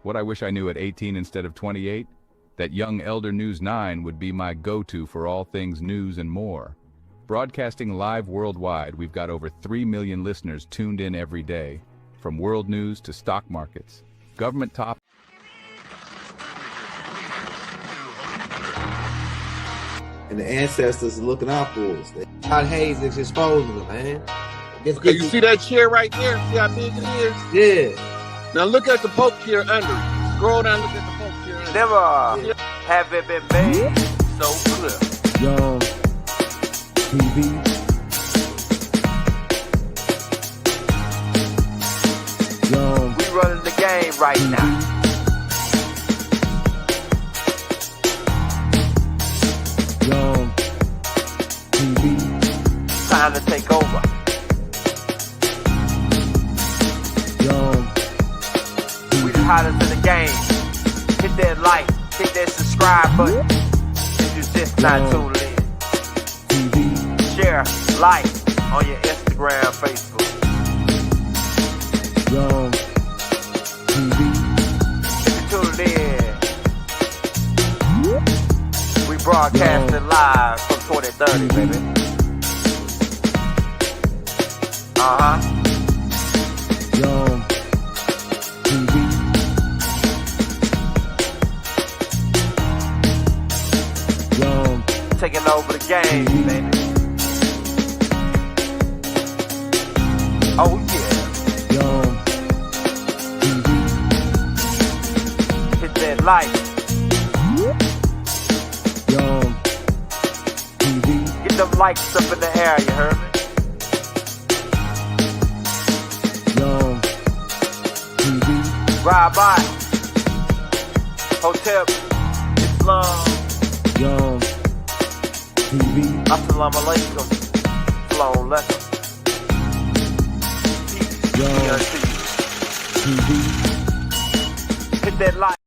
What I wish I knew at 18 instead of 28? That Young Elder News 9 would be my go-to for all things news and more. Broadcasting live worldwide, we've got over 3 million listeners tuned in every day, from world news to stock markets, government top. And the ancestors are looking out for us. God Hayes is exposing them, man. Okay, you see that chair right there? See how big it is? Yeah. Now look at the poke chair under it. Scroll down, look at the poke chair under Never have it been made so clear. Young TV. Young. We running the game right now. Young TV. Time to take over. Young. We the hottest in the game. Hit that like, hit that subscribe button. If you just not tuned in. TV. Share, like on your Instagram, Facebook. Young TV. If you tuned in, we broadcasting live from 2030, baby. Young TV. Young. Taking over the game, baby. Oh yeah. Young TV. Hit that like. Young TV. Get them likes up in the air, you heard me? Young TV. Ride by. Hotel Islam. Young TV. Assalamu alaikum. Shalom alaikum. Young TV. Hit that like.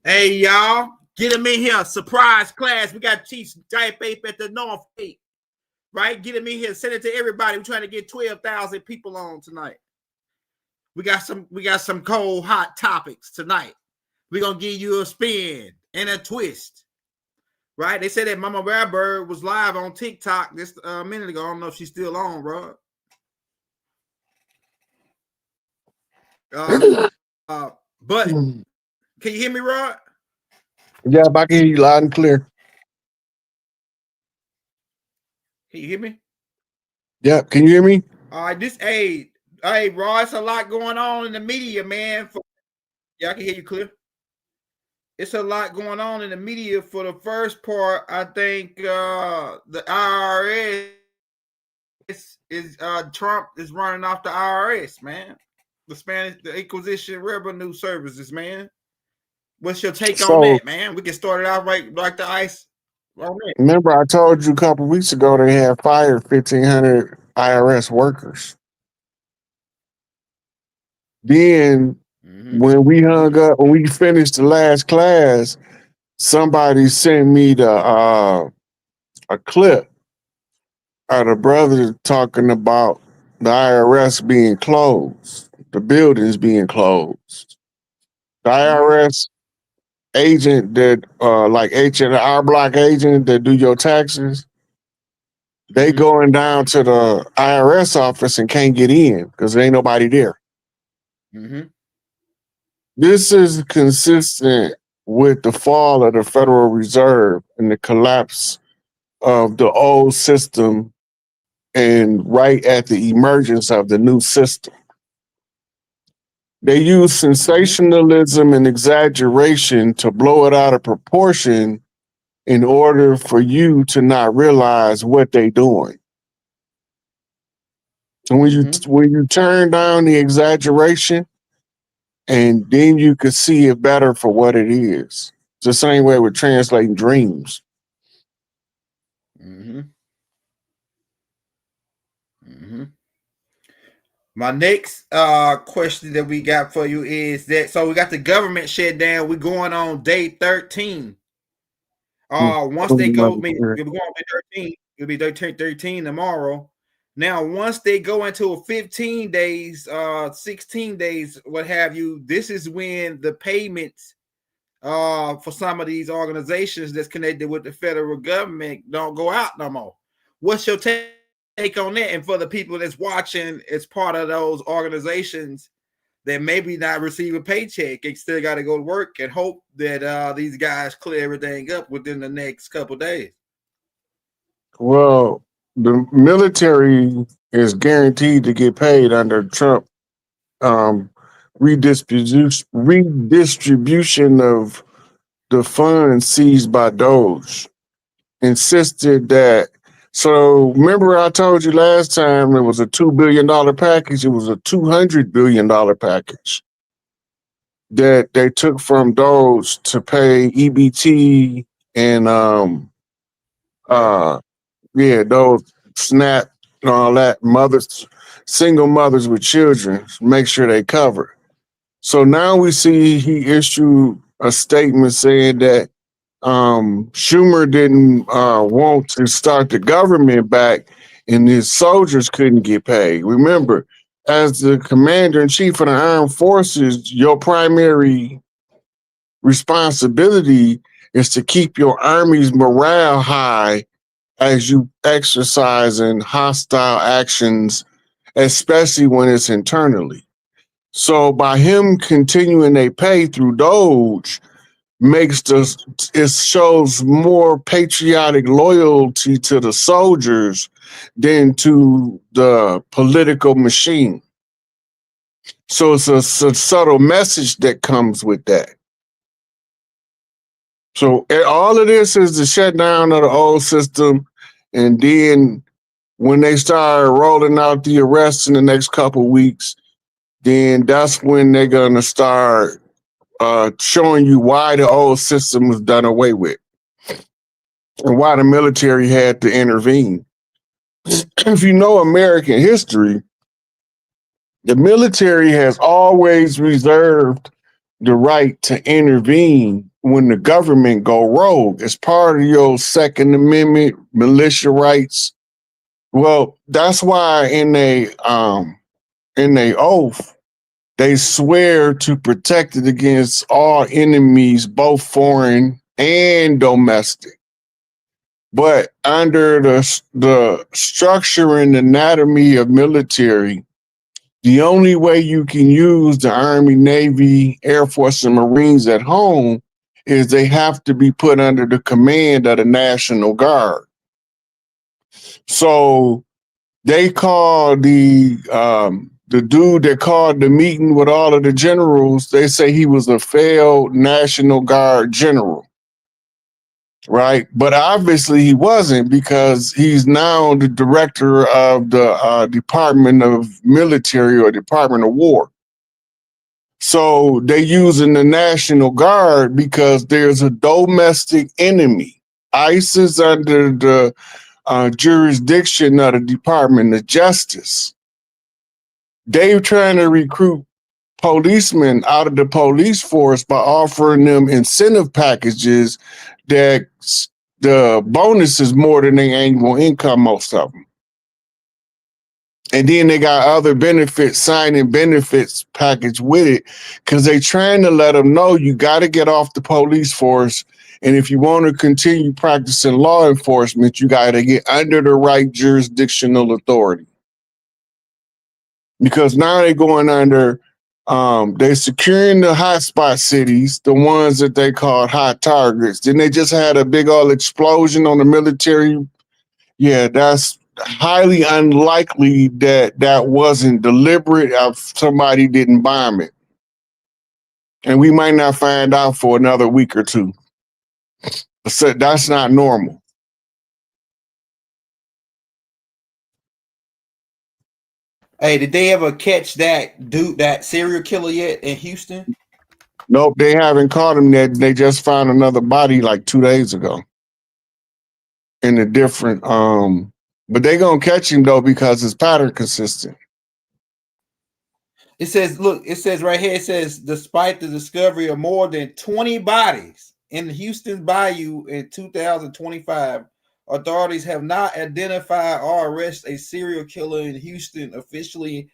Hey, y'all. Get him in here. Surprise class. We got Chiefs Giant Faith at the North Gate. Right? Get him in here. Send it to everybody. We're trying to get 12,000 people on tonight. We got some cold, hot topics tonight. We're gonna give you a spin and a twist. Right? They said that Mama Rabbit was live on TikTok this minute ago. I don't know if she's still on, bro. But can you hear me, Rod? Yeah, I can hear you loud and clear. Can you hear me? Yeah, can you hear me? All right, hey, Rod, it's a lot going on in the media, man. Yeah, I can hear you clear. It's a lot going on in the media. For the first part, I think the IRS is Trump is running off the IRS, man. The Inquisition Revenue Services, man. What's your take on that, man? We can start it out right like the ice. Remember, I told you a couple of weeks ago they had fired 1,500 IRS workers. Then, when we finished the last class, somebody sent me a clip of the brother talking about the IRS being closed, the buildings being closed. The IRS agent that like our block agent that do your taxes, they going down to the IRS office and can't get in because there ain't nobody there. This is consistent with the fall of the Federal Reserve and the collapse of the old system and right at the emergence of the new system. They use sensationalism and exaggeration to blow it out of proportion in order for you to not realize what they're doing. And when you turn down the exaggeration, and then you could see it better for what it is. It's the same way with translating dreams. My next question that we got for you is that, so we got the government shut down. We're going on day 13. Once they go, we'll be going on day 13. It'll be day 13 tomorrow. Now, once they go into a 15 days, 16 days, what have you, this is when the payments for some of these organizations that's connected with the federal government don't go out no more. What's your take on that? And for the people that's watching as part of those organizations that maybe not receive a paycheck, they still got to go to work and hope that these guys clear everything up within the next couple of days. Well, the military is guaranteed to get paid under Trump redistribution of the funds seized by Doge. Insisted that. So remember, I told you last time it was a $2 billion package. It was a $200 billion package that they took from Doge to pay EBT and those SNAP and all that, single mothers with children, make sure they cover. So now we see he issued a statement saying that Schumer didn't want to start the government back and his soldiers couldn't get paid. Remember, as the commander in chief of the armed forces, your primary responsibility is to keep your army's morale high as you exercise in hostile actions, especially when it's internally. So by him continuing their pay through Doge, it shows more patriotic loyalty to the soldiers than to the political machine. So it's a subtle message that comes with that. So all of this is the shutdown of the old system, and then when they start rolling out the arrests in the next couple of weeks, then that's when they're gonna start showing you why the old system was done away with and why the military had to intervene. If you know American history, the military has always reserved the right to intervene when the government go rogue. It's part of your Second Amendment militia rights. Well, that's why in a oath, they swear to protect it against all enemies, both foreign and domestic. But under the structure and anatomy of military, the only way you can use the Army, Navy, Air Force, and Marines at home is they have to be put under the command of the National Guard. So they call the dude that called the meeting with all of the generals, they say he was a failed National Guard general, right? But obviously he wasn't, because he's now the director of the Department of Military or Department of War. So they're using the National Guard because there's a domestic enemy. ICE is under the jurisdiction of the Department of Justice. They're trying to recruit policemen out of the police force by offering them incentive packages that the bonus is more than their annual income, most of them. And then they got other benefits, signing benefits package with it, because they're trying to let them know you got to get off the police force. And if you want to continue practicing law enforcement, you got to get under the right jurisdictional authority. Because now they're going under, they're securing the hotspot cities, the ones that they called hot targets. Then they just had a big old explosion on the military. Yeah, that's highly unlikely that wasn't deliberate, if somebody didn't bomb it. And we might not find out for another week or two. So that's not normal. Hey, did they ever catch that dude, that serial killer yet in Houston? Nope, they haven't caught him yet. They just found another body like 2 days ago. In a different, but they gonna catch him though because his pattern consistent. It says, look, it says right here, it says, despite the discovery of more than 20 bodies in the Houston Bayou in 2025, authorities have not identified or arrested a serial killer in Houston officially.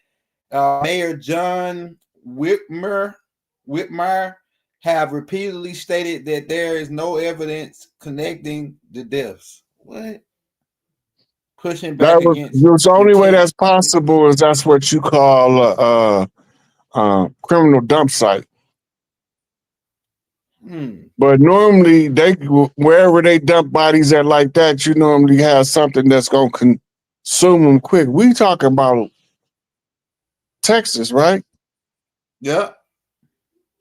Mayor John Whitmire have repeatedly stated that there is no evidence connecting the deaths. What? Pushing back against the only way that's possible is that's what you call a criminal dump site. But normally, wherever they dump bodies at like that, you normally have something that's gonna consume them quick. We talking about Texas, right? Yeah.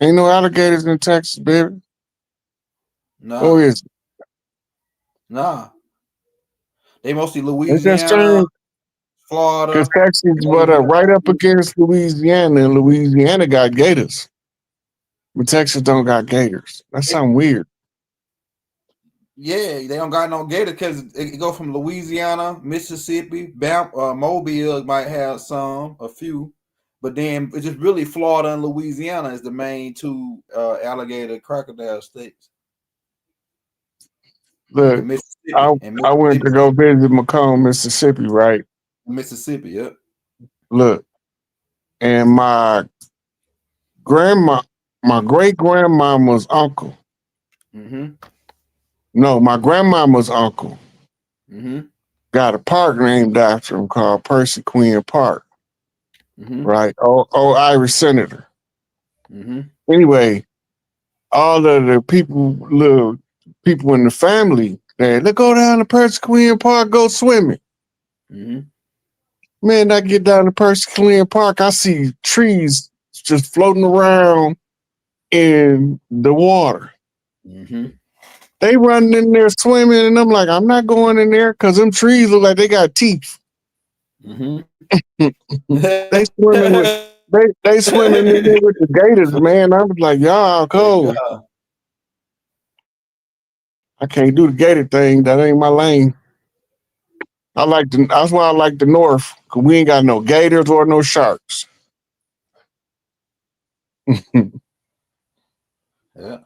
Ain't no alligators in Texas, baby. No. Oh, is it? Nah. They mostly Louisiana, Florida. Because Texas, but right up against Louisiana, and Louisiana got gators. But Texas don't got gators. That's something weird. Yeah, they don't got no gator because it go from Louisiana, Mississippi, Mobile might have a few, but then it's just really Florida and Louisiana is the main two alligator crocodile states. Look, I went to go visit Macomb, Mississippi, right? Mississippi, yep. Look, and my great grandmama's uncle. No, my grandmama's uncle got a park named after him called Percy Queen Park. Right? Oh, Irish senator. Anyway, all of the little people in the family, let's go down to Percy Queen Park, go swimming. Man, I get down to Percy Queen Park, I see trees just floating around in the water. They running in there swimming, and I'm like, I'm not going in there because them trees look like they got teeth. They swimming in there with the gators, man. I was like, y'all cold. I can't do the gator thing. That ain't my lane. That's why I like the North, because we ain't got no gators or no sharks. Yeah.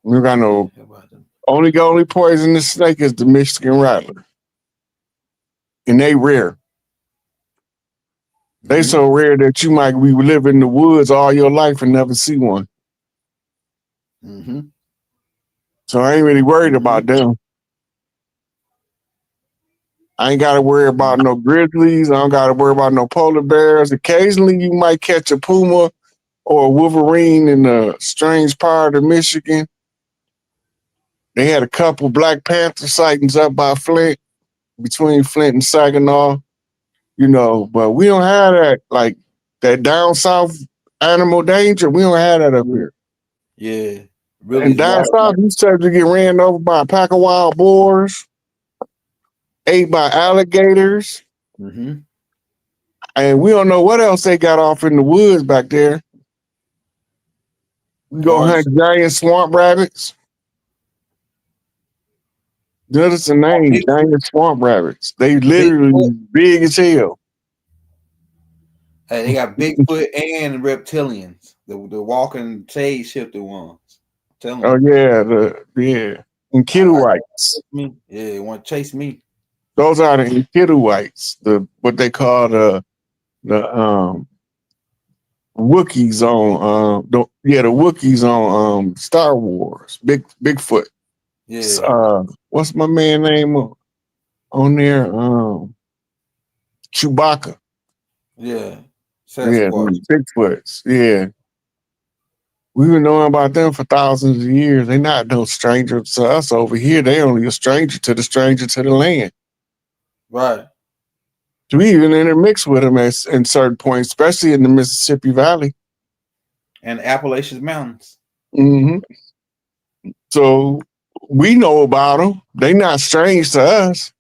We got no. Only poisonous snake is the Michigan rattler, and they rare. They so rare that you might live in the woods all your life and never see one. So I ain't really worried about them. I ain't got to worry about no grizzlies. I don't got to worry about no polar bears. Occasionally, you might catch a puma or a wolverine in a strange part of Michigan. They had a couple Black Panther sightings up by Flint, between Flint and Saginaw, but we don't have that, like that down south animal danger. We don't have that up here. Yeah. Really. And down south, you start to get ran over by a pack of wild boars, ate by alligators. And we don't know what else they got off in the woods back there. We go hunt giant swamp rabbits. That's the name, giant swamp rabbits. They literally big as hell. Hey, they got Bigfoot and reptilians, the walking shade shifted ones. Oh yeah, and Kittiwakes. Yeah, want to chase me. Those are the Kittiwakes, what they call the Wookiees on the Wookiees on Star Wars. Bigfoot. Yeah. What's my man name on there? Chewbacca. Yeah. Sasquatch. Yeah, Bigfoots. Yeah. We've been knowing about them for thousands of years. They're not no stranger to us over here. They only a stranger to the land. Right. We even intermix with them in certain points, especially in the Mississippi Valley. And Appalachian Mountains. So we know about them. They not strange to us.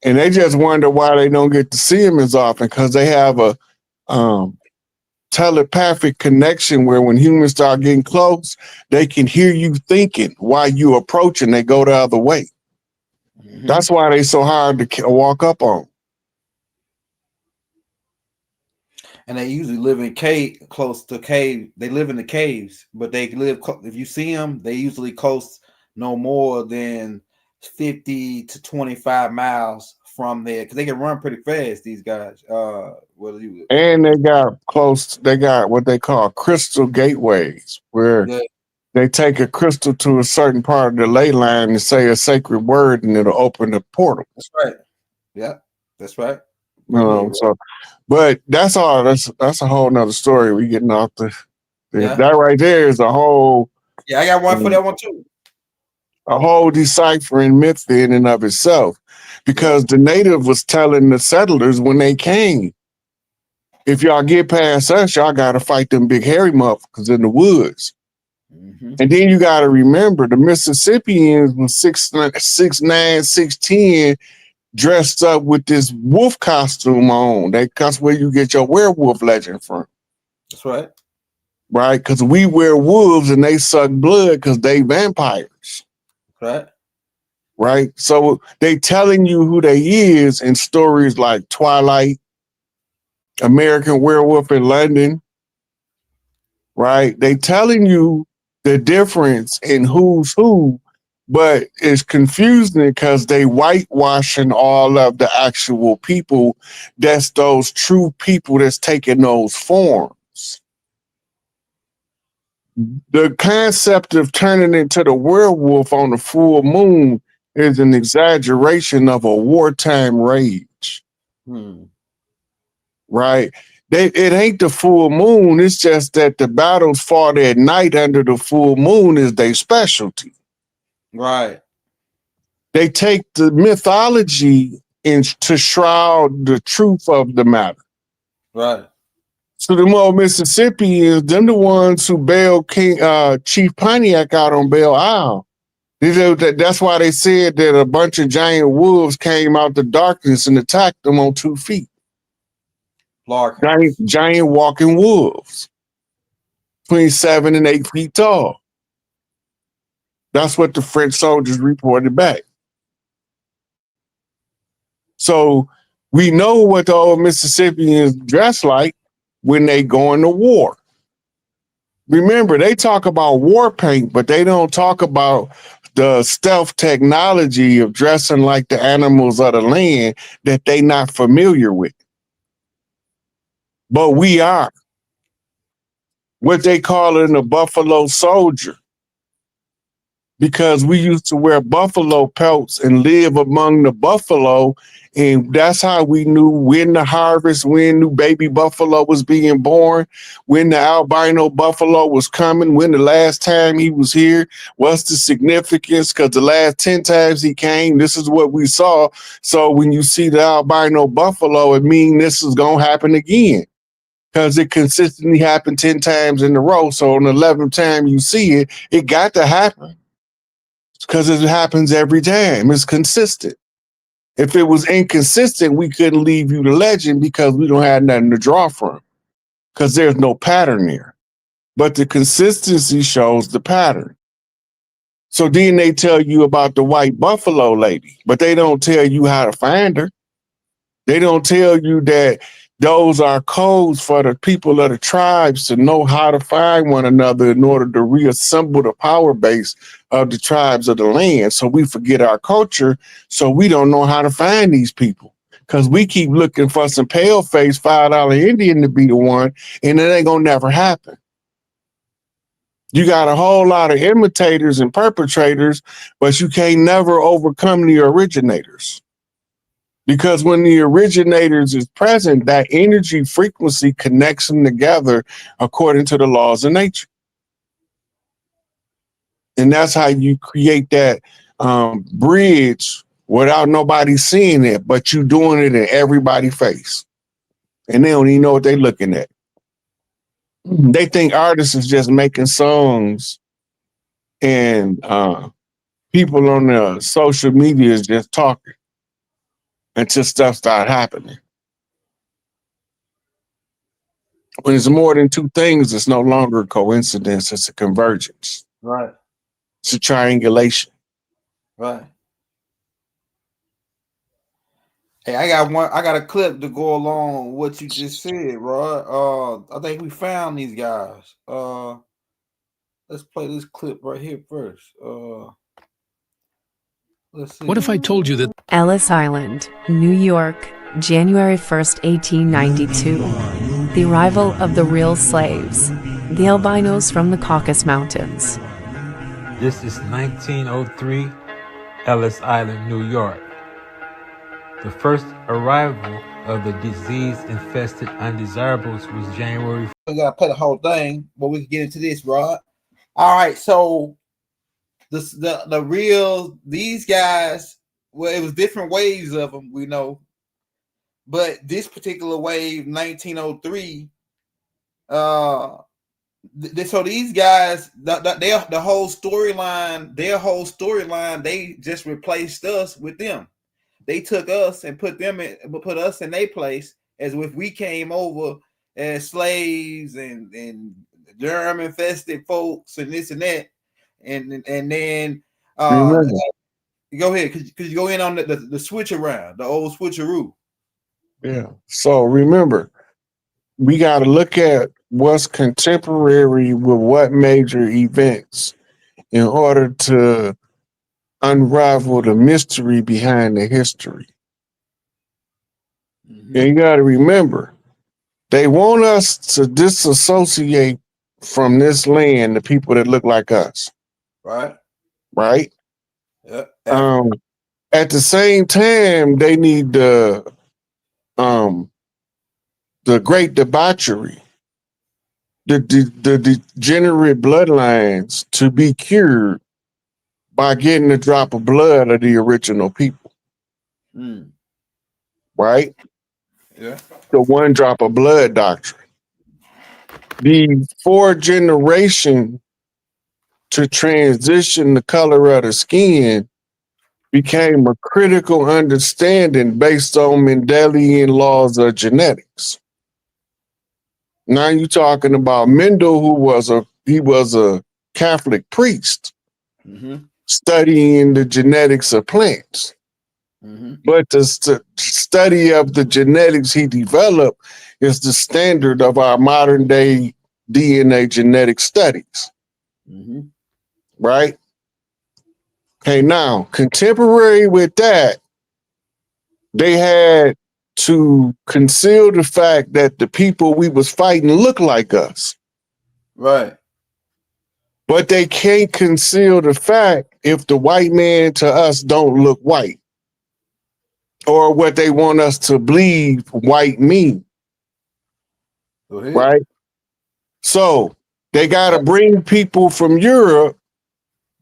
And they just wonder why they don't get to see them as often, because they have a telepathic connection where when humans start getting close, they can hear you thinking while you approach and they go the other way. That's why they so hard to walk up on. And they usually live in close to cave. They live in the caves, but they live if you see them, they usually close no more than 50 to 25 miles from there, because they can run pretty fast, these guys. And they got what they call crystal gateways, where they take a crystal to a certain part of the ley line and say a sacred word, and it'll open the portal. That's right. Yeah, that's right. So, but that's all. That's a whole nother story. We getting off that right there is a whole. Yeah, I got one for that one too. A whole deciphering myth in and of itself, because the native was telling the settlers when they came, if y'all get past us, y'all got to fight them big hairy motherfuckers in the woods. And then you got to remember the Mississippians was 6'9", 6'10", dressed up with this wolf costume on. That's where you get your werewolf legend from. That's right. Right? Because we wear wolves and they suck blood because they vampires. Right. Right. So they telling you who they is in stories like Twilight, American Werewolf in London. Right. They telling you the difference in who's who, but it's confusing because they whitewashing all of the actual people. That's those true people that's taking those forms. The concept of turning into the werewolf on the full moon is an exaggeration of a wartime rage. Right? It ain't the full moon. It's just that the battles fought at night under the full moon is their specialty. Right. They take the mythology to shroud the truth of the matter. Right. So the more Mississippians, them the ones who bailed Chief Pontiac out on Belle Isle. That's why they said that a bunch of giant wolves came out the darkness and attacked them on 2 feet. Giant walking wolves, between 7 and 8 feet tall. That's what the French soldiers reported back. So we know what the old Mississippians dress like when they go into war. Remember, they talk about war paint, but they don't talk about the stealth technology of dressing like the animals of the land that they not familiar with. But we are. What they call it in a buffalo soldier. Because we used to wear buffalo pelts and live among the buffalo. And that's how we knew when the harvest, when new baby buffalo was being born, when the albino buffalo was coming, when the last time he was here, what's the significance? Because the last 10 times he came, this is what we saw. So when you see the albino buffalo, it means this is going to happen again. Because it consistently happened 10 times in a row. So on the 11th time you see it, it got to happen. Because it happens every time. It's consistent. If it was inconsistent, we couldn't leave you the legend because we don't have nothing to draw from. Because there's no pattern there. But the consistency shows the pattern. So then they tell you about the white buffalo lady, but they don't tell you how to find her. They don't tell you that those are codes for the people of the tribes to know how to find one another in order to reassemble the power base of the tribes of the land. So we forget our culture, so we don't know how to find these people. Because we keep looking for some pale-faced $5 Indian to be the one, and it ain't gonna never happen. You got a whole lot of imitators and perpetrators, but you can't never overcome the originators. Because when the originators is present, that energy frequency connects them together according to the laws of nature. And that's how you create that bridge without nobody seeing it, but you doing it in everybody's face. And they don't even know what they're looking at. They think artists is just making songs and people on the social media is just talking until stuff start happening. When it's more than two things, it's no longer a coincidence, it's a convergence. Right. It's a triangulation. Right. Hey, I got a clip to go along with what you just said, Rod. I think we found these guys. Let's play this clip right here first. Let's see. What if I told you that Ellis Island, New York, January 1st, 1892. The arrival of the real slaves, the albinos from the Caucasus Mountains. This is 1903, Ellis Island, New York. The first arrival of the disease-infested undesirables was January. We gotta play the whole thing, but we can get into this, Rod. All right, so the real these guys. Well, it was different waves of them, we know, but this particular wave, 1903. So these guys, the whole storyline, they just replaced us with them. They took us and put us in their place as if we came over as slaves and germ infested folks and this and that, and then go ahead, because you go in on the switch around, the old switcheroo. Yeah. So remember, we got to look at what's contemporary with what major events in order to unravel the mystery behind the history. And you got to remember, they want us to disassociate from this land the people that look like us. Right. Right? Yep. At the same time, they need the great debauchery, the degenerate bloodlines to be cured by getting a drop of blood of the original people. Right? Yeah. The one drop of blood doctrine. The 4th generation to transition the color of the skin became a critical understanding based on Mendelian laws of genetics. Now you're talking about Mendel, who was a Catholic priest studying the genetics of plants. But the study of the genetics he developed is the standard of our modern day DNA genetic studies. Right? Okay, now, contemporary with that, they had to conceal the fact that the people we was fighting look like us. Right. But they can't conceal the fact if the white man to us don't look white, or what they want us to believe white mean. Right? So they got to bring people from Europe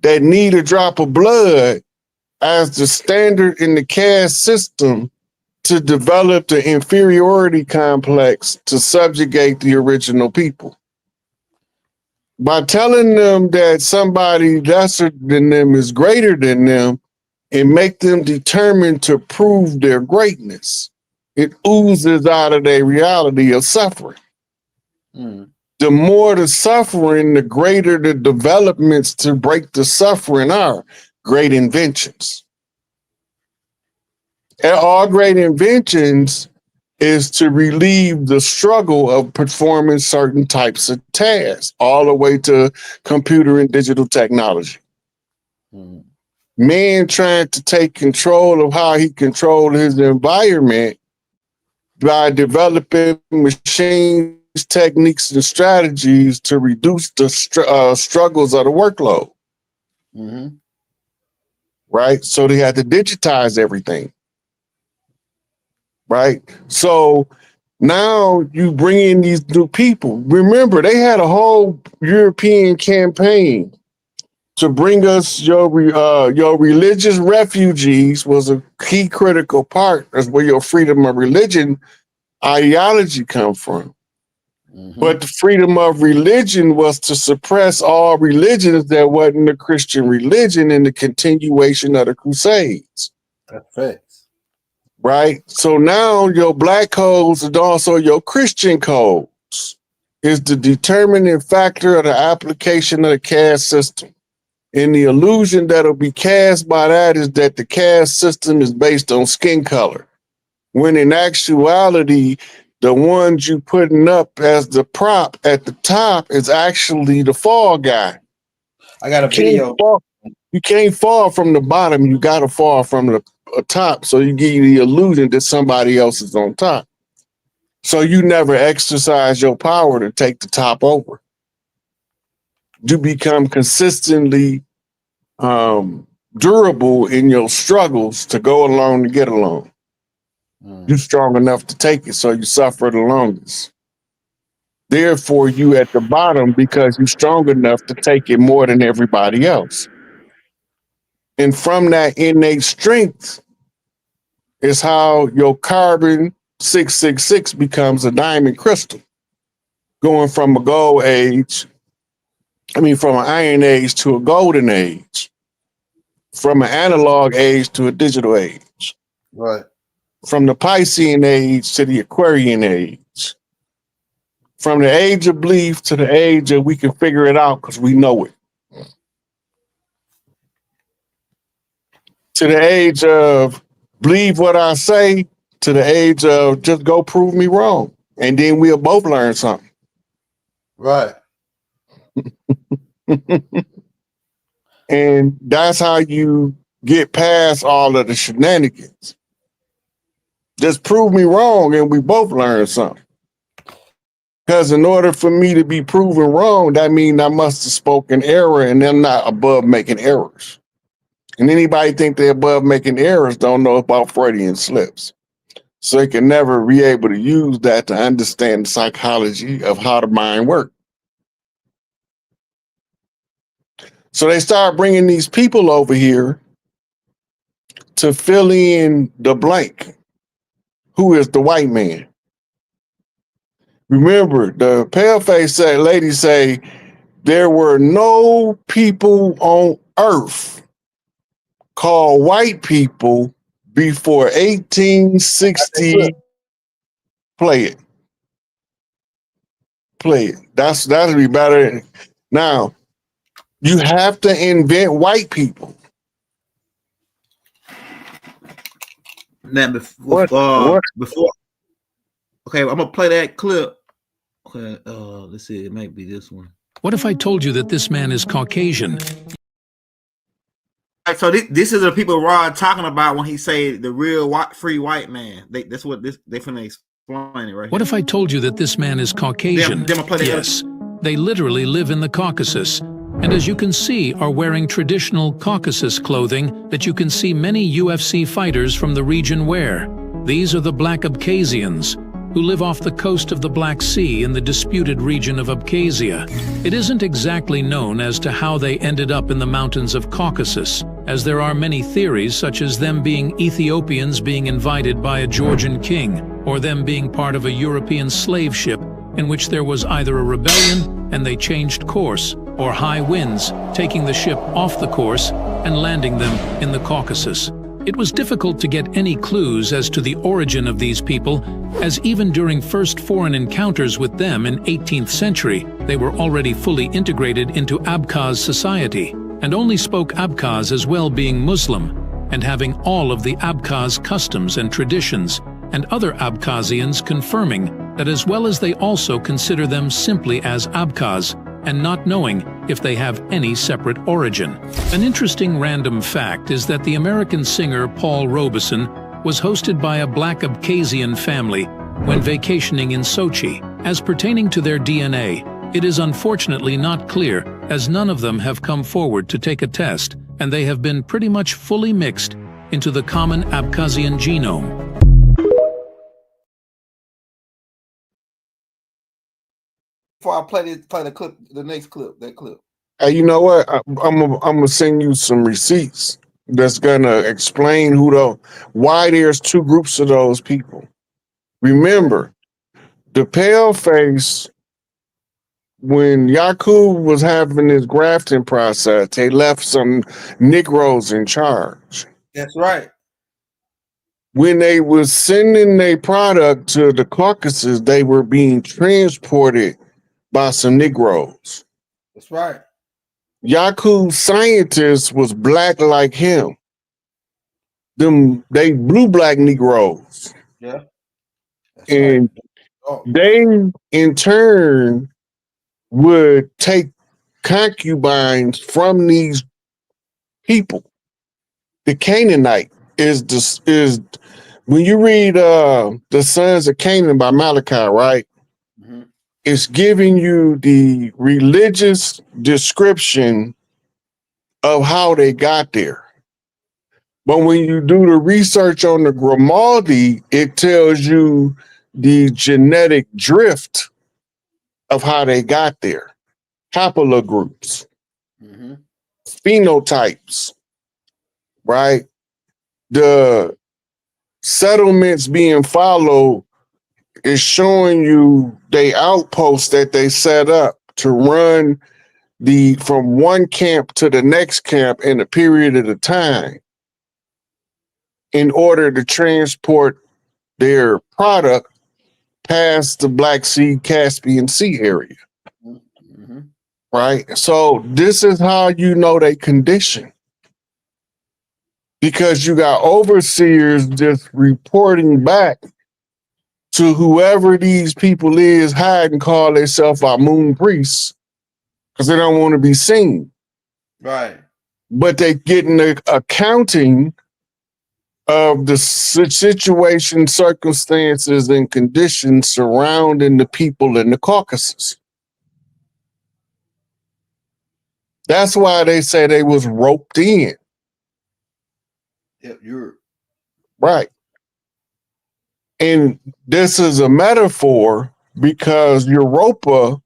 that need a drop of blood as the standard in the caste system to develop the inferiority complex to subjugate the original people. By telling them that somebody lesser than them is greater than them and make them determined to prove their greatness, it oozes out of their reality of suffering. The more the suffering, the greater the developments to break the suffering are. Great inventions. And all great inventions is to relieve the struggle of performing certain types of tasks, all the way to computer and digital technology. Man trying to take control of how he controlled his environment by developing machines, techniques, and strategies to reduce the struggles of the workload. Right? So they had to digitize everything. Right? So now you bring in these new people. Remember, they had a whole European campaign to bring us your religious refugees was a key critical part. That's where your freedom of religion ideology come from. But the freedom of religion was to suppress all religions that wasn't the Christian religion in the continuation of the Crusades. That's facts. Right? So now your black codes and also your Christian codes is the determining factor of the application of the caste system. And the illusion that'll be cast by that is that the caste system is based on skin color. When in actuality, the ones you putting up as the prop at the top is actually the fall guy. I got a video. You can't fall from the bottom. You got to fall from the top. So you give you the illusion that somebody else is on top. So you never exercise your power to take the top over. You become consistently durable in your struggles to go along to get along. You're strong enough to take it, so you suffer the longest. Therefore, you at the bottom because you're strong enough to take it more than everybody else. And from that innate strength is how your carbon 666 becomes a diamond crystal, going from a gold age, from an iron age to a golden age, from an analog age to a digital age. Right. From the Piscean age to the Aquarian age. From the age of belief to the age of we can figure it out because we know it. To the age of believe what I say, to the age of just go prove me wrong. And then we'll both learn something. Right. And that's how you get past all of the shenanigans. Just prove me wrong and we both learn something. Because in order for me to be proven wrong, that means I must have spoken error and I'm not above making errors. And anybody think they're above making errors don't know about Freudian slips. So they can never be able to use that to understand the psychology of how the mind works. So they start bringing these people over here to fill in the blank. Who is the white man? Remember, the pale-faced lady say there were no people on earth called white people before 1860. Play it. Play it. That'll be better. Now, you have to invent white people. Now before, okay, I'm gonna play that clip. Okay, let's see, it might be this one. What if I told you that this man is Caucasian? Right, so this is the people Rod talking about when he say the real free white man. That's what they finna explain it right. What if I told you that this man is Caucasian? Yes, they literally live in the Caucasus, and as you can see, are wearing traditional Caucasus clothing that you can see many UFC fighters from the region wear. These are the Black Abkhazians, who live off the coast of the Black Sea in the disputed region of Abkhazia. It isn't exactly known as to how they ended up in the mountains of Caucasus, as there are many theories such as them being Ethiopians being invited by a Georgian king, or them being part of a European slave ship in which there was either a rebellion and they changed course, or high winds taking the ship off the course and landing them in the Caucasus. It was difficult to get any clues as to the origin of these people, as even during first foreign encounters with them in 18th century, they were already fully integrated into Abkhaz society, and only spoke Abkhaz as well, being Muslim, and having all of the Abkhaz customs and traditions, and other Abkhazians confirming that as well as they also consider them simply as Abkhaz, and not knowing if they have any separate origin. An interesting random fact is that the American singer Paul Robeson was hosted by a Black Abkhazian family when vacationing in Sochi. As pertaining to their DNA, it is unfortunately not clear, as none of them have come forward to take a test, and they have been pretty much fully mixed into the common Abkhazian genome. Before I play the clip, the next clip, that clip. Hey, you know what? I'm gonna send you some receipts that's gonna explain why there's two groups of those people. Remember, the pale face, when Yakub was having his grafting process, they left some Negroes in charge. That's right. When they was sending their product to the Caucasus, they were being transported by some Negroes. That's right. Yakub's scientist was black like him. They blue black Negroes. Yeah. And they in turn would take concubines from these people. The Canaanite is when you read the Sons of Canaan by Malachi, right? Mm-hmm. It's giving you the religious description of how they got there. But when you do the research on the Grimaldi, it tells you the genetic drift of how they got there. Haplogroups, Mm-hmm. phenotypes, right? The settlements being followed is showing you the outposts that they set up to run from one camp to the next camp in a period of time in order to transport their product past the Black Sea, Caspian Sea area. Mm-hmm. Right? So this is how you know they condition. Because you got overseers just reporting back to whoever these people is, hide and call themselves our moon priests because they don't want to be seen. Right. But they getting the accounting of the situation, circumstances, and conditions surrounding the people in the Caucasus. That's why they say they was roped in. Yep, you're right. And this is a metaphor because Europa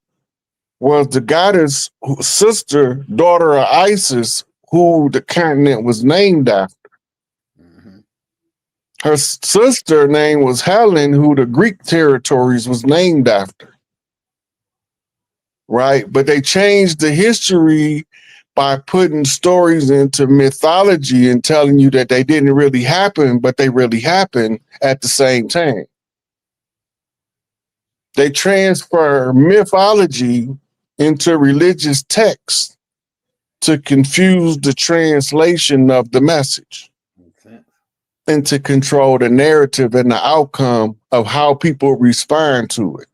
was the goddess sister, daughter of Isis, who the continent was named after. mm-hmm. Her sister name was Helen, who the Greek territories was named after. Right? But they changed the history by putting stories into mythology and telling you that they didn't really happen, but they really happened at the same time. They transfer mythology into religious texts to confuse the translation of the message and to control the narrative and the outcome of how people respond to it.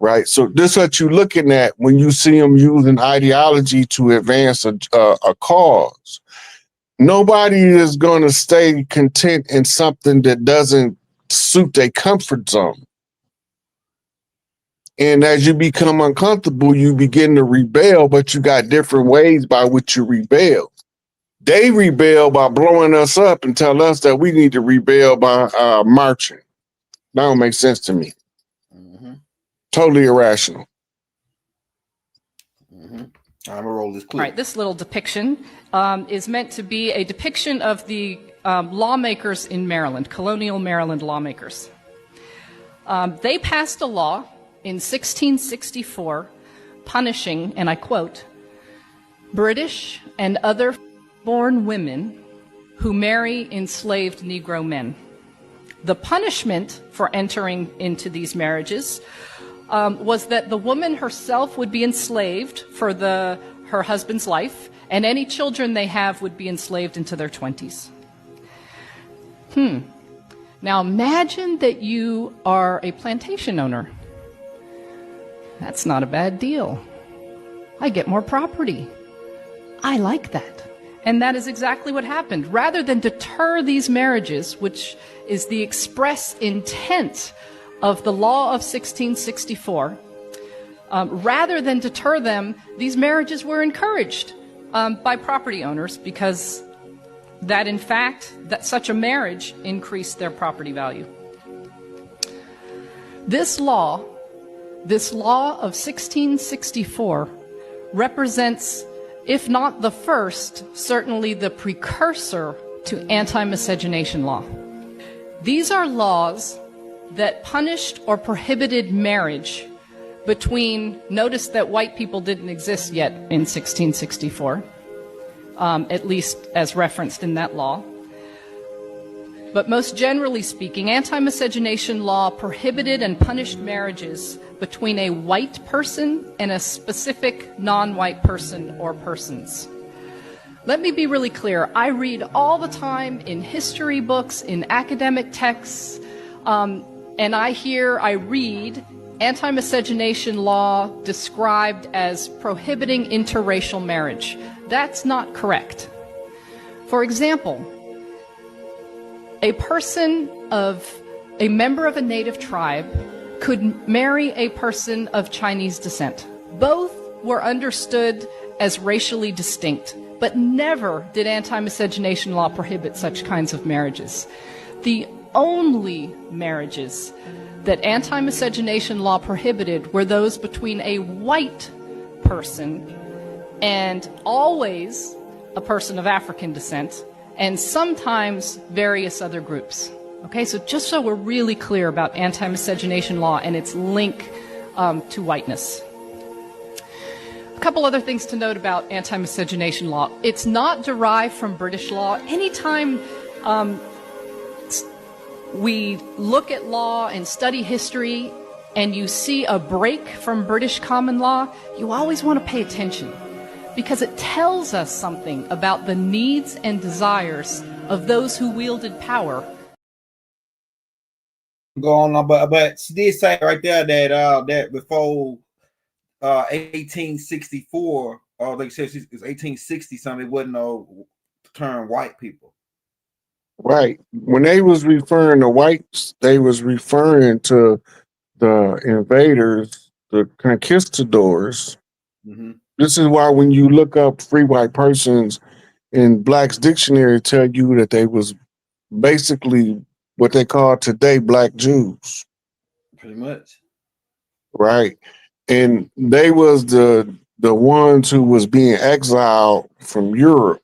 Right. So this is what you're looking at when you see them using ideology to advance a cause. Nobody is going to stay content in something that doesn't suit their comfort zone. And as you become uncomfortable, you begin to rebel, but you got different ways by which you rebel. They rebel by blowing us up and tell us that we need to rebel by marching. That don't make sense to me. Totally irrational. Mm-hmm. I'm gonna roll this clip. All right, this little depiction is meant to be a depiction of the lawmakers in Maryland, colonial Maryland lawmakers. They passed a law in 1664 punishing, and I quote, British and other foreign women who marry enslaved Negro men. The punishment for entering into these marriages was that the woman herself would be enslaved for her husband's life, and any children they have would be enslaved into their 20s. Now imagine that you are a plantation owner. That's not a bad deal. I get more property. I like that. And that is exactly what happened. Rather than deter these marriages, which is the express intent of the law of 1664, rather than deter them, these marriages were encouraged by property owners because that, in fact, that such a marriage increased their property value. This law of 1664 represents, if not the first, certainly the precursor to anti-miscegenation law. These are laws that punished or prohibited marriage between, notice that white people didn't exist yet in 1664, at least as referenced in that law. But most generally speaking, anti-miscegenation law prohibited and punished marriages between a white person and a specific non-white person or persons. Let me be really clear. I read all the time in history books, in academic texts, and I read anti-miscegenation law described as prohibiting interracial marriage. That's not correct. For example, a member of a native tribe could marry a person of Chinese descent. Both were understood as racially distinct, but never did anti-miscegenation law prohibit such kinds of marriages. The only marriages that anti-miscegenation law prohibited were those between a white person and always a person of African descent, and sometimes various other groups. Okay, so just so we're really clear about anti-miscegenation law and its link to whiteness. A couple other things to note about anti-miscegenation law. It's not derived from British law. Anytime we look at law and study history and you see a break from British common law, you always want to pay attention because it tells us something about the needs and desires of those who wielded power. Go on, but she did say right there that that before 1864, or like said, it was 1860 something. It wasn't no term white people. Right. When they was referring to whites, they was referring to the invaders, the conquistadors. Mm-hmm. This is why when you look up free white persons in Black's dictionary, tell you that they was basically what they call today Black Jews. Pretty much. Right. And they was the ones who was being exiled from Europe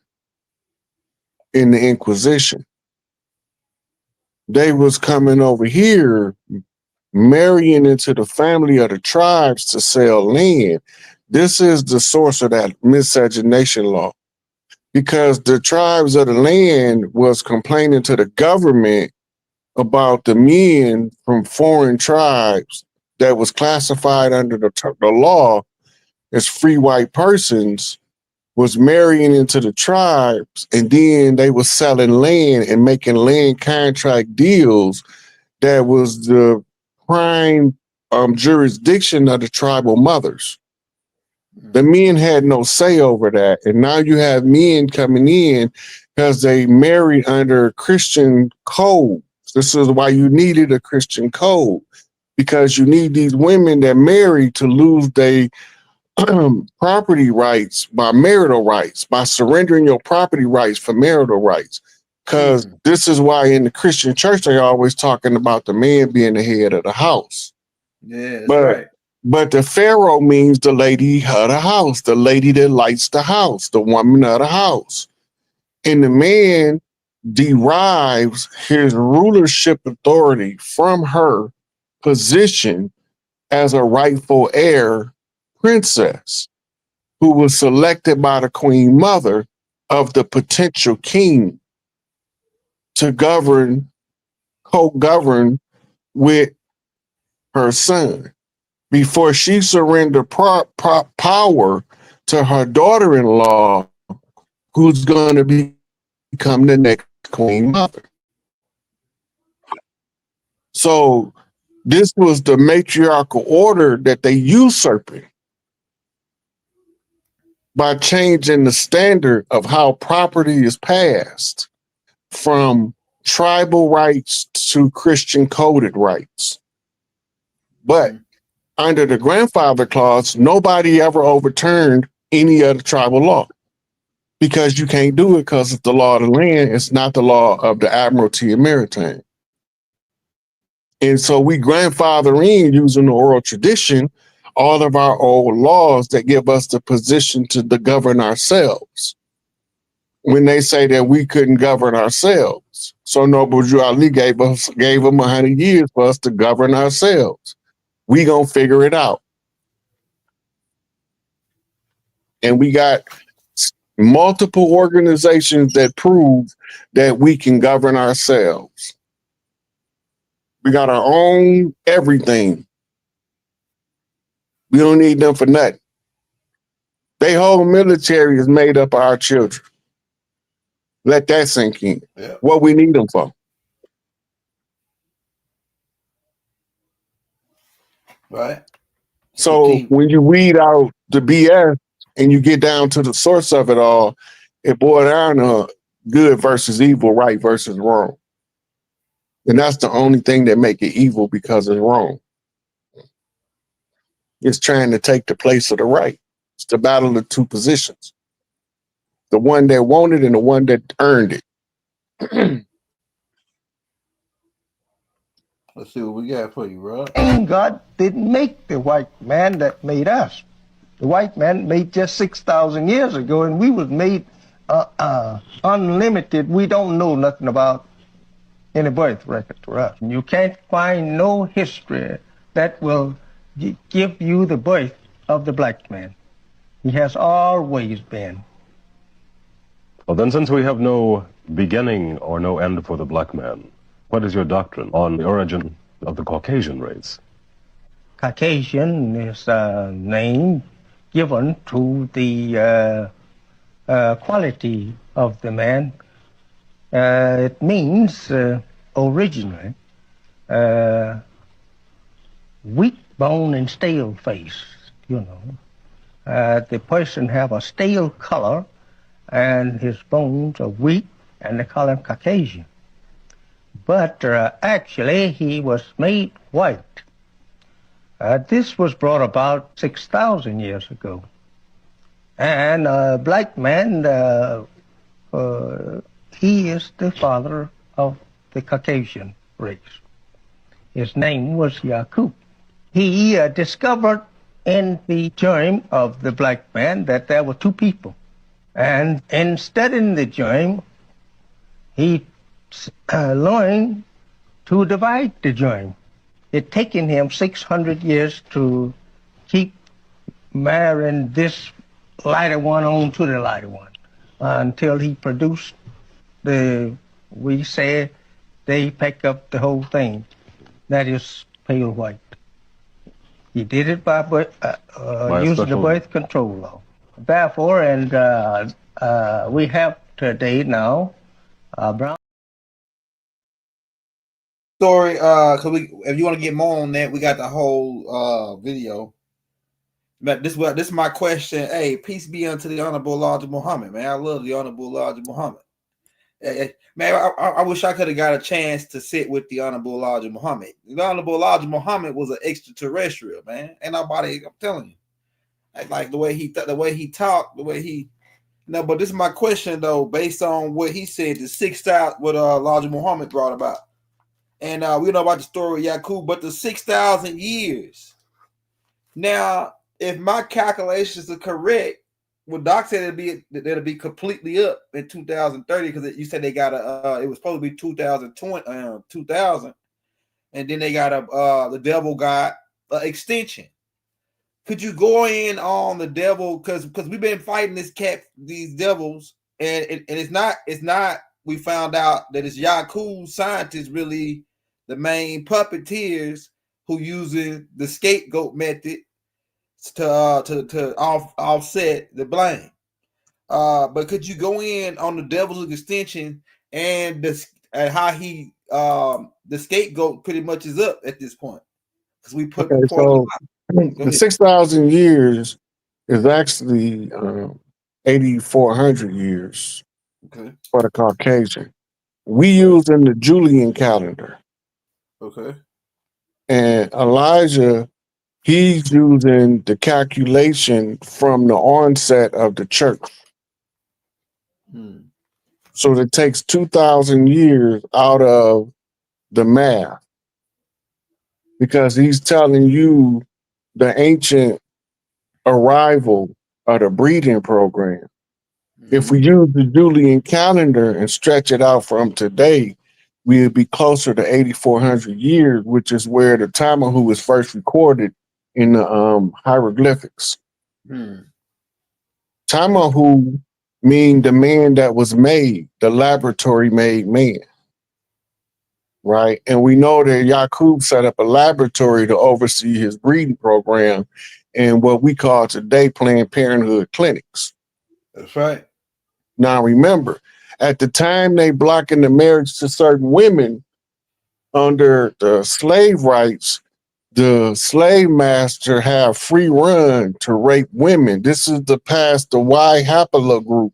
in the Inquisition. They was coming over here, marrying into the family of the tribes to sell land. This is the source of that miscegenation law, because the tribes of the land was complaining to the government about the men from foreign tribes that was classified under the law as free white persons was marrying into the tribes, and then they were selling land and making land contract deals that was the prime jurisdiction of the tribal mothers. The men had no say over that, and now you have men coming in because they married under Christian code. This is why you needed a Christian code, because you need these women that marry to lose their property rights by marital rights, by surrendering your property rights for marital rights. Because this is why in the Christian church, they're always talking about the man being the head of the house. Yeah, that's right. But the pharaoh means the lady of the house, the lady that lights the house, the woman of the house. And the man derives his rulership authority from her position as a rightful heir princess who was selected by the queen mother of the potential king to co-govern with her son before she surrendered power to her daughter-in-law, who's going to become the next queen mother. So this was the matriarchal order that they usurping by changing the standard of how property is passed from tribal rights to Christian coded rights. But under the grandfather clause, nobody ever overturned any other tribal law, because you can't do it because it's the law of the land. It's not the law of the Admiralty and Maritime. And so we grandfather in, using the oral tradition, all of our old laws that give us the position to govern ourselves. When they say that we couldn't govern ourselves, so Noble Drew Ali gave them 100 years for us to govern ourselves. We gonna figure it out. And we got multiple organizations that prove that we can govern ourselves. We got our own everything. We don't need them for nothing. They whole military is made up of our children. Let that sink in. Yeah. What we need them for. Right. So when you weed out the BS and you get down to the source of it all, it boils down to good versus evil, right versus wrong. And that's the only thing that make it evil, because it's wrong. It's trying to take the place of the right. It's the battle of two positions. The one that wanted and the one that earned it. Let's see what we got for you, bro. And God didn't make the white man that made us. The white man made just 6,000 years ago, and we was made unlimited. We don't know nothing about any birth record for us. You can't find no history that will give you the birth of the black man. He has always been. Well, then, since we have no beginning or no end for the black man, what is your doctrine on the origin of the Caucasian race? Caucasian is a name given to the quality of the man. It means originally weak bone and stale face, you know. The person have a stale color and his bones are weak, and they call him Caucasian. But actually he was made white. This was brought about 6,000 years ago. And a black man, he is the father of the Caucasian race. His name was Yakub. He discovered in the germ of the black man that there were two people. And in studying the germ, he learned to divide the germ. It taken him 600 years to keep marrying this lighter one on to the lighter one until he produced we say they pick up the whole thing. That is pale white. He did it by using the birth control law. Therefore, and we have today now brown story. If you want to get more on that, we got the whole video. But this is my question. Hey, peace be unto the Honorable Elijah Muhammad, man. I love the Honorable Elijah Muhammad. Man, I wish I could have got a chance to sit with the Honorable Elijah Muhammad. The Honorable Elijah Muhammad was an extraterrestrial, man. Ain't nobody, I'm telling you. Like the way he talked, the way he. No, but this is my question though, based on what he said, the 6,000 what Elijah Muhammad brought about, and we know about the story of Yakub, but the 6,000 years. Now, if my calculations are correct, well, Doc said it'll be completely up in 2030 because you said they got it was supposed to be 2000, and then they got the devil got extension. Could you go in on the devil because we've been fighting these devils, and it's not. We found out that it's Yakub scientists really the main puppeteers who using the scapegoat method to offset the blame. But could you go in on the devil's extension and how he the scapegoat pretty much is up at this point? Because we put the 6,000 years is actually 8,400 years for the Caucasian. We use in the Julian calendar. Okay. And Elijah, he's using the calculation from the onset of the church. So it takes 2,000 years out of the math because he's telling you the ancient arrival of the breeding program. If we use the Julian calendar and stretch it out from today, we would be closer to 8,400 years, which is where the Tamahu was first recorded in the hieroglyphics. Tamahu mean the man that was made, the laboratory made man. Right. And we know that Yakub set up a laboratory to oversee his breeding program and what we call today Planned Parenthood clinics. That's right. Now, remember, at the time they blocking the marriage to certain women under the slave rights, the slave master have free run to rape women. This is the past the Y haplogroup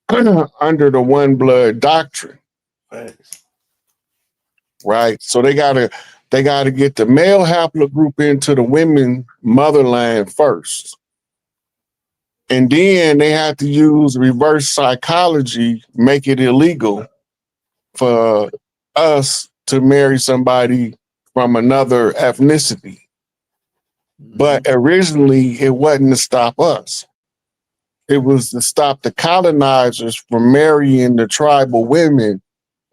under the one blood doctrine. Thanks. Right? So they gotta get the male haplogroup into the women motherland first. And then they have to use reverse psychology, make it illegal for us to marry somebody from another ethnicity. But originally it wasn't to stop us. It was to stop the colonizers from marrying the tribal women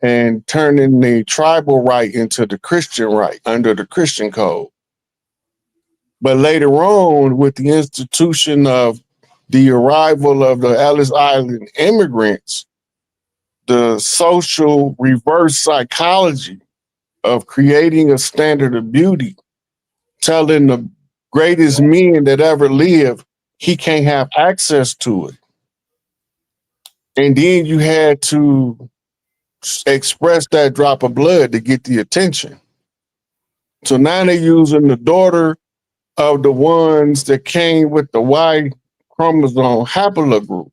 and turning the tribal right into the Christian right under the Christian code. But later on, with the institution of the arrival of the Ellis Island immigrants, the social reverse psychology of creating a standard of beauty, telling the greatest men that ever lived, he can't have access to it. And then you had to express that drop of blood to get the attention. So now they're using the daughter of the ones that came with the Y chromosome haplogroup.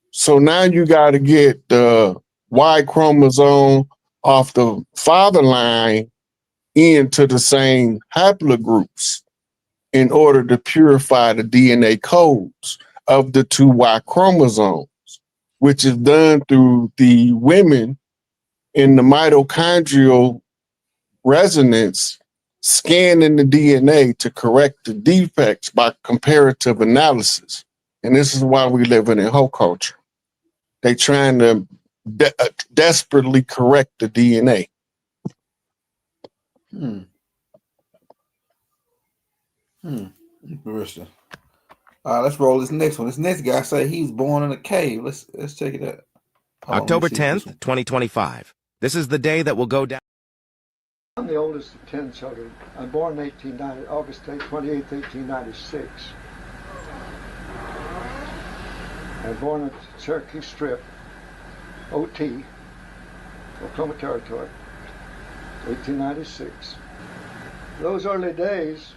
So now you got to get the Y chromosome off the father line into the same haplogroups in order to purify the DNA codes of the two Y chromosomes, which is done through the women in the mitochondrial resonance, scanning the DNA to correct the defects by comparative analysis. And this is why we live in a hoe culture. They trying to desperately correct the DNA. Interesting. All right, let's roll this next one. This next guy say he was born in a cave. Let's check it out. October 10th, 2025. This is the day that will go down. I'm the oldest of 10 children. I'm born in August 28th, 1896. I'm born at Cherokee Strip, OT, Oklahoma Territory, 1896. Those early days,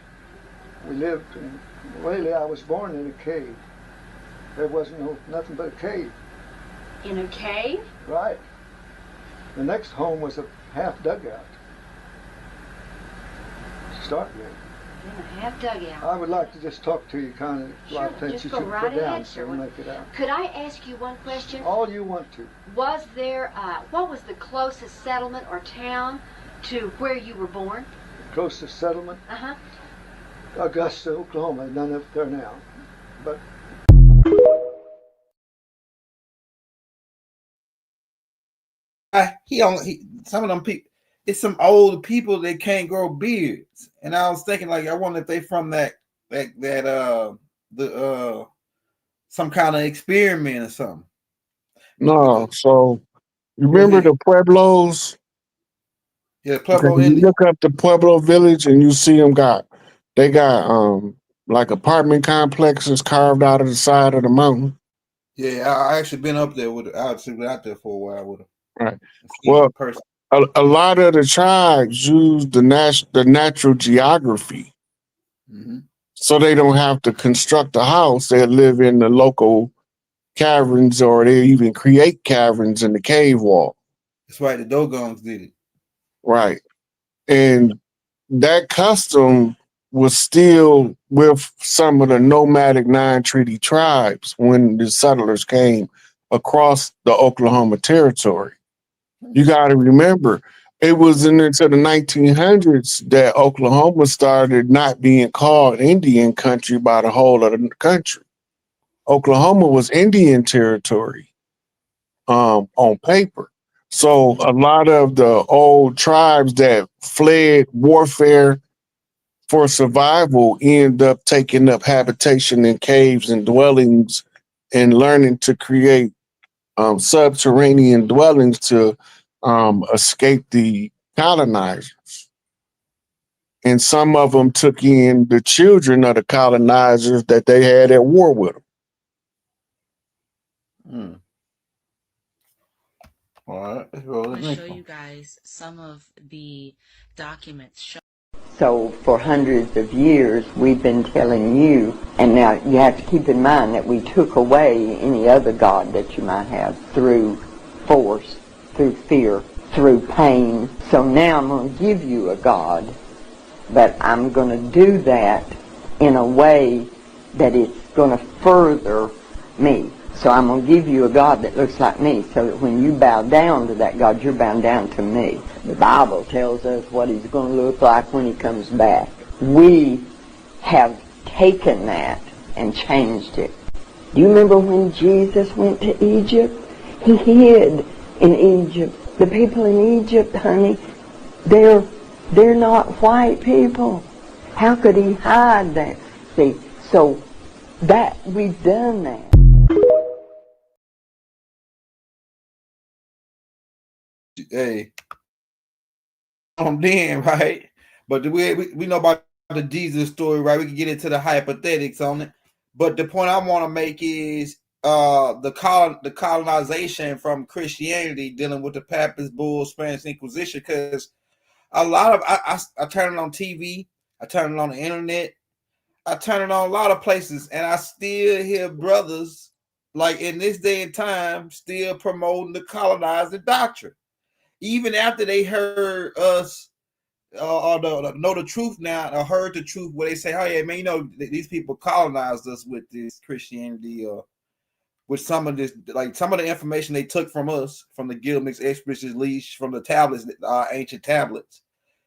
we lived in, really I was born in a cave. There wasn't nothing but a cave. In a cave? Right. The next home was a half dugout. To start with. In a half dugout. I would like to just talk to you kind of a lot of things just you go should right put down ahead, so sir. we make it out. Could I ask you one question? All you want to. Was there, what was the closest settlement or town to where you were born? The closest settlement? Uh-huh. Augusta, Oklahoma. None up there now. But some of them people, it's some old people that can't grow beards, and I was thinking, like, I wonder if they from some kind of experiment or something. No, so you remember the Pueblos? Yeah, Pueblo You Indian. look up the Pueblo village and you see them they got like apartment complexes carved out of the side of the mountain. Yeah, I actually been up there with. I actually been out there for a while with them. Right. Well, a lot of the tribes use the natural geography, so they don't have to construct a house. They live in the local caverns, or they even create caverns in the cave wall. That's right. The Dogons did it. Right. And that custom was still with some of the nomadic non-treaty tribes when the settlers came across the Oklahoma Territory. You got to remember, it was into the 1900s that Oklahoma started not being called Indian country by the whole of the country. Oklahoma was Indian territory on paper. So a lot of the old tribes that fled warfare for survival end up taking up habitation in caves and dwellings and learning to create subterranean dwellings to escape the colonizers. And some of them took in the children of the colonizers that they had at war with them. All right, let's roll I'm the going to next show one. you guys some of the documents. So for hundreds of years, we've been telling you, and now you have to keep in mind that we took away any other God that you might have through force, through fear, through pain. So now I'm going to give you a God, but I'm going to do that in a way that it's going to further me. So I'm going to give you a God that looks like me, so that when you bow down to that God, you're bound down to me. The Bible tells us what he's going to look like when he comes back. We have taken that and changed it. Do you remember when Jesus went to Egypt? He hid in Egypt. The people in Egypt, honey, they're not white people. How could he hide that? See, so that we've done that. Hey, then, right? But we know about the Jesus story, right? We can get into the hypothetics on it. But the point I want to make is the colonization from Christianity dealing with the Papist Bull, Spanish Inquisition, because a lot of I turn it on TV, I turn it on the internet, I turn it on a lot of places, and I still hear brothers like in this day and time still promoting the colonizing doctrine. Even after they heard us or know the truth now, or heard the truth, where they say, "Oh yeah, man, you know these people colonized us with this Christianity, or with some of this, like some of the information they took from us, from the Gilgamesh Expeditions leash, from the tablets, ancient tablets.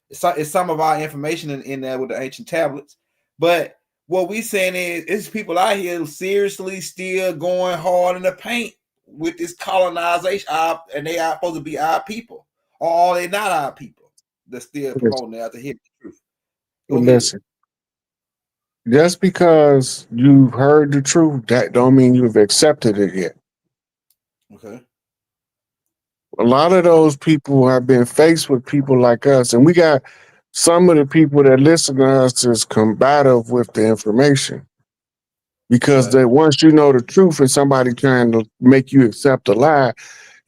It's some of our information in there with the ancient tablets, but." What we saying is, it's people out here seriously still going hard in the paint with this colonization, and they are supposed to be our people, or are they not our people? They're still promoting it after hearing the truth. Go ahead. Listen, just because you've heard the truth, that don't mean you've accepted it yet. Okay. A lot of those people have been faced with people like us, and we got some of the people that listen to us is combative with the information, because that once you know the truth and somebody trying to make you accept a lie,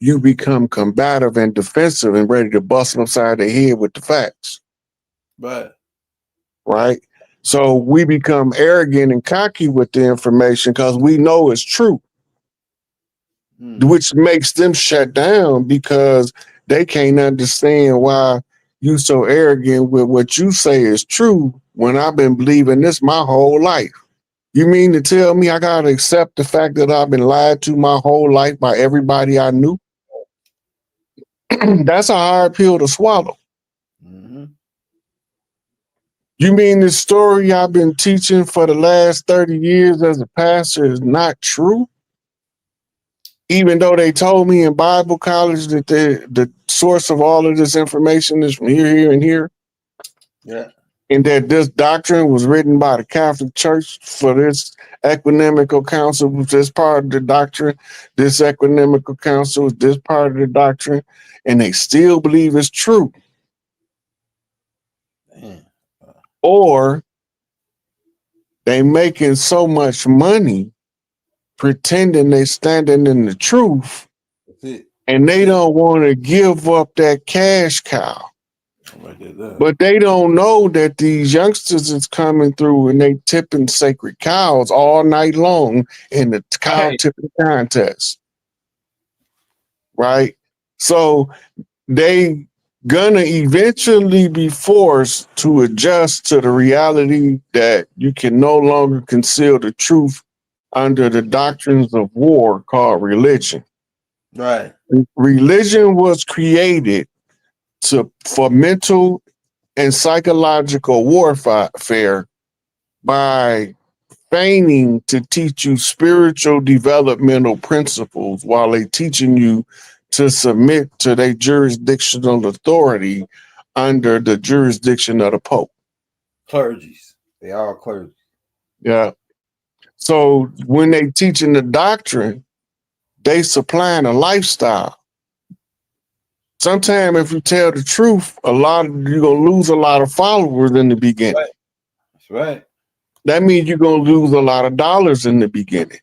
you become combative and defensive and ready to bust them upside their head with the facts. Right? So we become arrogant and cocky with the information because we know it's true, which makes them shut down because they can't understand why you so arrogant with what you say is true when I've been believing this my whole life. You mean to tell me I gotta accept the fact that I've been lied to my whole life by everybody I knew? That's a hard pill to swallow. You mean the story I've been teaching for the last 30 years as a pastor is not true? Even though they told me in Bible college that the source of all of this information is from here, and here. Yeah. And that this doctrine was written by the Catholic Church for this ecumenical council was this part of the doctrine. This ecumenical council is this part of the doctrine. And they still believe it's true. Or they making so much money pretending they standing in the truth, and they don't want to give up that cash cow. But they don't know that these youngsters is coming through and they tipping sacred cows all night long in the cow tipping contest. Right? So they gonna eventually be forced to adjust to the reality that you can no longer conceal the truth under the doctrines of war called religion. Right. Religion was created for mental and psychological warfare by feigning to teach you spiritual developmental principles while they teaching you to submit to their jurisdictional authority under the jurisdiction of the Pope. Clergies. They are clergy. Yeah. So when they teaching the doctrine, they supplying a lifestyle. Sometimes if you tell the truth, you're gonna lose a lot of followers in the beginning. Right. That's right. That means you're gonna lose a lot of dollars in the beginning.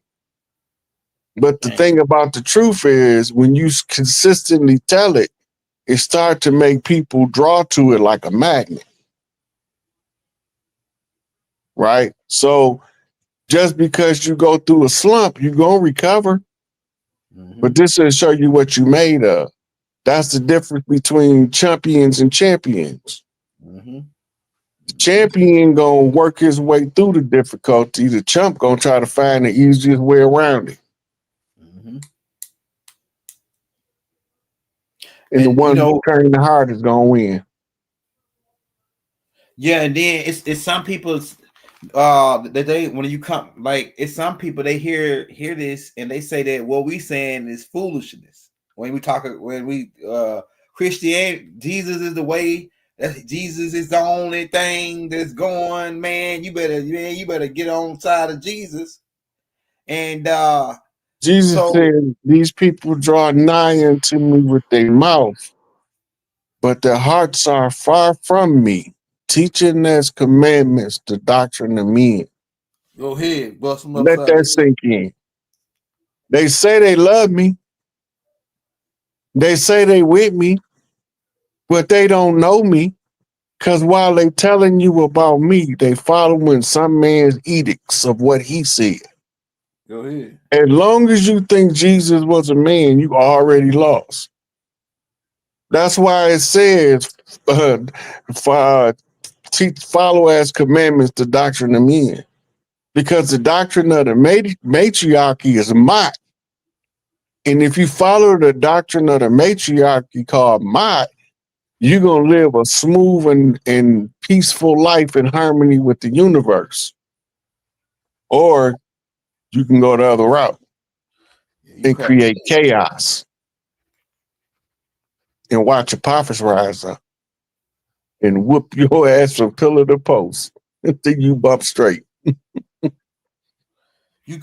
But the thing about the truth is, when you consistently tell it, it starts to make people draw to it like a magnet. Right? So just because you go through a slump, you're going to recover. But this will show you what you made of. That's the difference between champions and champions. The champion going to work his way through the difficulty. The chump going to try to find the easiest way around it. And the one who turned the hardest going to win. Yeah, and then it's some people's that they when you come like it's some people they hear this and they say that what we saying is foolishness. When we Christianity, Jesus is the way. Jesus is the only thing that's going. Man, you better get on side of Jesus. And Jesus said, "These people draw nigh unto me with their mouth, but their hearts are far from me, teaching as commandments the doctrine of men." Go ahead, bust them Let upside. that sink in. They say they love me. They say they with me, but they don't know me. Because while they telling you about me, they following some man's edicts of what he said. Go ahead. As long as you think Jesus was a man, you already lost. That's why it says, follow as commandments the doctrine of men. Because the doctrine of the matriarchy is Mott. And if you follow the doctrine of the matriarchy called Mott, you're going to live a smooth and peaceful life in harmony with the universe. Or you can go the other route and create chaos and watch Apophis rise up and whoop your ass from pillar to post until you bump straight. You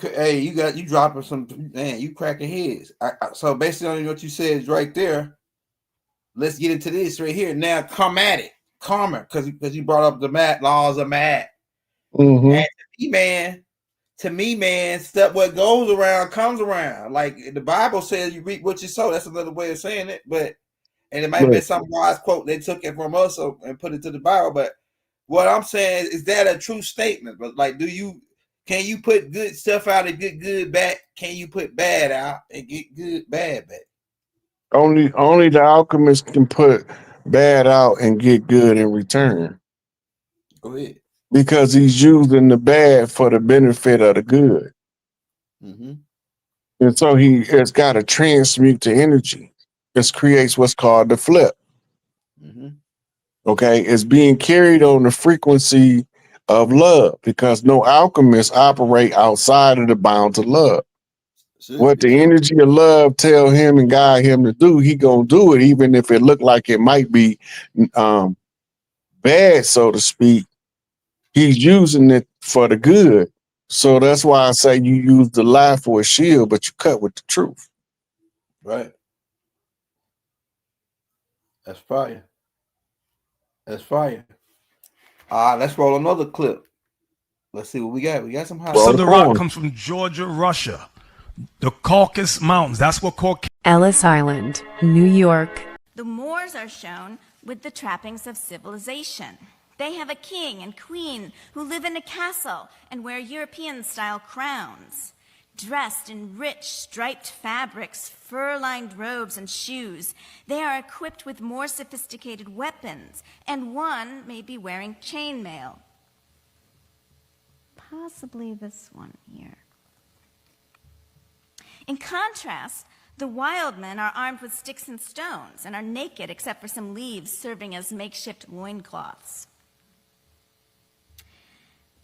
dropping some, man, you cracking heads. So basically on what you said is right there. Let's get into this right here. Now come at it. Karma, because you brought up the laws of math. And to me, man, stuff what goes around comes around. Like the Bible says, you reap what you sow. That's another way of saying it. And it might be some wise quote they took it from us and put it to the Bible. But what I'm saying is that a true statement. But like, can you put good stuff out and get good back? Can you put bad out and get good bad back? Only the alchemist can put bad out and get good in return. Go ahead. Because he's using the bad for the benefit of the good. And so it's got to transmute to energy. This creates what's called the flip. Okay, it's being carried on the frequency of love because no alchemists operate outside of the bounds of love. What the energy of love tell him and guide him to do, he gonna do it, even if it look like it might be bad, so to speak. He's using it for the good. So that's why I say you use the lie for a shield, but you cut with the truth. Right. That's fire. That's fire. Let's roll another clip. Let's see what we got. We got some hot. So the rock comes from Georgia, Russia. The Caucasus Mountains. That's what Ellis Island, New York. The Moors are shown with the trappings of civilization. They have a king and queen who live in a castle and wear European-style crowns. Dressed in rich, striped fabrics, fur-lined robes, and shoes, they are equipped with more sophisticated weapons, and one may be wearing chainmail. Possibly this one here. In contrast, the wild men are armed with sticks and stones and are naked except for some leaves serving as makeshift loincloths.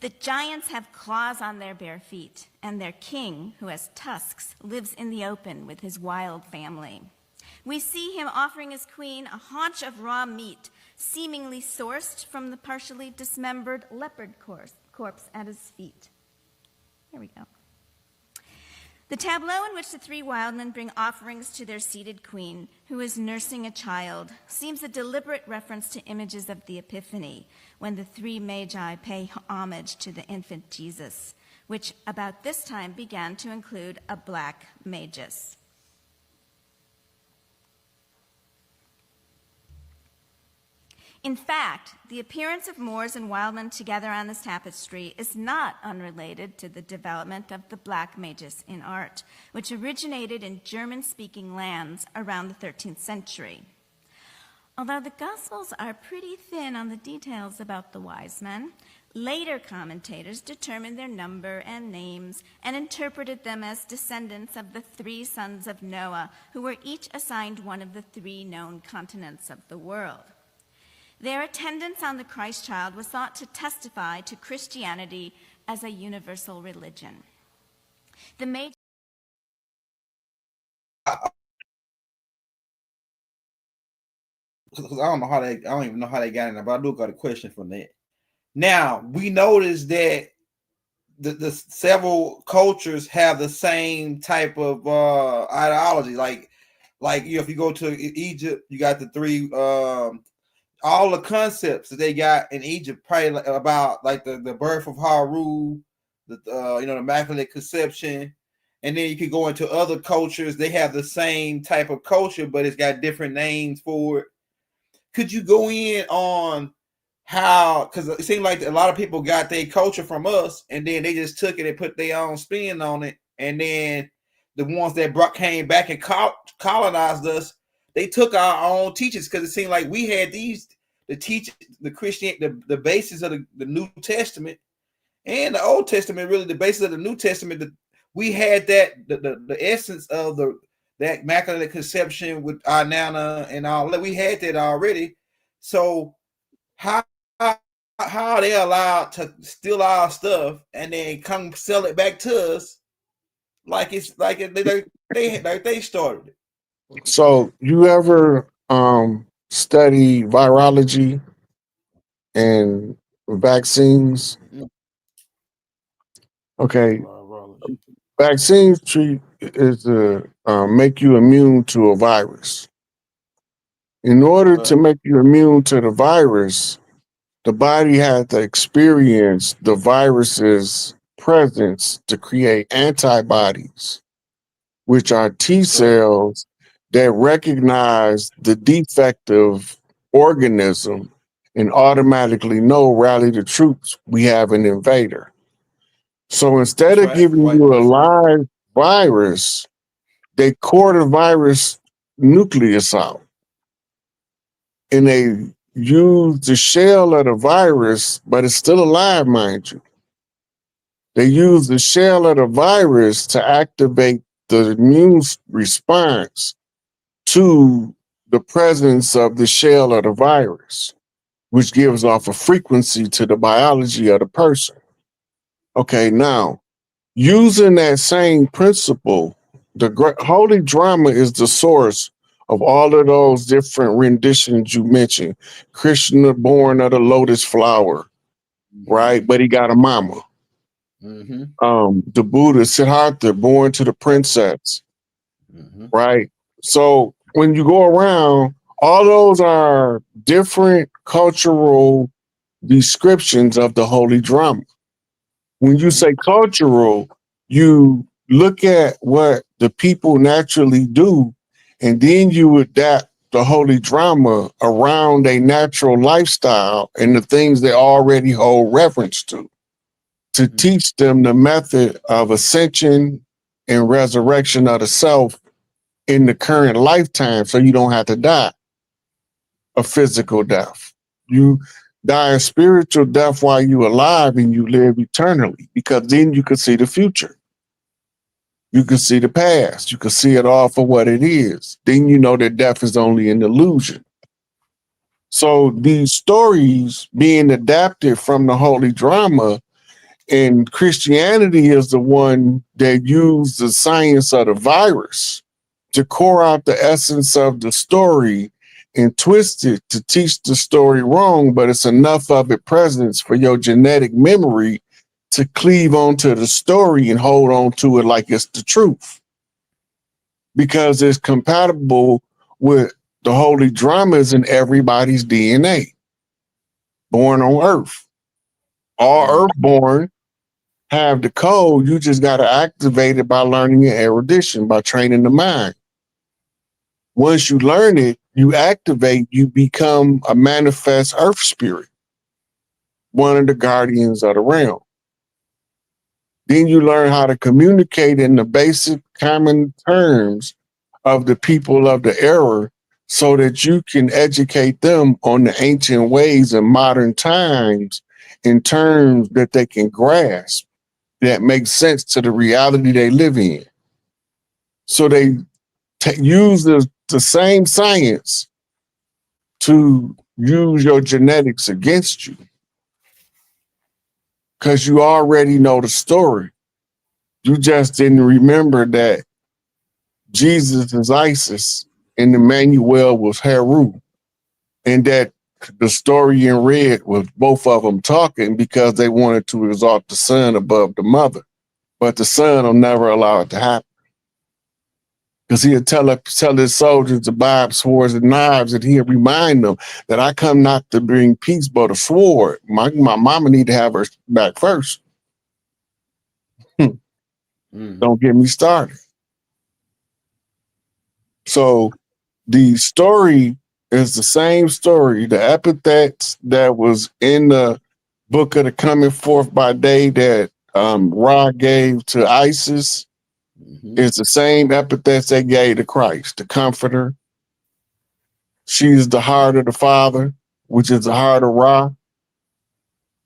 The giants have claws on their bare feet, and their king, who has tusks, lives in the open with his wild family. We see him offering his queen a haunch of raw meat, seemingly sourced from the partially dismembered leopard corpse at his feet. Here we go. The tableau in which the three wild men bring offerings to their seated queen, who is nursing a child, seems a deliberate reference to images of the Epiphany, when the three magi pay homage to the infant Jesus. which about this time began to include a black magus. In fact, the appearance of Moors and wild men together on this tapestry is not unrelated to the development of the black magus in art, which originated in German-speaking lands around the 13th century. Although the Gospels are pretty thin on the details about the wise men, later commentators determined their number and names and interpreted them as descendants of the 3 sons of Noah, who were each assigned one of the 3 known continents of the world. Their attendance on the Christ child was thought to testify to Christianity as a universal religion. The major I don't even know how they got in there, but I do got a question from that. Now, we noticed that the several cultures have the same type of ideology. Like if you go to Egypt, you got the 3 all the concepts that they got in Egypt, probably about like the birth of Haru, the Immaculate Conception, and then you could go into other cultures. They have the same type of culture, but it's got different names for it. Could you go in on how? Because it seemed like a lot of people got their culture from us, and then they just took it and put their own spin on it, and then the ones that came back and colonized us, they took our own teachings, because it seemed like we had the Christian, the basis of the New Testament and the Old Testament, really the basis of the New Testament. We had that the essence of that Immaculate Conception with our Nana and all that. We had that already. So how are they allowed to steal our stuff and then come sell it back to us like it's like they started it? So you ever study virology and vaccines? Okay. Vaccines is to make you immune to a virus. In order to make you immune to the virus, the body had to experience the virus's presence to create antibodies, which are T cells that recognize the defective organism and automatically know, rally the troops, we have an invader. So instead of giving you a live virus, they core the virus nucleus out. And they use the shell of the virus, but it's still alive, mind you. They use the shell of the virus to activate the immune response to the presence of the shell of the virus, which gives off a frequency to the biology of the person. Okay, now, using that same principle, the Holy Drama is the source of all of those different renditions you mentioned. Krishna born of the lotus flower, right? But he got a mama. The Buddha, Siddhartha, born to the princess, right? So when you go around, all those are different cultural descriptions of the Holy Drama. When you say cultural, you look at what the people naturally do, and then you adapt the Holy Drama around a natural lifestyle and the things they already hold reverence to teach them the method of ascension and resurrection of the self in the current lifetime, so you don't have to die a physical death. You die a spiritual death while you're alive, and you live eternally, because then you can see the future. You can see the past. You can see it all for what it is. Then you know that death is only an illusion. So these stories being adapted from the Holy Drama, and Christianity is the one that used the science of the virus to core out the essence of the story and twist it to teach the story wrong, but it's enough of it presence for your genetic memory to cleave onto the story and hold on to it like it's the truth, because it's compatible with the Holy Dramas in everybody's DNA born on Earth. All Earthborn have the code. You just got to activate it by learning your erudition, by training the mind. Once you learn it, you activate, you become a manifest earth spirit, one of the guardians of the realm. Then you learn how to communicate in the basic common terms of the people of the era so that you can educate them on the ancient ways and modern times in terms that they can grasp, that make sense to the reality they live in. So they use the same science to use your genetics against you because you already know the story. You just didn't remember that Jesus is Isis and Emmanuel was Heru, and that the story in red was both of them talking because they wanted to exalt the son above the mother. But the son will never allow it to happen. Because he'll tell his soldiers to buy up swords and knives, and he'll remind them that I come not to bring peace but a sword. My mama need to have her back first. Don't get me started. So the story is the same story. The epithets that was in the book of the coming forth by day that Ra gave to Isis is the same epithets they gave to Christ, the comforter. She is the heart of the Father, which is the heart of Ra.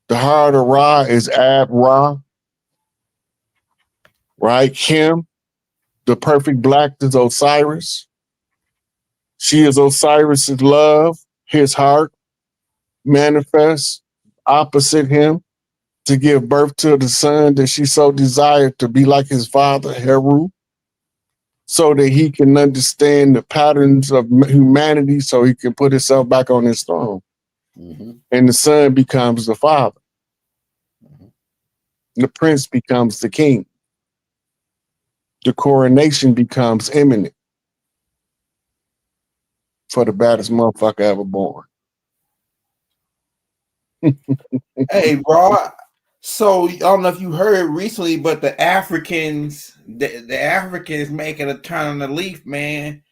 The heart of Ra is Ab Ra, right? Him, the perfect black is Osiris. She is Osiris's love, his heart, manifests opposite him to give birth to the son that she so desired to be like his father, Heru, so that he can understand the patterns of humanity so he can put himself back on his throne. And the son becomes the father. The prince becomes the king. The coronation becomes imminent for the baddest motherfucker ever born. Hey, Rod. So I don't know if you heard recently, but the Africans making a turn on the leaf, man.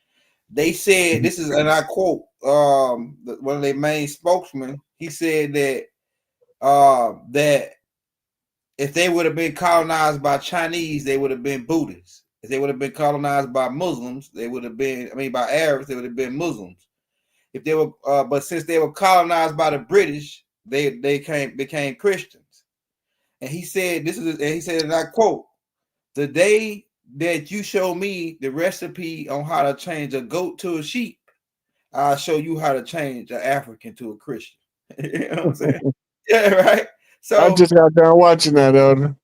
They said this is, and I quote one of their main spokesmen. He said that that if they would have been colonized by Chinese, they would have been Buddhists. If they would have been colonized by Muslims, they would have been, by Arabs, they would have been Muslims. If they were, but since they were colonized by the British, they became Christians. And he said, and I quote, "The day that you show me the recipe on how to change a goat to a sheep, I'll show you how to change an African to a Christian." You know what I'm saying? Yeah, right. So I just got done watching that, Elder.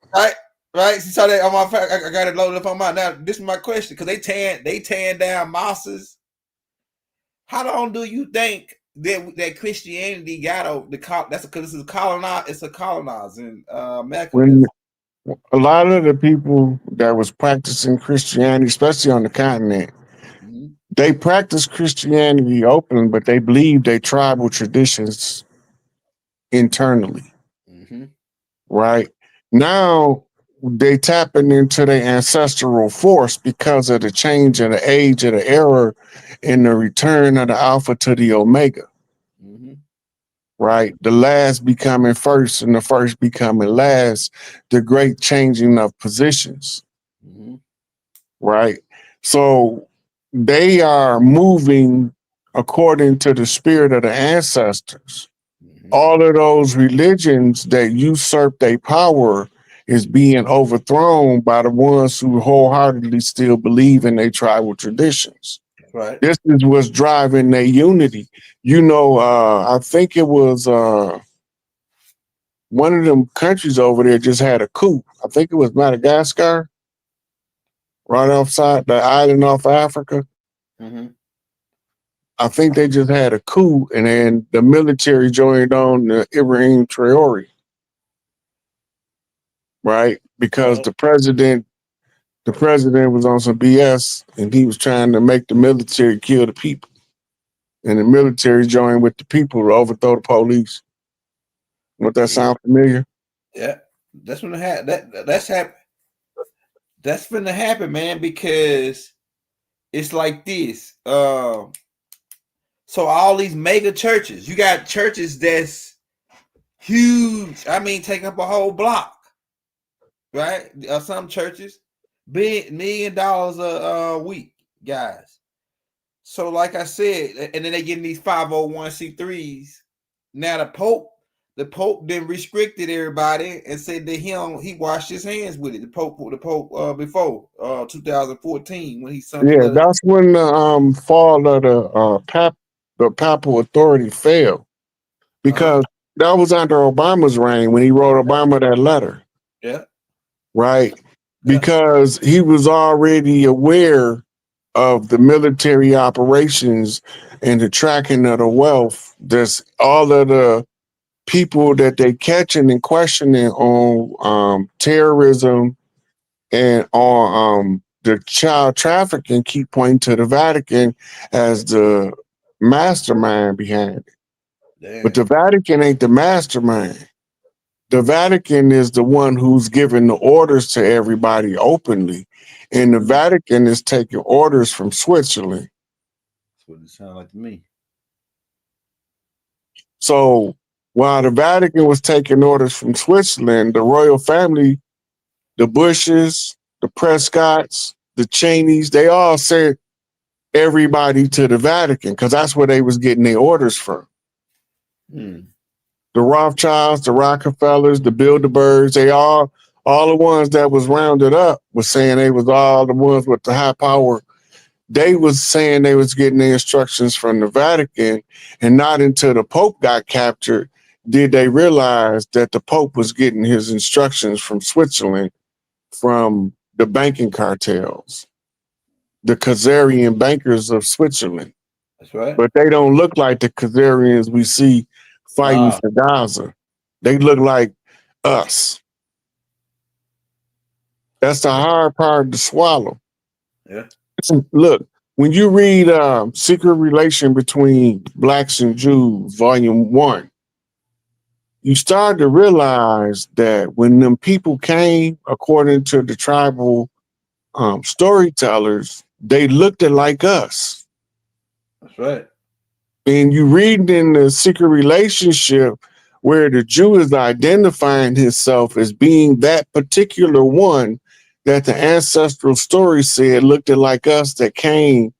Right. You saw that on my fact. I got it loaded up on my. Now, this is my question, because they tearing down mosques. How long do you think that Christianity got over the? That's because this is colonized. It's a colonizing mechanism. When a lot of the people that was practicing Christianity, especially on the continent, they practice Christianity openly, but they believe their tribal traditions internally. Right now, they tapping into their ancestral force because of the change in the age of the era and the return of the alpha to the omega. Right, the last becoming first and the first becoming last, the great changing of positions. Right, so they are moving according to the spirit of the ancestors. All of those religions that usurp their power is being overthrown by the ones who wholeheartedly still believe in their tribal traditions. Right. This is what's driving their unity. You know, I think it was one of them countries over there just had a coup. I think it was Madagascar, right offside the island off Africa. I think they just had a coup, and then the military joined on Ibrahim Traore, right? Because the president was on some BS, and he was trying to make the military kill the people, and the military joined with the people to overthrow the police. Would that sound familiar? Yeah, That's when that's gonna happen, man, because it's like this. So all these mega churches, you got churches that's huge. I mean, take up a whole block, right? Some churches, $1 million a week, guys. So, like I said, and then they getting these 501c3s. Now the Pope then restricted everybody and said that he washed his hands with it. The Pope before 2014 when he signed. Yeah, that's when the fall of the papal authority fell, because that was under Obama's reign when he wrote Obama that letter. Yeah. Right. Because he was already aware of the military operations and the tracking of the wealth. There's all of the people that they catching and questioning on terrorism and on the child trafficking keep pointing to the Vatican as the mastermind behind it. Damn. But the Vatican ain't the mastermind. The Vatican is the one who's giving the orders to everybody openly. And the Vatican is taking orders from Switzerland. That's what it sounds like to me. So while the Vatican was taking orders from Switzerland, the royal family, the Bushes, the Prescotts, the Cheneys, they all sent everybody to the Vatican because that's where they was getting their orders from. The Rothschilds, the Rockefellers, the Bilderbergs, they all the ones that was rounded up was saying they was all the ones with the high power. They was saying they was getting their instructions from the Vatican, and not until the Pope got captured did they realize that the Pope was getting his instructions from Switzerland, from the banking cartels, the Khazarian bankers of Switzerland. That's right. But they don't look like the Khazarians we see fighting for Gaza. They look like us. That's the hard part to swallow. Yeah. Look, when you read Secret Relation Between Blacks and Jews, Volume 1, you start to realize that when them people came, according to the tribal storytellers, they looked like us. That's right. And you read in the Secret Relationship where the Jew is identifying himself as being that particular one that the ancestral story said looked like us, that came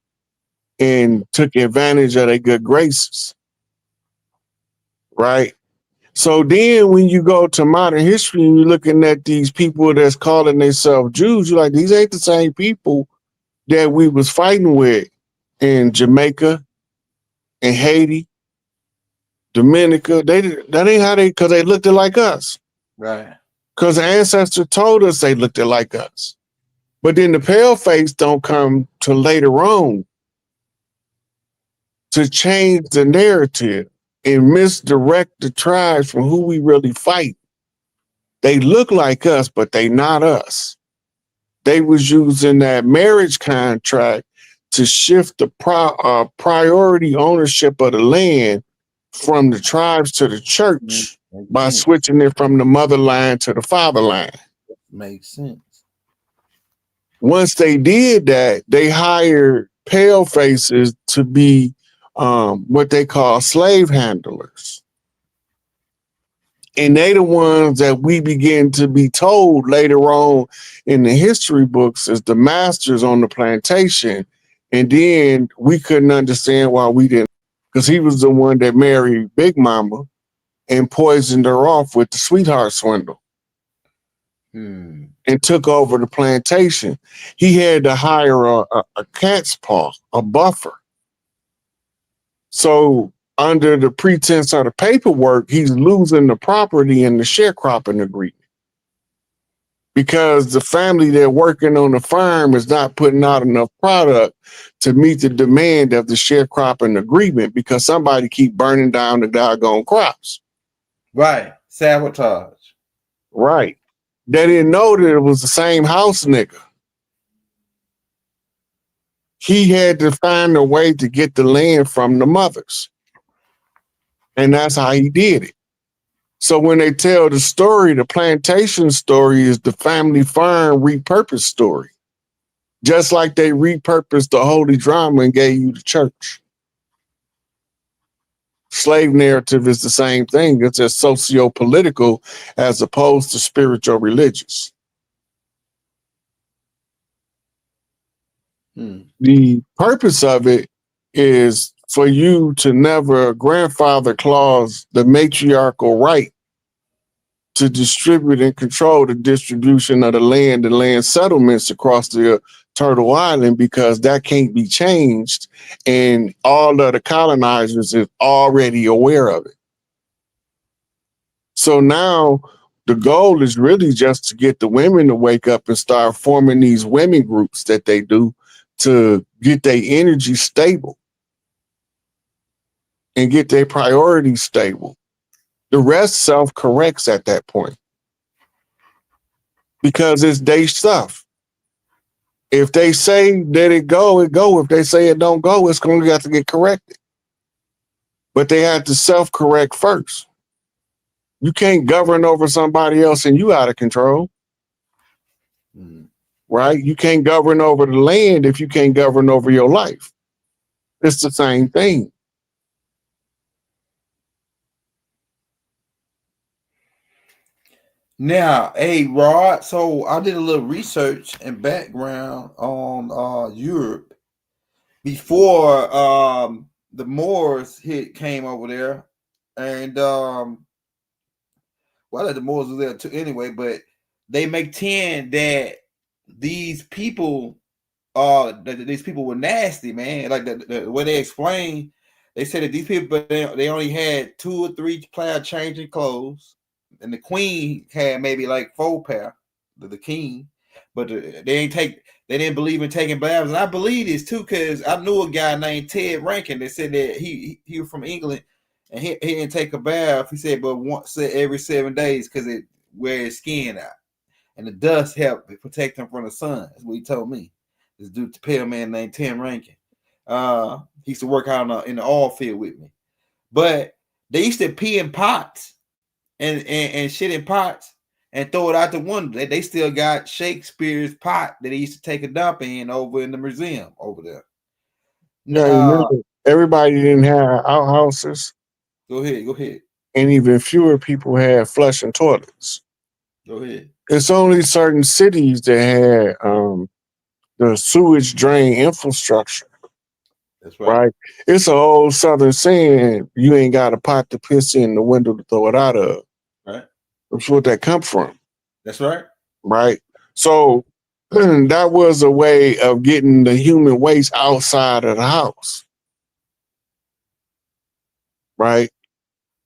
and took advantage of their good graces. Right? So then when you go to modern history and you're looking at these people that's calling themselves Jews, you're like, these ain't the same people that we was fighting with in Jamaica and Haiti, Dominica. That ain't how because they looked like us. Right. Because the ancestor told us they looked like us. But then the pale face don't come till later on to change the narrative and misdirect the tribes from who we really fight. They look like us, but they not us. They was using that marriage contract to shift the priority ownership of the land from the tribes to the church by switching it from the mother line to the father line. Makes sense. Once they did that, they hired pale faces to be what they call slave handlers. And they the ones that we begin to be told later on in the history books as the masters on the plantation. And then we couldn't understand why we didn't, because he was the one that married Big Momma and poisoned her off with the sweetheart swindle and took over the plantation. He had to hire a cat's paw, a buffer. So under the pretense of the paperwork, he's losing the property in the sharecropping agreement because the family they're working on the farm is not putting out enough product to meet the demand of the sharecropping agreement because somebody keep burning down the doggone crops. Right. Sabotage. Right. They didn't know that it was the same house nigga. He had to find a way to get the land from the mothers. And that's how he did it. So when they tell the story, the plantation story is the family farm repurposed story. Just like they repurposed the holy drama and gave you the church. Slave narrative is the same thing. It's just socio-political as opposed to spiritual religious. The purpose of it is for you to never grandfather clause the matriarchal right to distribute and control the distribution of the land and land settlements across the Turtle Island, because that can't be changed, and all of the colonizers is already aware of it. So now the goal is really just to get the women to wake up and start forming these women groups that they do to get their energy stable and get their priorities stable. The rest self-corrects at that point because it's their stuff. If they say that it go, it go. If they say it don't go, it's going to have to get corrected. But they have to self-correct first. You can't govern over somebody else and you out of control. Right? You can't govern over the land if you can't govern over your life. It's the same thing. Now, hey, Rod, so I did a little research and background on Europe before the Moors came over there. And well, the Moors was there too anyway, but they maintain that these people were nasty, man. Like the way they explain, they said that these people they only had 2 or 3 player changing clothes. And the queen had maybe like 4 pair, the king, but they didn't believe in taking baths. And I believe this too, because I knew a guy named Ted Rankin that said that he was from England and he didn't take a bath. He said, but once every 7 days because it wear his skin out. And the dust helped protect him from the sun. That's what he told me. This dude, the pale man named Ted Rankin. He used to work out in the oil field with me. But they used to pee in pots. And shit in pots and throw it out the window. They still got Shakespeare's pot that he used to take a dump in over in the museum over there. Yeah, remember, everybody didn't have outhouses. Go ahead. And even fewer people had flushing toilets. Go ahead. It's only certain cities that had the sewage drain infrastructure. That's right. It's an old Southern saying, you ain't got a pot to piss in, the window to throw it out of. Right. That's what that come from. That's right. Right. So that was a way of getting the human waste outside of the house. Right.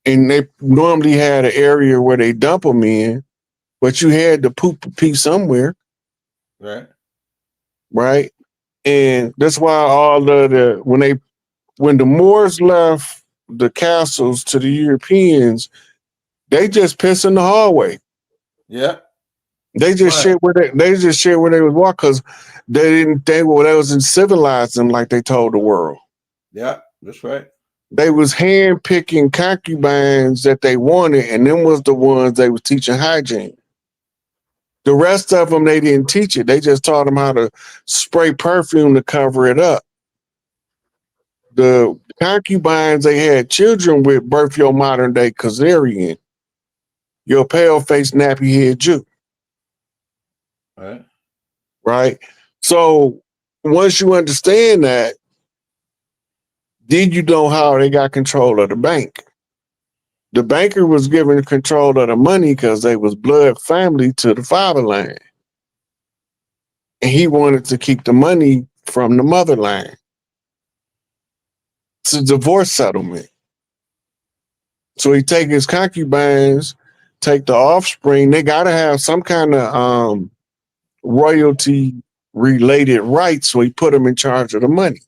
And they normally had an area where they dump them in, but you had to poop a pee somewhere. Right. Right. And that's why all of when the Moors left the castles to the Europeans, they just piss in the hallway. Yeah. They just shit where they was walking because they didn't think they wasn't civilized them like they told the world. Yeah, that's right. They was hand picking concubines that they wanted, and them was the ones they was teaching hygiene. The rest of them, they didn't teach it. They just taught them how to spray perfume to cover it up. The concubines they had children with birth your modern day Khazarian, your pale-faced nappy-head Jew. Right. Right? So once you understand that, then you know how they got control of the bank. The banker was given control of the money because they was blood family to the fatherland. And he wanted to keep the money from the motherland. It's a divorce settlement. So he take his concubines, take the offspring. They got to have some kind of royalty related rights. So he put them in charge of the money.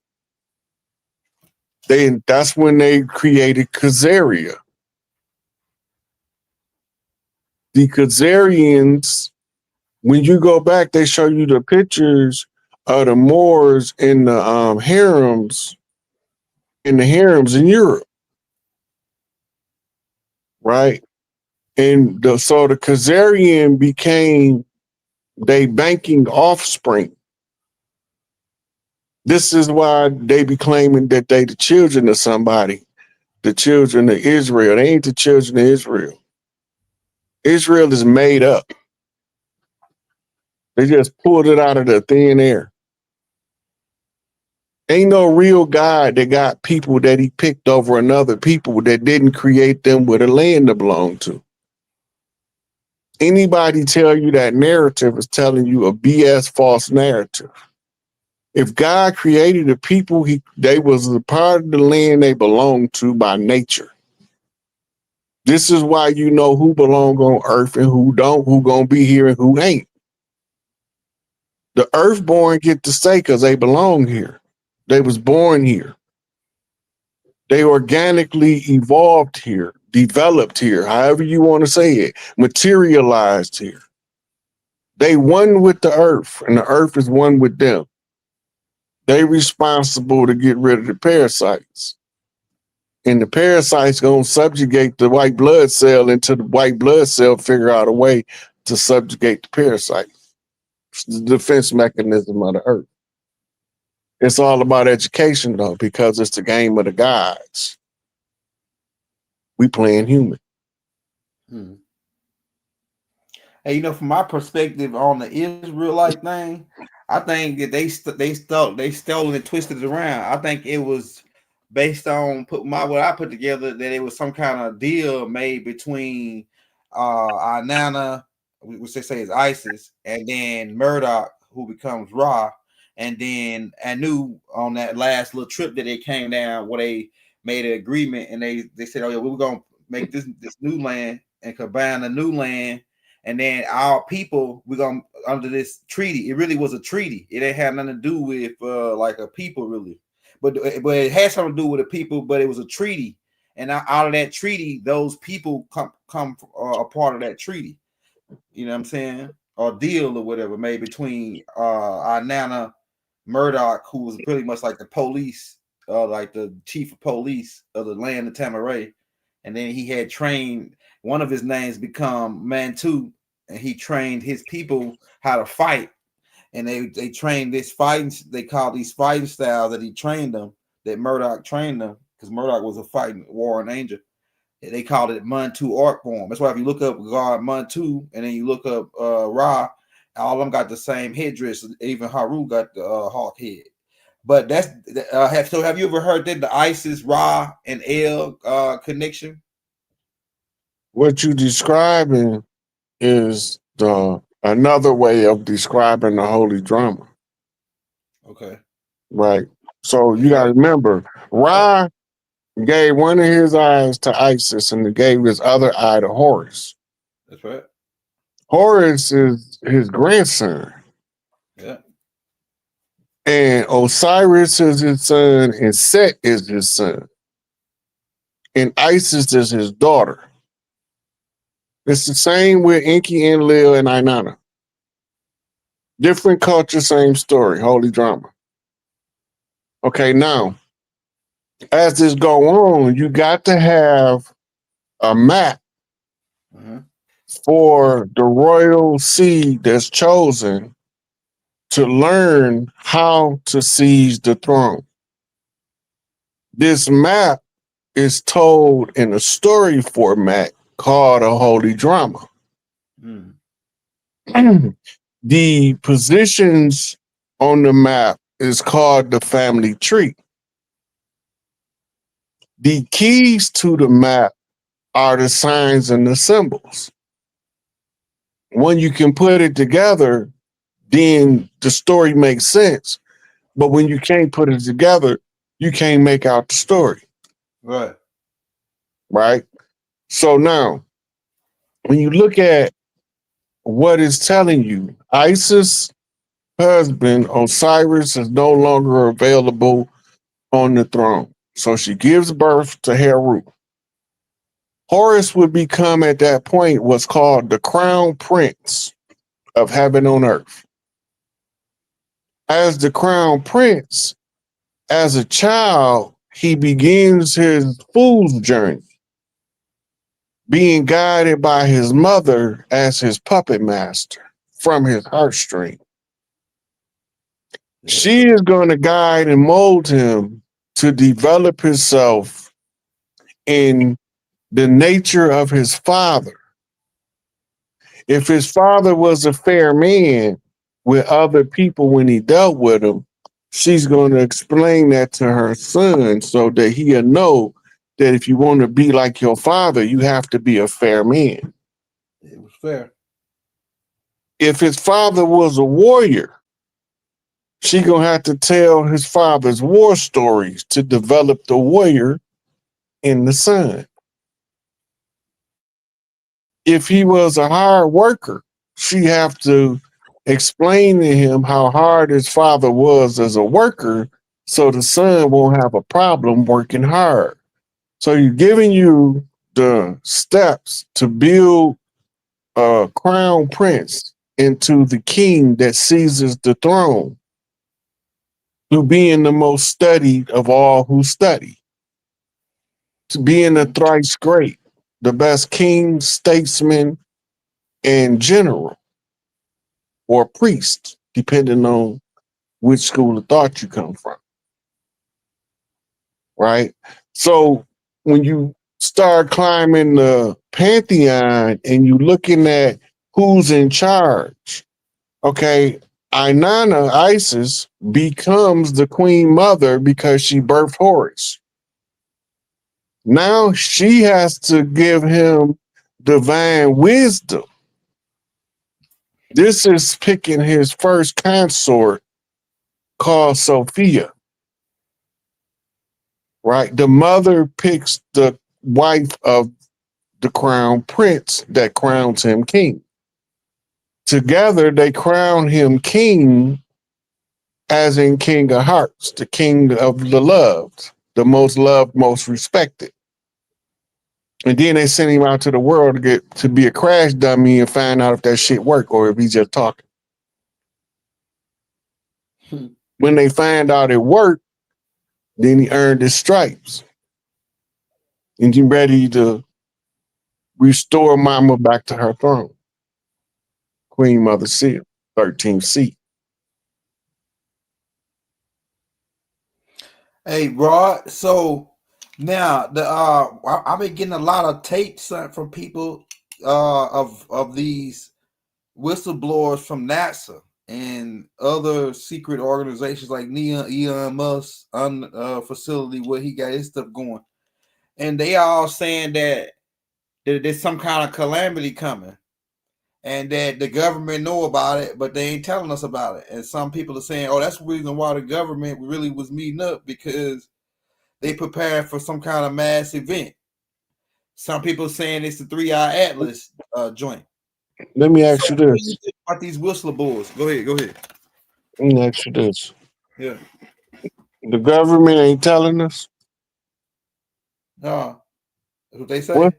That's when they created Khazaria. The Khazarians, when you go back, they show you the pictures of the Moors in the harems in Europe. Right? And so the Khazarian became they banking offspring. This is why they be claiming that they the children of somebody, the children of Israel. They ain't the children of Israel. Israel is made up. They just pulled it out of the thin air. Ain't no real God that got people that he picked over another people that didn't create them with a land to belong to. Anybody tell you that narrative is telling you a BS false narrative. If God created the people, they was a part of the land they belonged to by nature. This is why you know who belong on earth and who don't, who gonna be here and who ain't. The earthborn get to say because they belong here. They was born here. They organically evolved here, developed here, however you want to say it, materialized here. They one with the earth, and the earth is one with them. They responsible to get rid of the parasites. And the parasites gonna subjugate the white blood cell until the white blood cell figure out a way to subjugate the parasite. It's the defense mechanism of the earth. It's all about education though, because it's the game of the gods. We playing human. Hey, from my perspective on the Israelite thing, I think that they stole and twisted it around. I think it was based on what I put together, that it was some kind of deal made between Inanna, which they say is Isis, and then Murdoch, who becomes Ra, and then Anu on that last little trip that they came down where they made an agreement, and they said, oh yeah, we were gonna make this new land and combine the new land. And then our people, we're going to, under this treaty. It really was a treaty. It ain't had nothing to do with like a people, really. But it had something to do with the people, but it was a treaty. And out of that treaty, those people come a part of that treaty. You know what I'm saying? Or deal or whatever made between Inanna, Murdoch, who was pretty much like the police, like the chief of police of the land of Tamaray. And then he had trained, one of his names become Mantu, and he trained his people how to fight. And they trained this fighting, they call these fighting styles that he trained them, that Murdoch trained them, because Murdoch was a fighting warring angel. They called it Mantu art form. That's why if you look up God Mantu and then you look up Ra, all of them got the same headdress. Even Haru got the hawk head. But that's have you ever heard that the Isis, Ra, and El connection? What you describing is another way of describing the holy drama. Okay. Right. So you gotta remember, Ra gave one of his eyes to Isis and gave his other eye to Horus. That's right. Horus is his grandson. Yeah. And Osiris is his son, and Set is his son. And Isis is his daughter. It's the same with Enki, Enlil, and Inanna. Different culture, same story, holy drama. Okay, now, as this go on, you got to have a map for the royal seed that's chosen to learn how to seize the throne. This map is told in a story format called a holy drama. The positions on the map is called the family tree. The keys to the map are the signs and the symbols. When you can put it together, then the story makes sense. But when you can't put it together, you can't make out the story. Right. Right? So now, when you look at what it's telling you, Isis' husband, Osiris, is no longer available on the throne. So she gives birth to Heru. Horus would become, at that point, what's called the crown prince of heaven on earth. As the crown prince, as a child, he begins his fool's journey. being guided by his mother as his puppet master from his heartstring. She is going to guide and mold him to develop himself in the nature of his father. If his father was a fair man with other people when he dealt with them, she's going to explain that to her son so that he'll know that if you want to be like your father, you have to be a fair man. It was fair. If his father was a warrior, she gonna have to tell his father's war stories to develop the warrior in the son. If he was a hard worker, she have to explain to him how hard his father was as a worker so the son won't have a problem working hard. So you're giving you the steps to build a crown prince into the king that seizes the throne, to being the most studied of all who study, to being a thrice great, the best king, statesman, and general, or priest, depending on which school of thought you come from. Right? So when you start climbing the pantheon and you looking at who's in charge, okay, Inanna, Isis, becomes the queen mother because she birthed Horus. Now she has to give him divine wisdom. This is picking his first consort called Sophia. Right? The mother picks the wife of the crown prince that crowns him king. Together they crown him king, as in King of Hearts, the king of the loved, most respected. And then they send him out to the world to be a crash dummy and find out if that shit work or if he's just talking. When they find out it worked, then he earned his stripes. And he's ready to restore Mama back to her throne. Queen Mother Seal, 13th seat. Hey, Rod. So now I've been getting a lot of tapes from people of these whistleblowers from NASA and other secret organizations like Elon Musk facility where he got his stuff going, and they all saying that there's some kind of calamity coming, and that the government know about it, but they ain't telling us about it. And some people are saying, "Oh, that's the reason why the government really was meeting up, because they prepared for some kind of mass event." Some people are saying it's the 3-Eye Atlas joint. Let me ask you this. About these whistleblowers. Go ahead. Let me ask you this. Yeah. The government ain't telling us? No. That's what they say.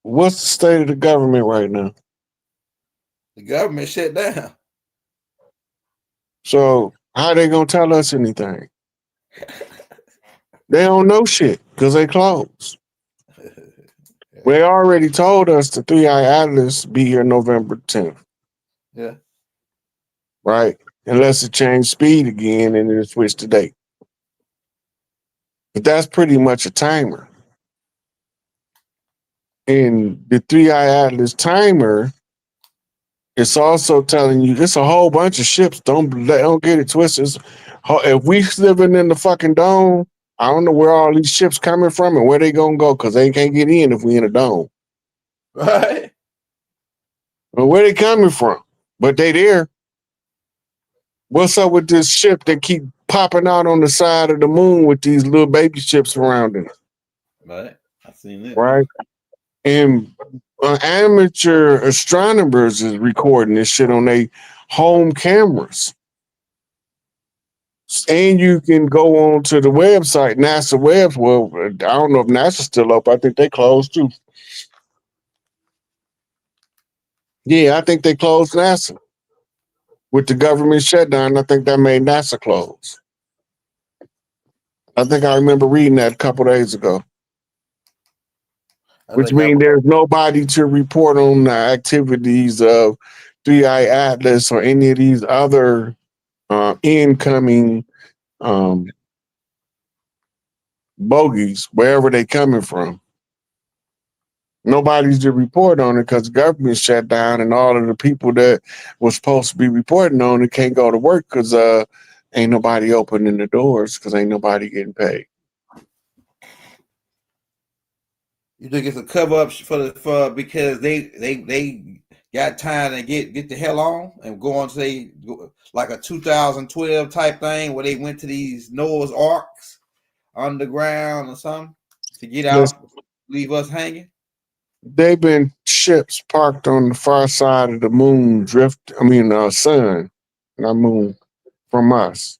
What's the state of the government right now? The government shut down. So how they gonna tell us anything? They don't know shit because they closed. They already told us the 3-Eye Atlas be here November 10th. Yeah. Right? Unless it changed speed again and it switched the date. But that's pretty much a timer. And the 3-Eye Atlas timer, it's also telling you it's a whole bunch of ships. Don't get it twisted. If we living in the fucking dome, I don't know where all these ships coming from and where they gonna go, because they can't get in if we in a dome. Right. Well, where they coming from? But they there. What's up with this ship that keep popping out on the side of the moon with these little baby ships surrounding it? Right. I seen it. Right. And amateur astronomers is recording this shit on their home cameras. And you can go on to the website, NASA webs. Well, I don't know if NASA's still up. I think they closed too. Yeah, I think they closed NASA. With the government shutdown, I think that made NASA close. I think I remember reading that a couple days ago. which means there's nobody to report on the activities of 3i Atlas or any of these other incoming bogies, wherever they coming from. Nobody's to report on it because the government shut down, and all of the people that was supposed to be reporting on it can't go to work because ain't nobody opening the doors because ain't nobody getting paid. You think it's a cover up for because they got time to get the hell on and go on, say, like a 2012 type thing where they went to these Noah's Arks underground or something to get out, leave us hanging? They've been ships parked on the far side of the moon, sun, not moon, from us.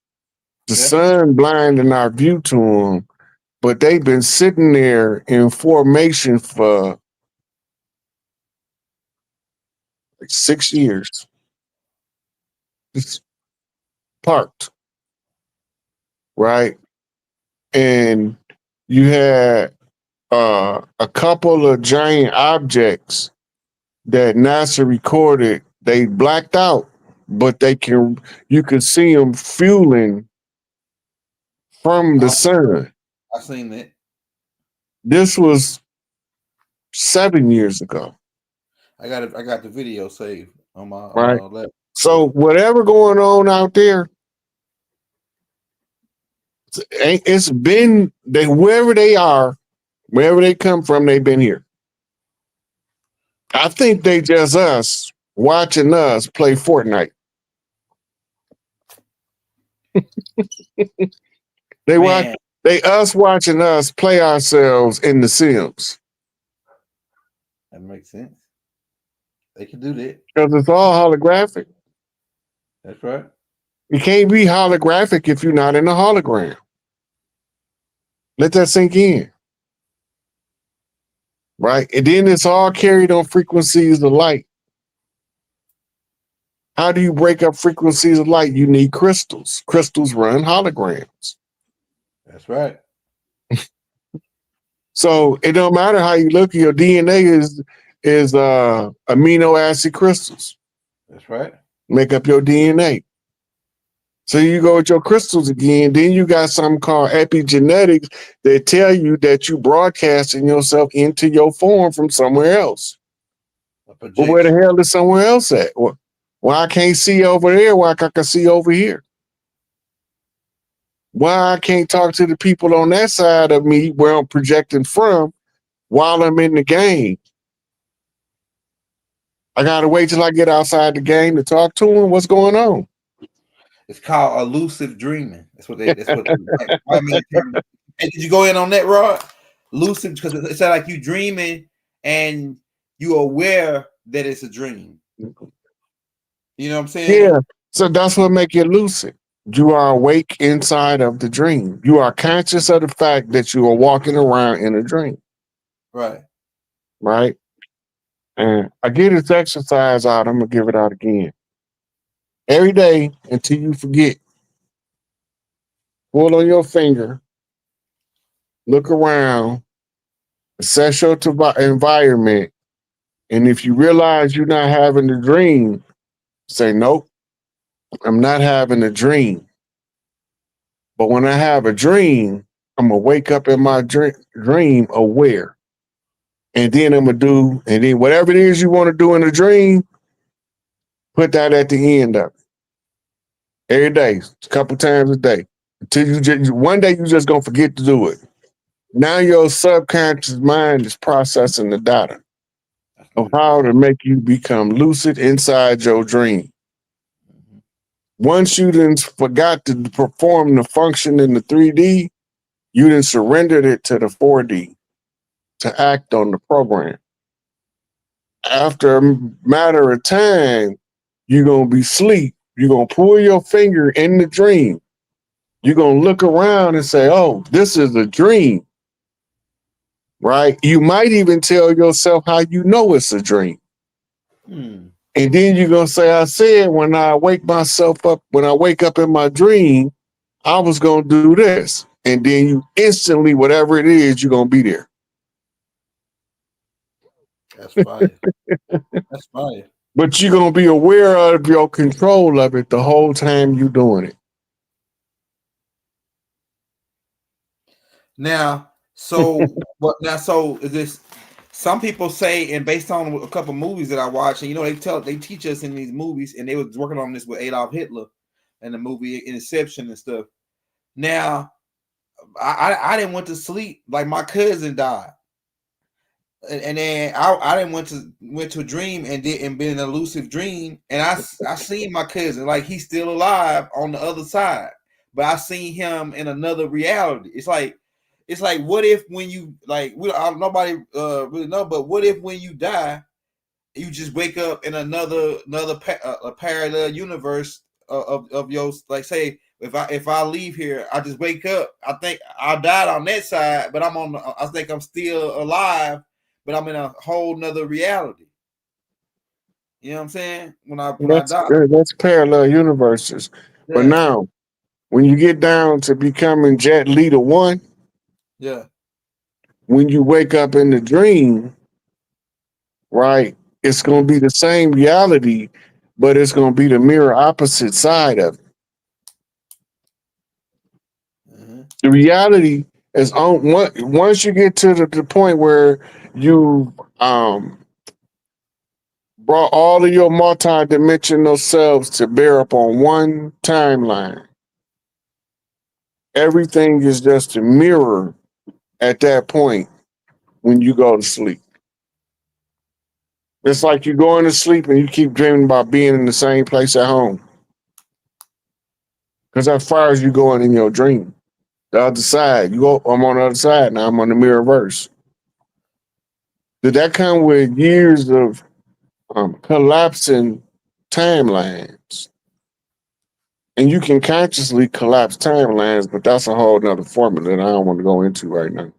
The sun blinding our view to them, but they've been sitting there in formation for like 6 years. It's parked, right? And you had a couple of giant objects that NASA recorded. They blacked out, but you can see them fueling from the sun. I seen that. This was 7 years ago. I got the video saved on my right. laptop. So whatever going on out there, it's been wherever they are, wherever they come from, they've been here. I think they just us watching us play Fortnite. They us watching us play ourselves in The Sims. That makes sense. They can do that. Because it's all holographic. That's right. You can't be holographic if you're not in a hologram. Let that sink in. Right? And then it's all carried on frequencies of light. How do you break up frequencies of light? You need crystals. Crystals run holograms. That's right. So it don't matter how you look, your DNA is amino acid crystals. That's right. Make up your DNA. So you go with your crystals again, then you got something called epigenetics that tell you that you broadcasting yourself into your form from somewhere else. But where the hell is somewhere else at? Why I can't see over there? Why I can see over here? Why I can't talk to the people on that side of me where I'm projecting from while I'm in the game? I gotta wait till I get outside the game to talk to them. What's going on? It's called elusive dreaming. That's what I mean. Hey, did you go in on that, Rod? Lucid, because it's like you dreaming and you're aware that it's a dream. You know what I'm saying? Yeah. So that's what makes it lucid. You are awake inside of the dream. You are conscious of the fact that you are walking around in a dream. Right. Right. And I get this exercise out. I'm gonna give it out again. Every day until you forget. Pull on your finger, look around, assess your environment, and if you realize you're not having a dream, say, nope, I'm not having a dream. But when I have a dream, I'm going to wake up in my dream aware. And then I'm going to do, and then whatever it is you want to do in a dream, put that at the end of it. Every day, a couple times a day. Until one day you're just going to forget to do it. Now your subconscious mind is processing the data of how to make you become lucid inside your dream. Once you then forgot to perform the function in the 3D, you then surrendered it to the 4D to act on the program. After a matter of time, you're going to be asleep. You're going to pull your finger in the dream. You're going to look around and say, oh, this is a dream. Right? You might even tell yourself how you know it's a dream. And then you're going to say, I said, when I wake up in my dream, I was going to do this. And then you instantly, whatever it is, you're going to be there. That's fire. That's fire. But you're gonna be aware of your control of it the whole time you doing it. Now, so what? Now, so is this? Some people say, and based on a couple movies that I watched, and you know, they teach us in these movies, and they was working on this with Adolf Hitler and the movie Inception and stuff. Now, I didn't went to sleep like my cousin died, and then I didn't went to a dream and been an elusive dream, and I seen my cousin like he's still alive on the other side, but I seen him in another reality. It's like what if when you like nobody really know, but what if when you die, you just wake up in another parallel universe of your, like, say if I leave here, I just wake up. I think I died on that side, but I think I'm still alive, but I'm in a whole nother reality. You know what I'm saying? When I die. That's parallel universes. Yeah. But now, when you get down to becoming Jet Leader 1, yeah, when you wake up in the dream, right, it's going to be the same reality, but it's going to be the mirror opposite side of it. The reality is on once you get to the point where you brought all of your multi-dimensional selves to bear up on one timeline. Everything is just a mirror at that point when you go to sleep. It's like you're going to sleep and you keep dreaming about being in the same place at home. Because as far as you going in your dream. The other side, I'm on the other side now, I'm on the mirror verse. Did that come with years of collapsing timelines? And you can consciously collapse timelines, but that's a whole nother formula that I don't want to go into right now.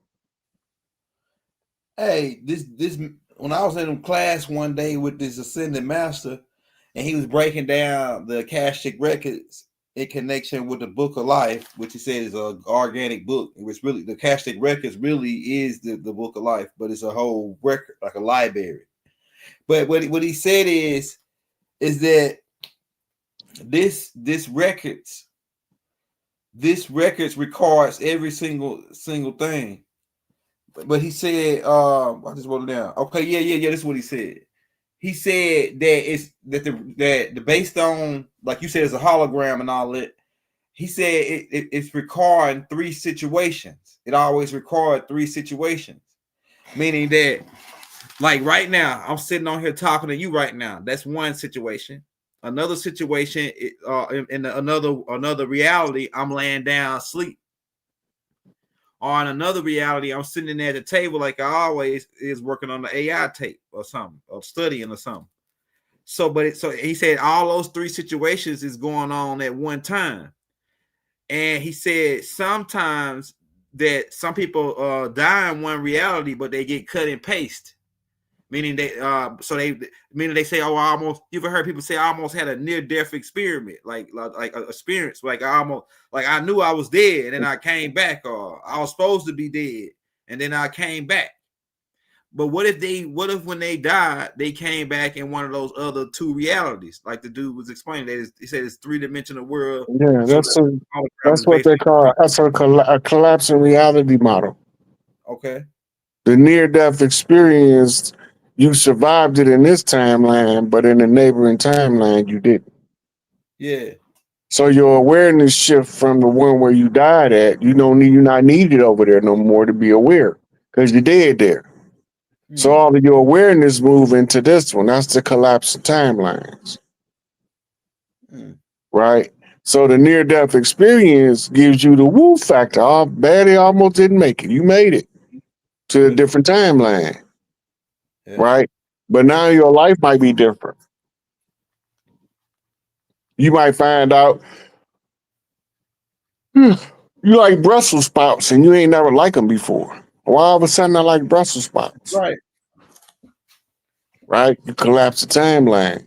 Hey, this when I was in class one day with this ascended master, and he was breaking down the Akashic records in connection with the Book of Life, which he said is an organic book. It was really the Akashic records really is the Book of Life, but it's a whole record, like a library. But what he said is that this records records every single thing. But he said, I just wrote it down. Okay, yeah. This is what he said. He said that the based on, like you said, it's a hologram and all that. He said it's recording 3 situations. It always recorded 3 situations, meaning that, like right now, I'm sitting on here talking to you right now. That's one situation. Another situation, in another reality, I'm laying down asleep. Or in another reality, I'm sitting there at the table like I always is, working on the AI tape or something, or studying or something. So he said all those 3 situations is going on at one time. And he said sometimes that some people die in one reality, but they get cut and paste. Meaning they say, oh, you've heard people say I almost had a near-death experiment, like a experience, like I knew I was dead and then I came back, or I was supposed to be dead and then I came back. But what if when they died, they came back in one of those other 2 realities, like the dude was explaining? He said it's 3-dimensional world. Yeah, that's what they call a collapsing reality model. Okay. The near-death experience, you survived it in this timeline, but in the neighboring timeline, you didn't. Yeah. So your awareness shift from the one where you died at, you're not needed over there no more to be aware, because you're dead there. So all of your awareness move into this one. That's the collapse of timelines. Right? So the near-death experience gives you the woo factor. Oh, Daddy almost didn't make it. You made it to a different timeline. Yeah. Right? But now your life might be different. You might find out you like Brussels sprouts and you ain't never liked them before. Well, all of a sudden I like Brussels sprouts. Right. Right? You collapse the timeline.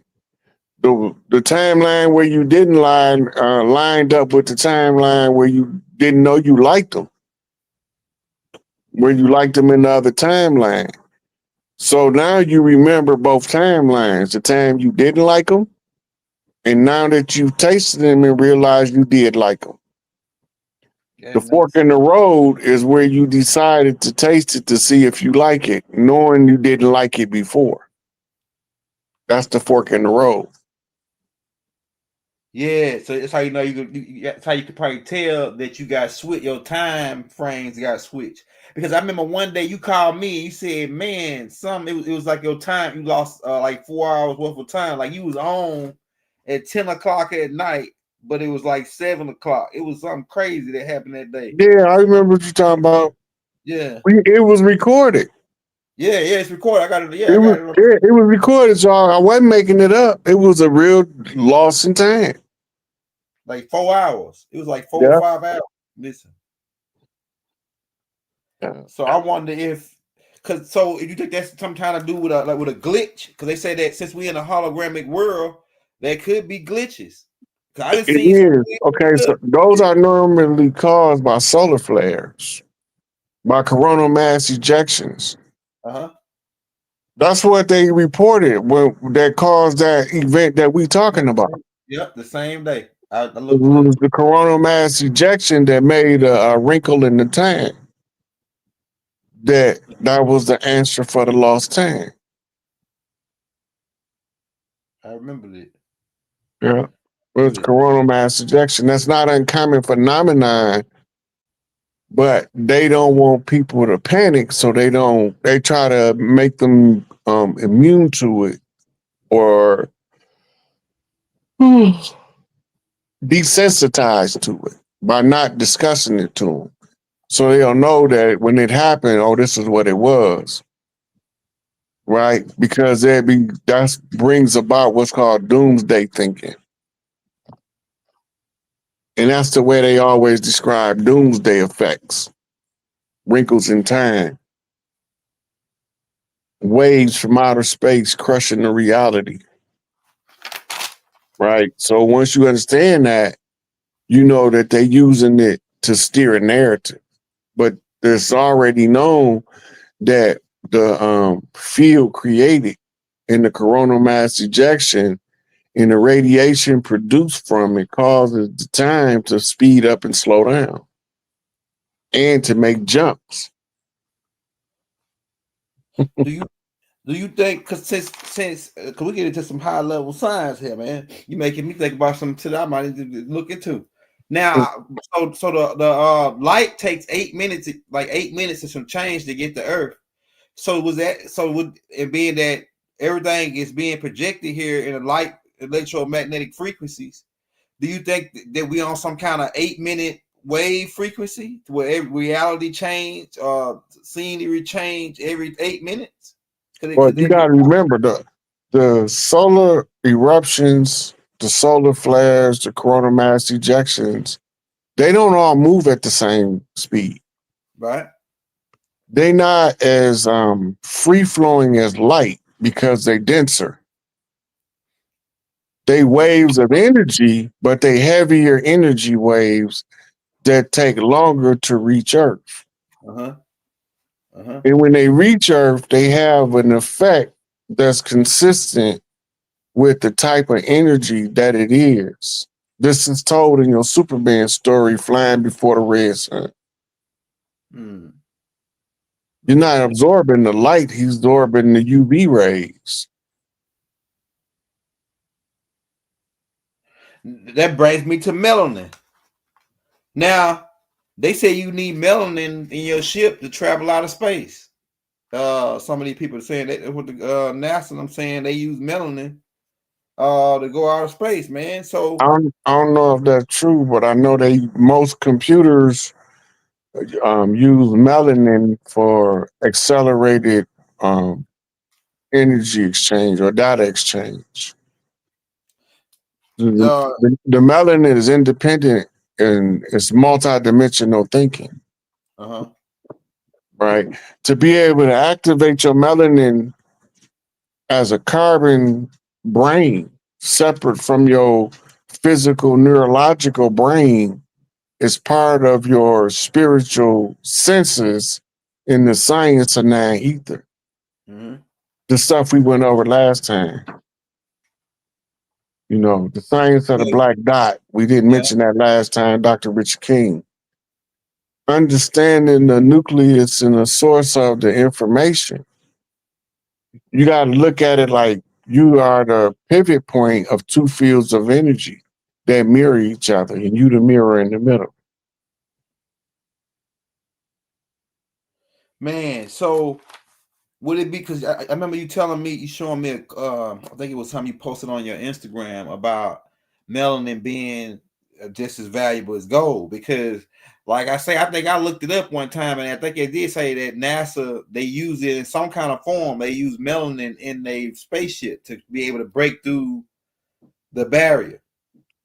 The timeline where you didn't lined up with the timeline where you didn't know you liked them. Where you liked them in the other timeline. So now you remember both timelines, the time you didn't like them, and now that you've tasted them and realized you did like them. The fork in the road is where you decided to taste it to see if you like it, knowing you didn't like it before. That's the fork in the road. Yeah, so it's how you know that's how you could probably tell that you got switch, your time frames got switched. Because I remember one day you called me, you said, "Man, it was like your time, you lost like 4 hours worth of time. Like you was on at 10 o'clock at night, but it was like 7 o'clock. It was something crazy that happened that day." Yeah, I remember what you're talking about. Yeah. It was recorded. Yeah, it's recorded. I got it. Yeah, It I was, got it. it was recorded, so I wasn't making it up. It was a real loss in time. Like 4 hours. It was like 4 Yeah. or 5 hours. Listen. So I wonder if you think that's some kind of do with a glitch, because they say that since we in a hologramic world, there could be glitches. I didn't see It is. Okay, so those are normally caused by solar flares, by coronal mass ejections. That's what they reported when that caused that event that we talking about. Yep, the same day. I It looked was the coronal mass ejection that made a wrinkle in the tank. That was the answer for the lost time. I remembered it. Yeah. It was coronal mass ejection. That's not an uncommon phenomenon, but they don't want people to panic, so they try to make them immune to it or desensitized to it by not discussing it to them. So they'll know that when it happened, oh, this is what it was. Right? Because that brings about what's called doomsday thinking. And that's the way they always describe doomsday effects. Wrinkles in time. Waves from outer space crushing the reality. Right? So once you understand that, you know that they're using it to steer a narrative. But it's already known that the field created in the coronal mass ejection and the radiation produced from it causes the time to speed up and slow down and to make jumps. Do you think, because since we get into some high level science here, man, you making me think about something that I might need to look into. Now, so the light takes 8 minutes, like 8 minutes and some change to get to Earth. So would it being that everything is being projected here in a light electromagnetic frequencies? Do you think that we on some kind of 8 minute wave frequency where every reality change, scenery change every 8 minutes? But you got to remember the solar eruptions, the solar flares, the coronal mass ejections, they don't all move at the same speed. Right. They're not as free flowing as light because they're denser. They waves of energy, but they heavier energy waves that take longer to reach Earth. And when they reach Earth, they have an effect that's consistent with the type of energy that it is. This is told in your Superman story, Flying Before the Red Sun. You're not absorbing the light, he's absorbing the UV rays. That brings me to melanin. Now, they say you need melanin in your ship to travel out of space. Some of these people are saying that with the NASA, I'm saying they use melanin to go out of space, man. So I don't know if that's true, but I know most computers use melanin for accelerated energy exchange or data exchange. The melanin is independent and it's multidimensional thinking. Right? To be able to activate your melanin as a carbon brain, separate from your physical neurological brain, is part of your spiritual senses in the science of nine ether. the stuff we went over last time. You know, the science of the black dot. We didn't mention that last time, Dr. Richard King. Understanding the nucleus and the source of the information. You got to look at it like you are the pivot point of two fields of energy that mirror each other, and you the mirror in the middle. Man, so would it be, because I remember you telling me, you showing me, I think it was time you posted on your Instagram about melanin being just as valuable as gold, because like I say, I think I looked it up one time, and I think it did say that NASA, they use it in some kind of form. They use melanin in their spaceship to be able to break through the barrier.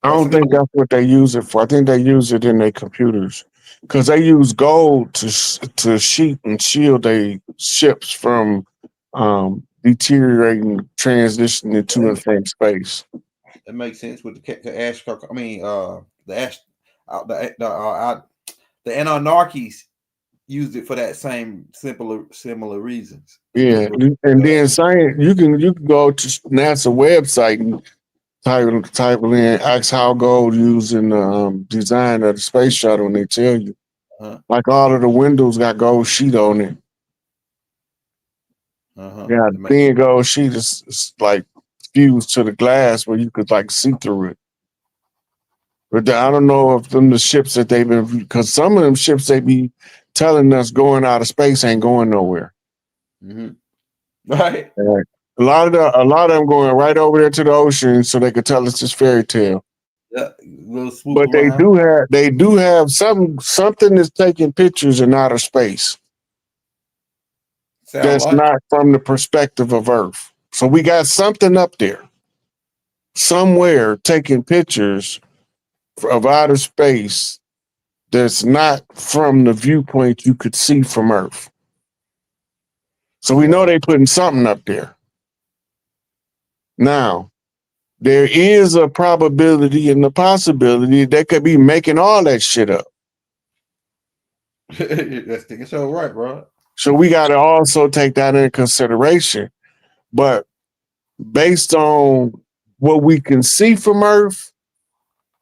I don't think that's what they use it for. I think they use it in their computers because they use gold to sheet and shield their ships from deteriorating, transitioning to and from space. That makes sense with the ash. I mean, the ash, the Anarchies used it for that same similar reasons. Yeah, and then saying you can go to NASA website and type in ask how gold used in the design of the space shuttle, and they tell you. Like all of the windows got gold sheet on it. Yeah, thin gold sheet is like fused to the glass where you could like see through it. But I don't know if the ships that they've been, because some of them ships they be telling us going out of space ain't going nowhere. Right. A lot of them going right over there to the ocean so they could tell us this fairy tale. Yeah, but they do have something that's taking pictures in outer space. That's not from the perspective of Earth. So we got something up there somewhere taking pictures of outer space that's not from the viewpoint you could see from Earth. So we know they're putting something up there. Now, there is a probability and the possibility they could be making all that shit up. That's so right, bro. So we got to also take that into consideration. But based on what we can see from Earth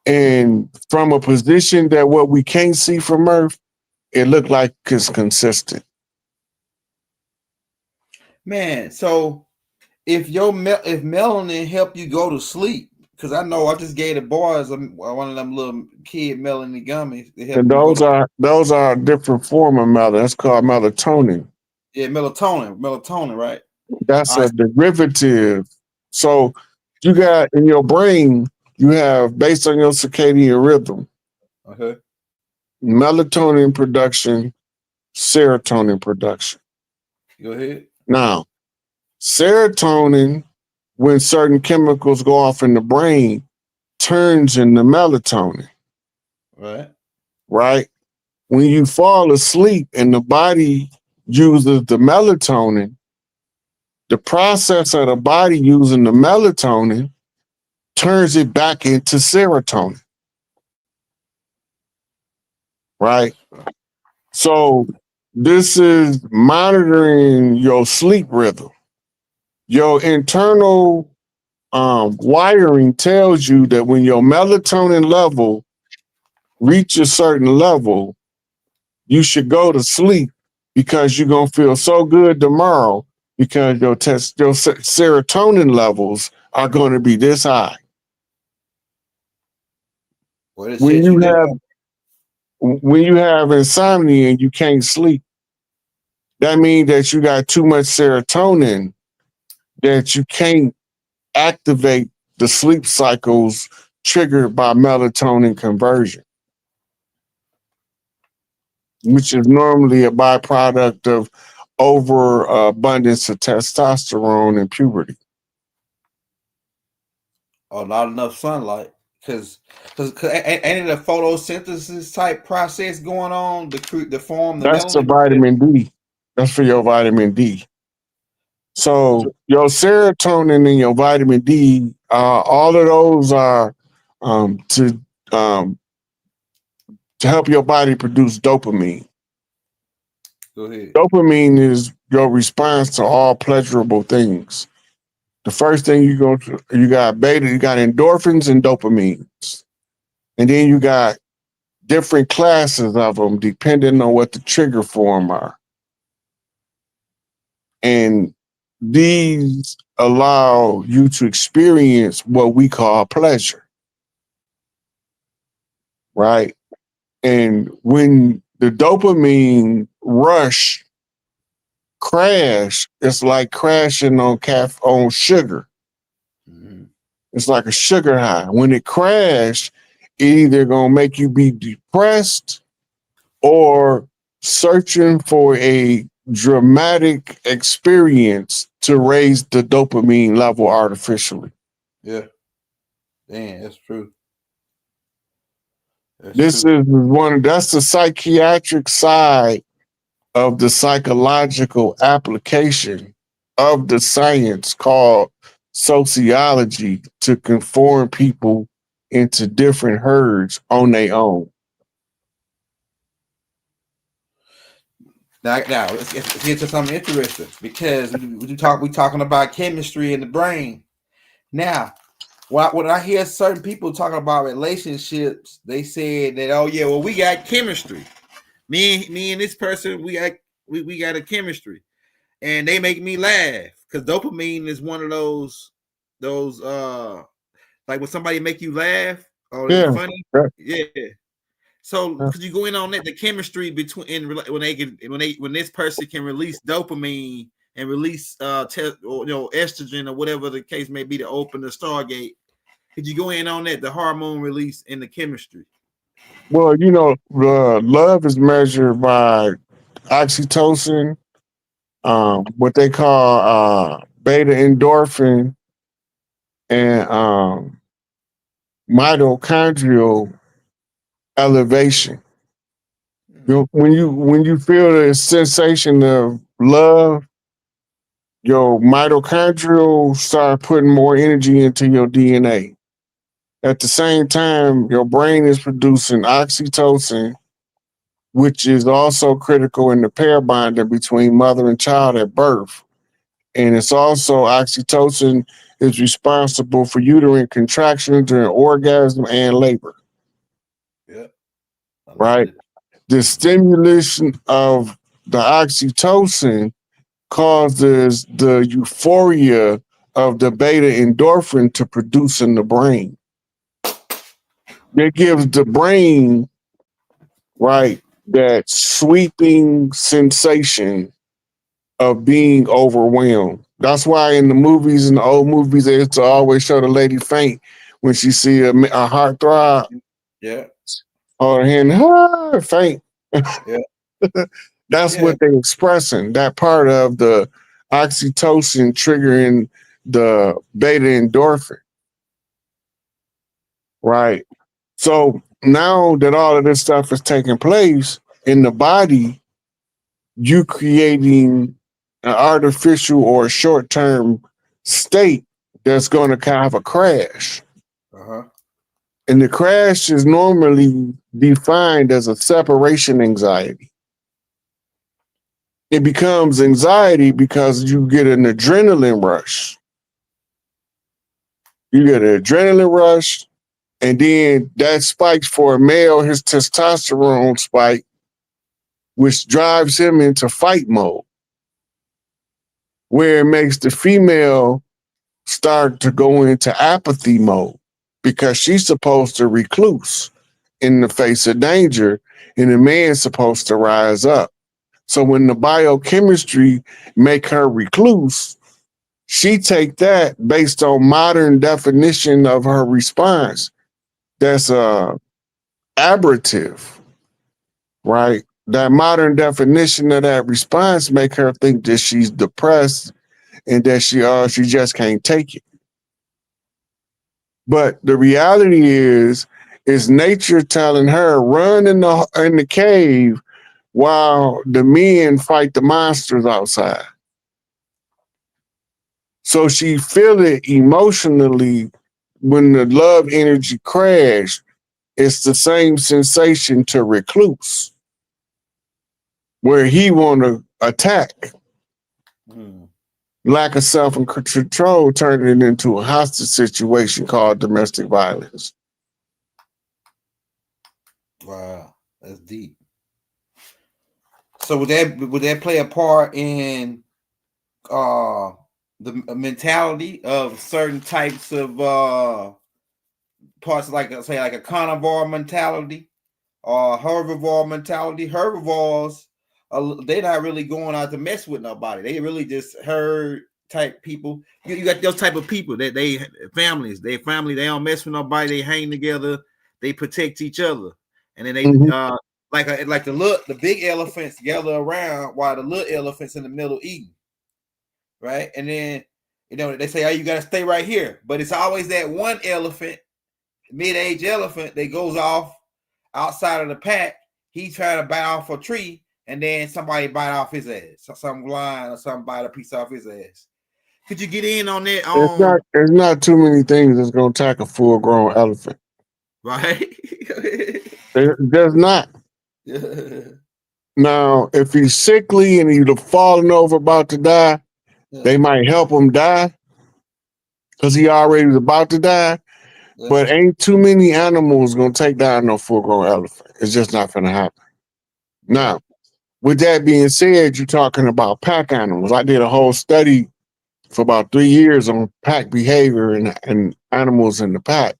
and from a position that what we can't see from Earth, it looked like it's consistent. Man, so if melanin help you go to sleep, because I know I just gave the boys one of them little kid melanin gummies. And those are a different form of melanin. That's called melatonin. Yeah, melatonin, right? That's a derivative. So you got in your brain, you have, based on your circadian rhythm, melatonin production, serotonin production. Go ahead. Now, serotonin, when certain chemicals go off in the brain, turns into melatonin. Right. Right? When you fall asleep and the body uses the melatonin, the process of the body using the melatonin turns it back into serotonin. Right? So this is monitoring your sleep rhythm. Your internal wiring tells you that when your melatonin level reaches a certain level, you should go to sleep because you're going to feel so good tomorrow because your serotonin levels are going to be this high. When you have insomnia and you can't sleep, that means that you got too much serotonin that you can't activate the sleep cycles triggered by melatonin conversion, which is normally a byproduct of overabundance of testosterone in puberty. Oh, not enough sunlight, because ain't it a photosynthesis type process going on to form the That's the melanin? vitamin D. That's for your vitamin D. So your serotonin and your vitamin D, all of those are to help your body produce dopamine. Go ahead. Dopamine is your response to all pleasurable things. The first thing you go to, you got beta, you got endorphins and dopamines. And then you got different classes of them depending on what the trigger form are. And these allow you to experience what we call pleasure, right? And when the dopamine rush crash, it's like crashing on sugar. It's like a sugar high. When it crashes, it either gonna make you be depressed or searching for a dramatic experience to raise the dopamine level artificially. Yeah. Damn, that's true. That's the psychiatric side of the psychological application of the science called sociology to conform people into different herds on their own. Now let's get to something interesting, because we talking about chemistry in the brain. Now, when I hear certain people talking about relationships, they said that, oh yeah, well, we got chemistry. Me and this person, we got a chemistry, and they make me laugh because dopamine is one of those like when somebody make you laugh or it's funny, yeah. So could you go in on that, the chemistry between when this person can release dopamine and release estrogen or whatever the case may be to open the Stargate? Could you go in on that, the hormone release and the chemistry? Well, love is measured by oxytocin, what they call beta endorphin, and mitochondrial elevation. When you feel the sensation of love, your mitochondrial start putting more energy into your DNA. At the same time, your brain is producing oxytocin, which is also critical in the pair bonding between mother and child at birth. And it's also oxytocin is responsible for uterine contraction during orgasm and labor. Yeah. Right? The stimulation of the oxytocin causes the euphoria of the beta endorphin to produce in the brain. It gives the brain, right, that sweeping sensation of being overwhelmed. That's why in the movies, in the old movies, they used to always show the lady faint when she see a heart throb. Yeah. Or her faint. Yeah. That's what they're expressing. That part of the oxytocin triggering the beta endorphin. Right. So now that all of this stuff is taking place in the body, you creating an artificial or short-term state that's going to have a crash. And the crash is normally defined as a separation anxiety. It becomes anxiety because you get an adrenaline rush. You get an adrenaline rush, and then that spikes for a male, his testosterone spike, which drives him into fight mode, where it makes the female start to go into apathy mode because she's supposed to recluse in the face of danger, and the man's supposed to rise up. So when the biochemistry make her recluse, she take that based on modern definition of her response. That's aberrative, right? That modern definition of that response make her think that she's depressed and that she just can't take it. But the reality is nature telling her run in the cave while the men fight the monsters outside. So she feel it emotionally when the love energy crash. It's the same sensation to recluse, where he want to attack. Lack of self-control turned it into a hostage situation called domestic violence. Wow, that's deep. So would that play a part in the mentality of certain types of parts, like say like a carnivore mentality or herbivore mentality? Herbivores, they're not really going out to mess with nobody. They really just herd type people. You got those type of people that they don't mess with nobody. They hang together. They protect each other, and then they like the big elephants gather around while the little elephants in the middle eating, right? And then they say, "Oh, you got to stay right here," but it's always that one elephant, mid-age elephant, that goes off outside of the pack. He's trying to bite off a tree, and then somebody bite off his ass. Some lion or something bite a piece off his ass. Could you get in on that? There's not too many things that's going to attack a full-grown elephant. Right? There's not. Now, if he's sickly and he's falling over about to die, they might help him die because he already was about to die. But ain't too many animals going to take down no full-grown elephant. It's just not going to happen. Now, with that being said, you're talking about pack animals. I did a whole study for about 3 years on pack behavior and animals in the pack.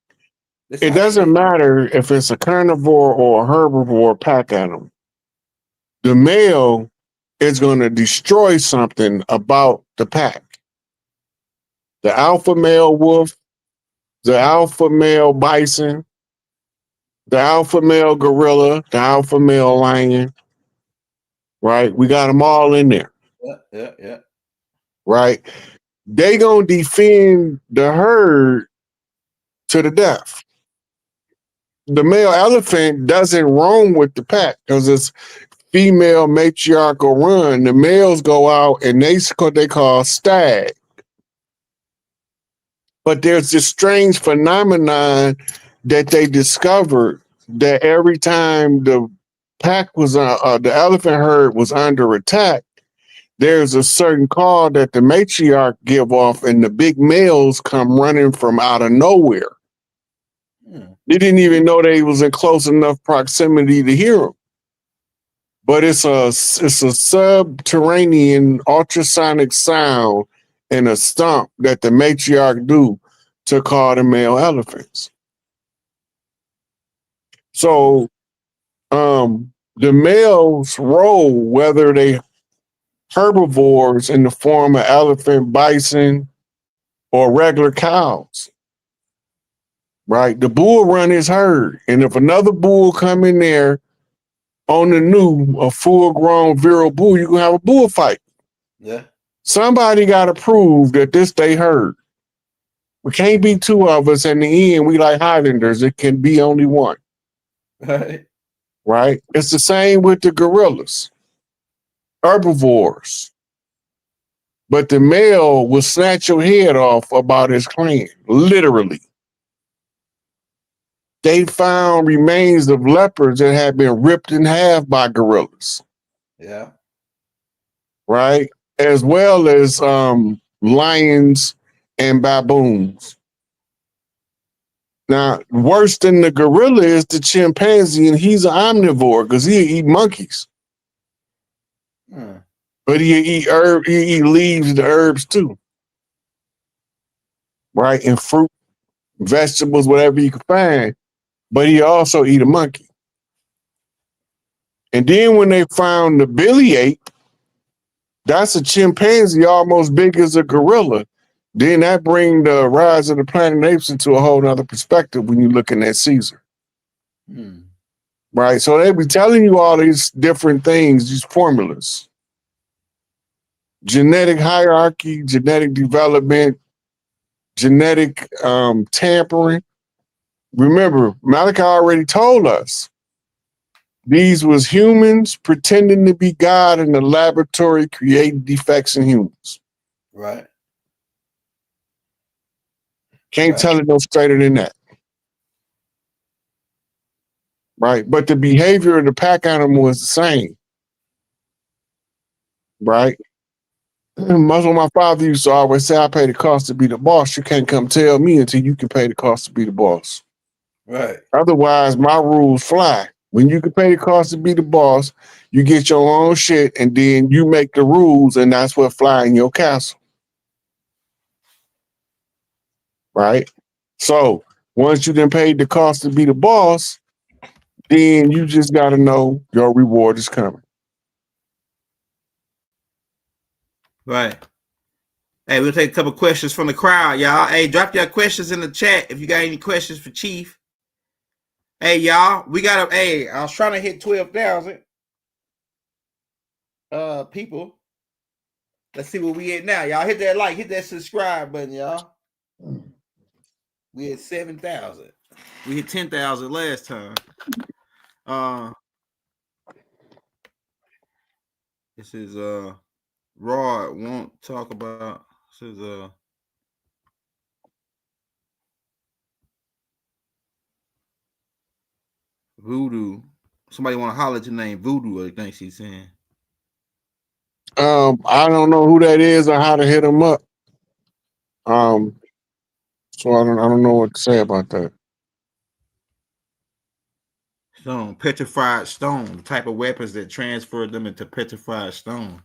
It doesn't matter if it's a carnivore or a herbivore pack animal. The male is going to destroy something about the pack. The alpha male wolf, the alpha male bison, the alpha male gorilla, the alpha male lion, right? We got them all in there. Yeah. Right? They gonna defend the herd to the death. The male elephant doesn't roam with the pack because it's female matriarchal run. The males go out and they call stag. But there's this strange phenomenon that they discovered that every time the pack was the elephant herd was under attack, there's a certain call that the matriarch give off, and the big males come running from out of nowhere. They didn't even know they was in close enough proximity to hear them. But it's a subterranean ultrasonic sound and a stomp that the matriarch do to call the male elephants. So the males roll, whether they herbivores in the form of elephant, bison, or regular cows, right? The bull run his herd. And if another bull come in there on the new, a full-grown virile bull, you can have a bullfight. Yeah. Somebody got to prove that this they herd. We can't be two of us. In the end, we like Highlanders. It can be only one. Right? It's the same with the gorillas. Herbivores. But the male will snatch your head off about his clan, literally. They found remains of leopards that had been ripped in half by gorillas. Yeah. Right? As well as lions and baboons. Now, worse than the gorilla is the chimpanzee, and he's an omnivore because he eat monkeys. But he eat leaves and herbs too. Right? And fruit, vegetables, whatever you can find. But he also eat a monkey. And then when they found the billy ape, that's a chimpanzee almost big as a gorilla. Then that brings the rise of the planet apes into a whole nother perspective when you're looking at Caesar. Right? So they be telling you all these different things, these formulas. Genetic hierarchy, genetic development, genetic tampering. Remember, Malachi already told us these was humans pretending to be God in the laboratory creating defects in humans. Right. Can't tell it no straighter than that. Right? But the behavior of the pack animal is the same. Right? Most of my father used to always say, I pay the cost to be the boss. You can't come tell me until you can pay the cost to be the boss. Right. Otherwise, my rules fly. When you can pay the cost to be the boss, you get your own shit, and then you make the rules, and that's what fly in your castle. Right? So once you then paid the cost to be the boss, then you just got to know your reward is coming. Right. Hey, we'll take a couple questions from the crowd, y'all. Hey, drop your questions in the chat if you got any questions for Chief. Hey, y'all, we got a. I was trying to hit 12,000 people. Let's see where we at now, y'all. Hit that like, hit that subscribe button, y'all. We at 7,000. We hit 10,000 last time. This is Rod won't talk about. This is Voodoo. Somebody want to holler at your name, Voodoo, I think she's saying. I don't know who that is or how to hit him up. So I don't know what to say about that. Stone, petrified stone, the type of weapons that transfer them into petrified stone.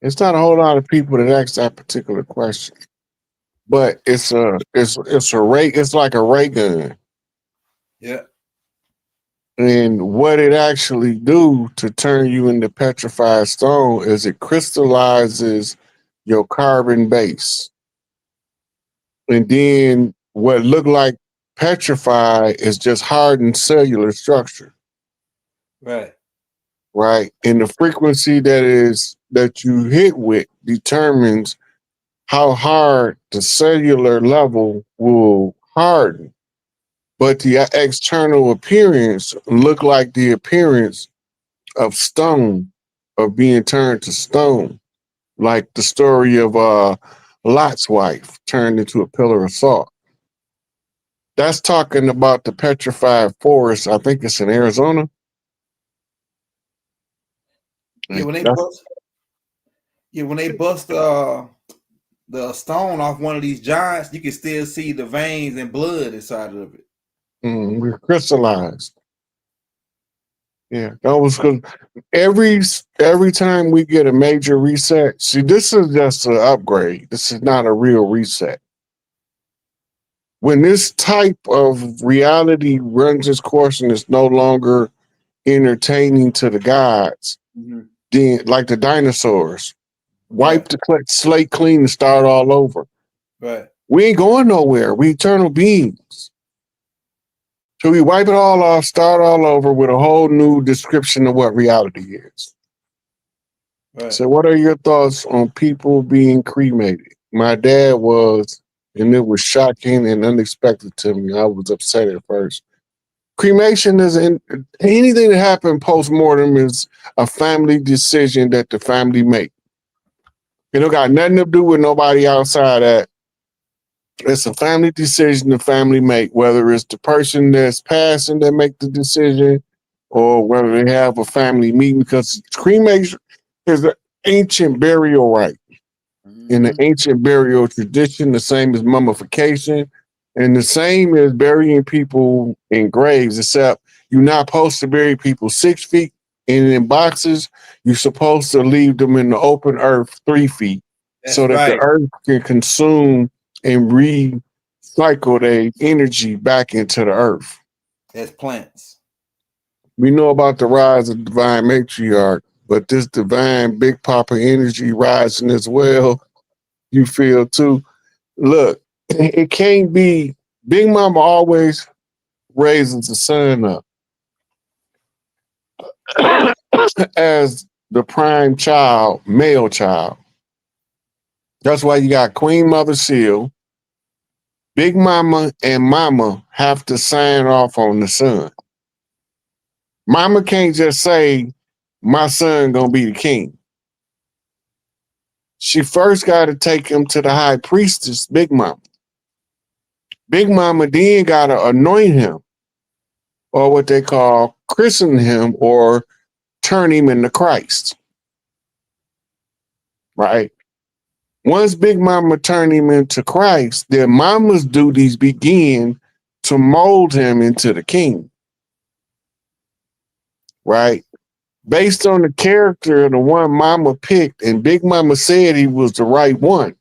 It's not a whole lot of people that ask that particular question, but it's like a ray gun. Yeah. And what it actually do to turn you into petrified stone is it crystallizes your carbon base. And then what look like petrified is just hardened cellular structure. Right. Right. And the frequency that you hit with determines how hard the cellular level will harden. But the external appearance look like the appearance of stone, of being turned to stone, like the story of Lot's wife turned into a pillar of salt. That's talking about the petrified forest. I think it's in Arizona. Yeah, when they bust the stone off one of these giants, you can still see the veins and blood inside of it. We're crystallized. Yeah, that was good. Every time we get a major reset, see, this is just an upgrade. This is not a real reset. When this type of reality runs its course and is no longer entertaining to the gods, then like the dinosaurs, wipe the slate clean and start all over. Right. We ain't going nowhere. We eternal beings. So we wipe it all off, start all over with a whole new description of what reality is. Right. So what are your thoughts on people being cremated? My dad was, and it was shocking and unexpected to me. I was upset at first. Cremation anything that happened post-mortem is a family decision that the family make. It don't got nothing to do with nobody outside that. It's a family decision the family make, whether it's the person that's passing that make the decision or whether they have a family meeting, because cremation is an ancient burial rite. In the ancient burial tradition, the same as mummification, and the same as burying people in graves, except you're not supposed to bury people 6 feet and in boxes. You're supposed to leave them in the open earth 3 feet. That's so that right. the earth can consume and recycle their energy back into the earth. As plants. We know about the rise of divine matriarch, but this divine Big Papa energy rising as well, you feel too. Look, it can't be. Big Mama always raises the son up as the prime child, male child. That's why you got Queen Mother Seal. Big Mama and Mama have to sign off on the son. Mama can't just say, my son gonna be the king. She first got to take him to the high priestess, Big Mama. Big Mama then got to anoint him, or what they call christen him, or turn him into Christ. right? Once Big Mama turned him into Christ, their mama's duties begin to mold him into the king, right? Based on the character of the one Mama picked, and Big Mama said he was the right one,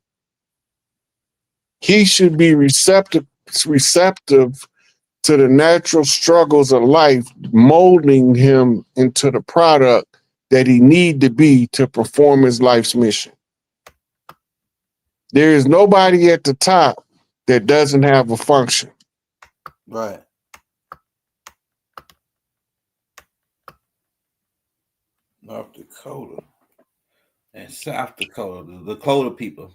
he should be receptive to the natural struggles of life, molding him into the product that he need to be to perform his life's mission. There is nobody at the top that doesn't have a function. Right. North Dakota and South Dakota, the Lakota people.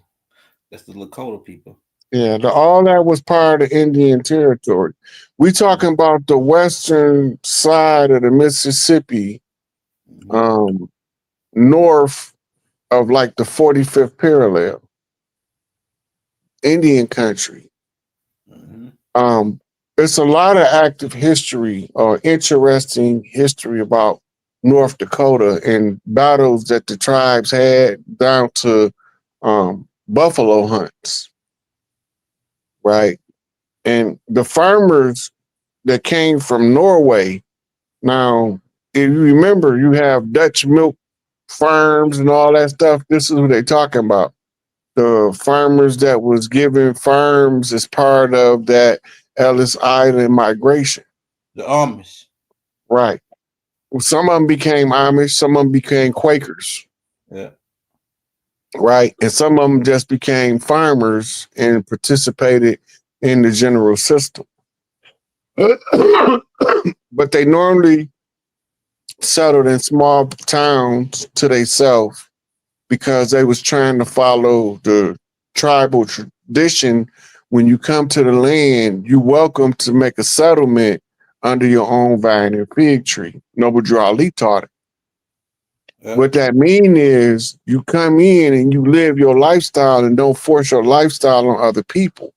That's the Lakota people. Yeah, all that was part of Indian territory. We talking about the western side of the Mississippi, north of like the 45th parallel, Indian country. It's a lot of active history or interesting history about North Dakota and battles that the tribes had down to buffalo hunts, right? And the farmers that came from Norway, now, if you remember, you have Dutch milk farms and all that stuff. This is what they're talking about. The farmers that was given farms as part of that Ellis Island migration. The Amish. Right. Well, some of them became Amish, some of them became Quakers. Yeah. Right. And some of them just became farmers and participated in the general system. But they normally settled in small towns to themselves because they was trying to follow the tribal tradition. When you come to the land, you're welcome to make a settlement under your own vine and fig tree. Noble Drew Ali taught it. Yeah. What that mean is you come in and you live your lifestyle and don't force your lifestyle on other people.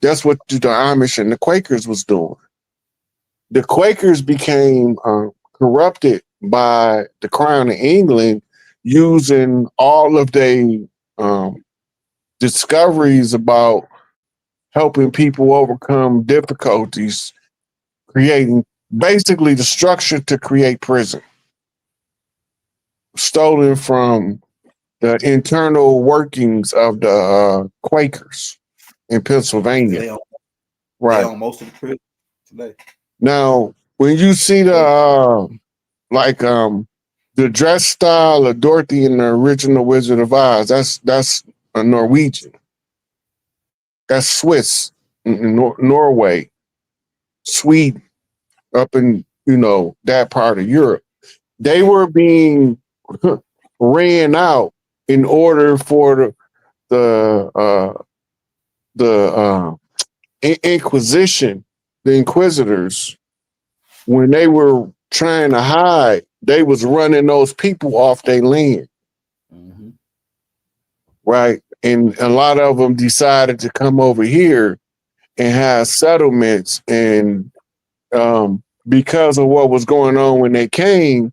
That's what the Amish and the Quakers was doing. The Quakers became corrupted by the Crown of England using all of their discoveries about helping people overcome difficulties, creating basically the structure to create prison, stolen from the internal workings of the Quakers in Pennsylvania. They own most of the prison today. Now, when you see the dress style of Dorothy in the original Wizard of Oz, that's a Norwegian. That's Swiss, Norway, Sweden, up in that part of Europe. They were being ran out in order for the Inquisition, the Inquisitors, when they were trying to hide, they was running those people off their land. Mm-hmm. Right? And a lot of them decided to come over here and have settlements. And because of what was going on when they came,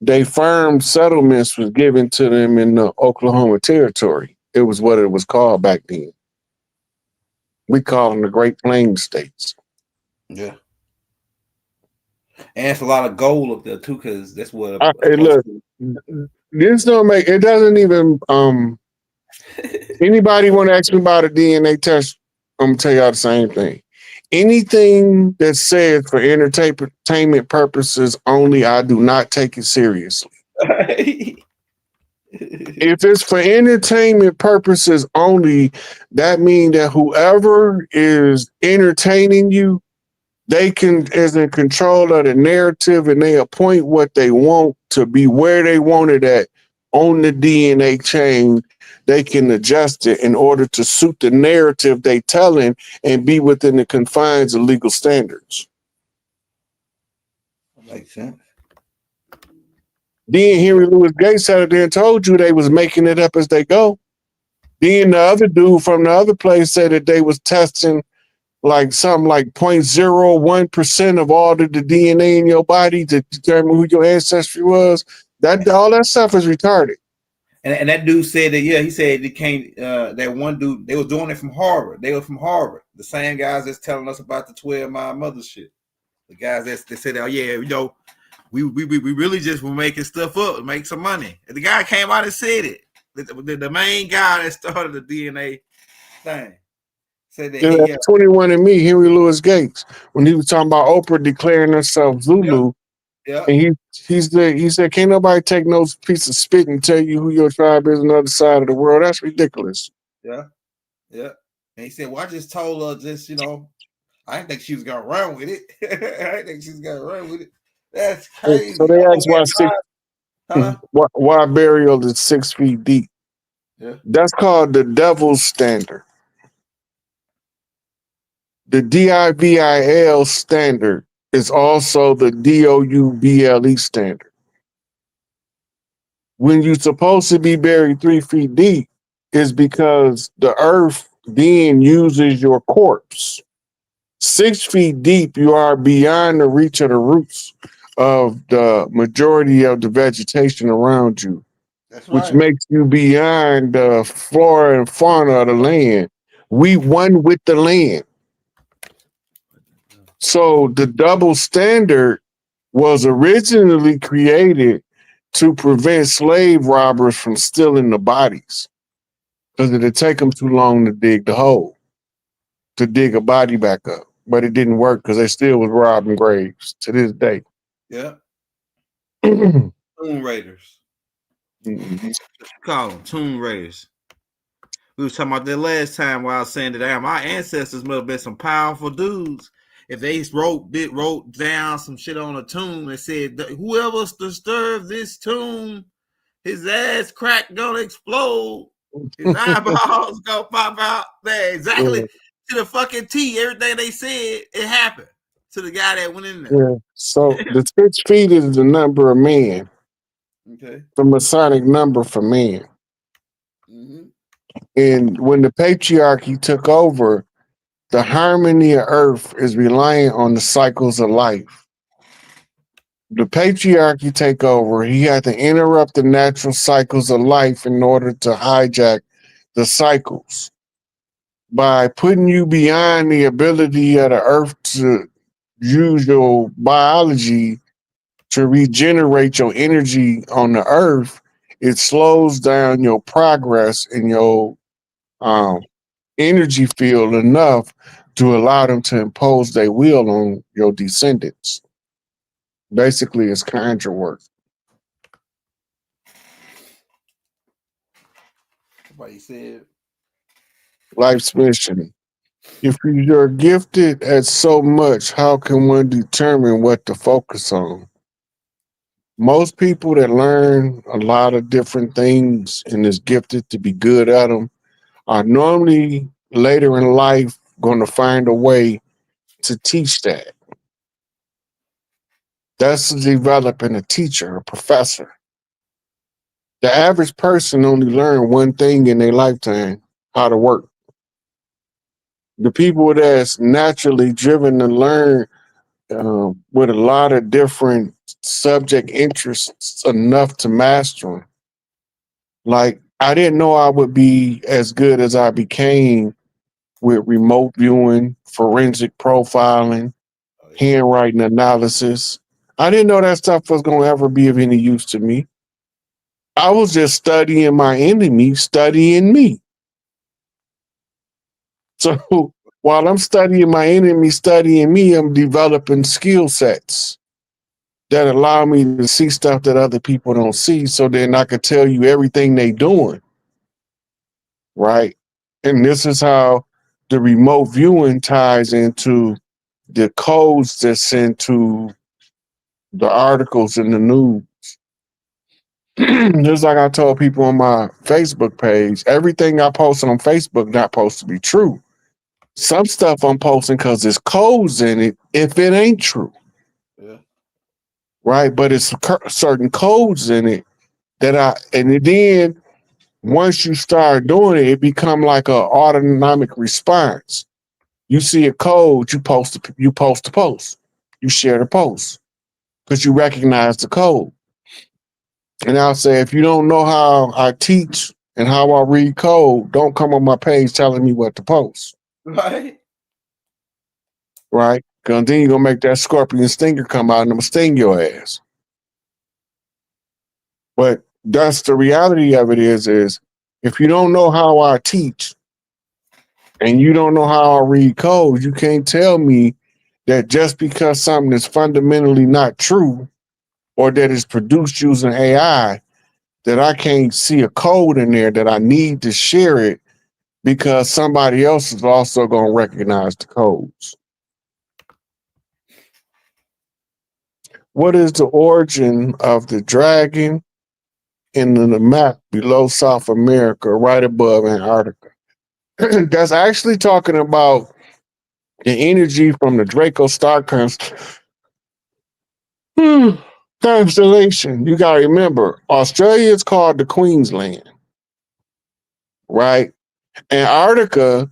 they firm settlements was given to them in the Oklahoma Territory. It was what it was called back then. We call them the Great Plains states. Yeah. And it's a lot of gold up there too, because that's what. Hey, look, this don't make it. Doesn't even. Anybody want to ask me about a DNA test? I'm gonna tell y'all the same thing. Anything that says for entertainment purposes only, I do not take it seriously. If it's for entertainment purposes only, that means that whoever is entertaining you, they is in control of the narrative, and they appoint what they want to be where they want it at on the DNA chain. They can adjust it in order to suit the narrative they telling and be within the confines of legal standards. Makes sense. Then Henry Louis Gates sat there and told you they was making it up as they go. Then the other dude from the other place said that they was testing like something like 0.01% of all the DNA in your body to determine who your ancestry was. That all that stuff is retarded. And that dude said that, yeah, he said they came, that one dude, they was doing it from Harvard. They were from Harvard. The same guys that's telling us about the 12-mile mother shit. The guys that said, oh yeah, you know, we really just were making stuff up to make some money. And the guy came out and said it. The main guy that started the DNA thing said that, Yeah, 21andMe, Henry Louis Gates, when he was talking about Oprah declaring herself Zulu, and he said, can't nobody take no piece of spit and tell you who your tribe is on the other side of the world. That's ridiculous. Yeah. And he said, well, I just told her just, you know, I didn't think she was gonna run with it. I didn't think she was gonna run with it. That's crazy. So they asked why burial is 6 feet deep. Yeah. That's called the devil's standard. The DIVIL standard is also the DOUBLE standard. When you're supposed to be buried 3 feet deep is because the earth then uses your corpse. 6 feet deep, you are beyond the reach of the roots of the majority of the vegetation around you, which makes you beyond the flora and fauna of the land. We one with the land. So the double standard was originally created to prevent slave robbers from stealing the bodies, because it'd take them too long to dig the hole, to dig a body back up. But it didn't work because they still was robbing graves to this day. Yeah. Tomb Raiders. Call them Tomb Raiders. We was talking about that last time while I was saying that my ancestors must have been some powerful dudes. If they wrote down some shit on a tomb and said, whoever disturbs this tomb, his ass crack gonna explode. His eyeballs gonna pop out. There, exactly to the fucking T. Everything they said, it happened to the guy that went in there. Yeah. So the 6 feet is the number of man. Okay. The Masonic number for man. And when the patriarchy took over, the harmony of earth is reliant on the cycles of life. The patriarchy take over, he had to interrupt the natural cycles of life in order to hijack the cycles. By putting you beyond the ability of the earth to use your biology to regenerate your energy on the earth, it slows down your progress in your energy field enough to allow them to impose their will on your descendants. Basically, it's conjure work. Somebody said Life's mission. If you're gifted at so much, how can one determine what to focus on? Most people that learn a lot of different things and is gifted to be good at them are normally later in life going to find a way to teach that. That's developing a teacher, a professor. The average person only learn one thing in their lifetime, how to work. The people that's naturally driven to learn with a lot of different subject interests enough to master them. Like, I didn't know I would be as good as I became with remote viewing, forensic profiling, handwriting analysis. I didn't know that stuff was going to ever be of any use to me. I was just studying my enemy, studying me. So while I'm studying my enemy, studying me, I'm developing skill sets that allow me to see stuff that other people don't see, so then I could tell you everything they doing, right? And this is how the remote viewing ties into the codes that's into the articles in the news. Just like I told people on my Facebook page, everything I post on Facebook not supposed to be true. Some stuff I'm posting because there's codes in it if it ain't true. Yeah. Right? But it's certain codes in it and then once you start doing it, it become like a autonomic response. You see a code, you post the post. You share the post because you recognize the code. And I'll say, if you don't know how I teach and how I read code, don't come on my page telling me what to post. Right. Right? Because then you're going to make that scorpion stinger come out and I'm going to sting your ass. But that's the reality of it is if you don't know how I teach and you don't know how I read code, you can't tell me that just because something is fundamentally not true or that is produced using AI, that I can't see a code in there that I need to share it because somebody else is also going to recognize the codes. What is the origin of the dragon in the map below South America, right above Antarctica? That's actually talking about the energy from the Draco Star constellation. You got to remember, Australia is called the Queensland, right? Antarctica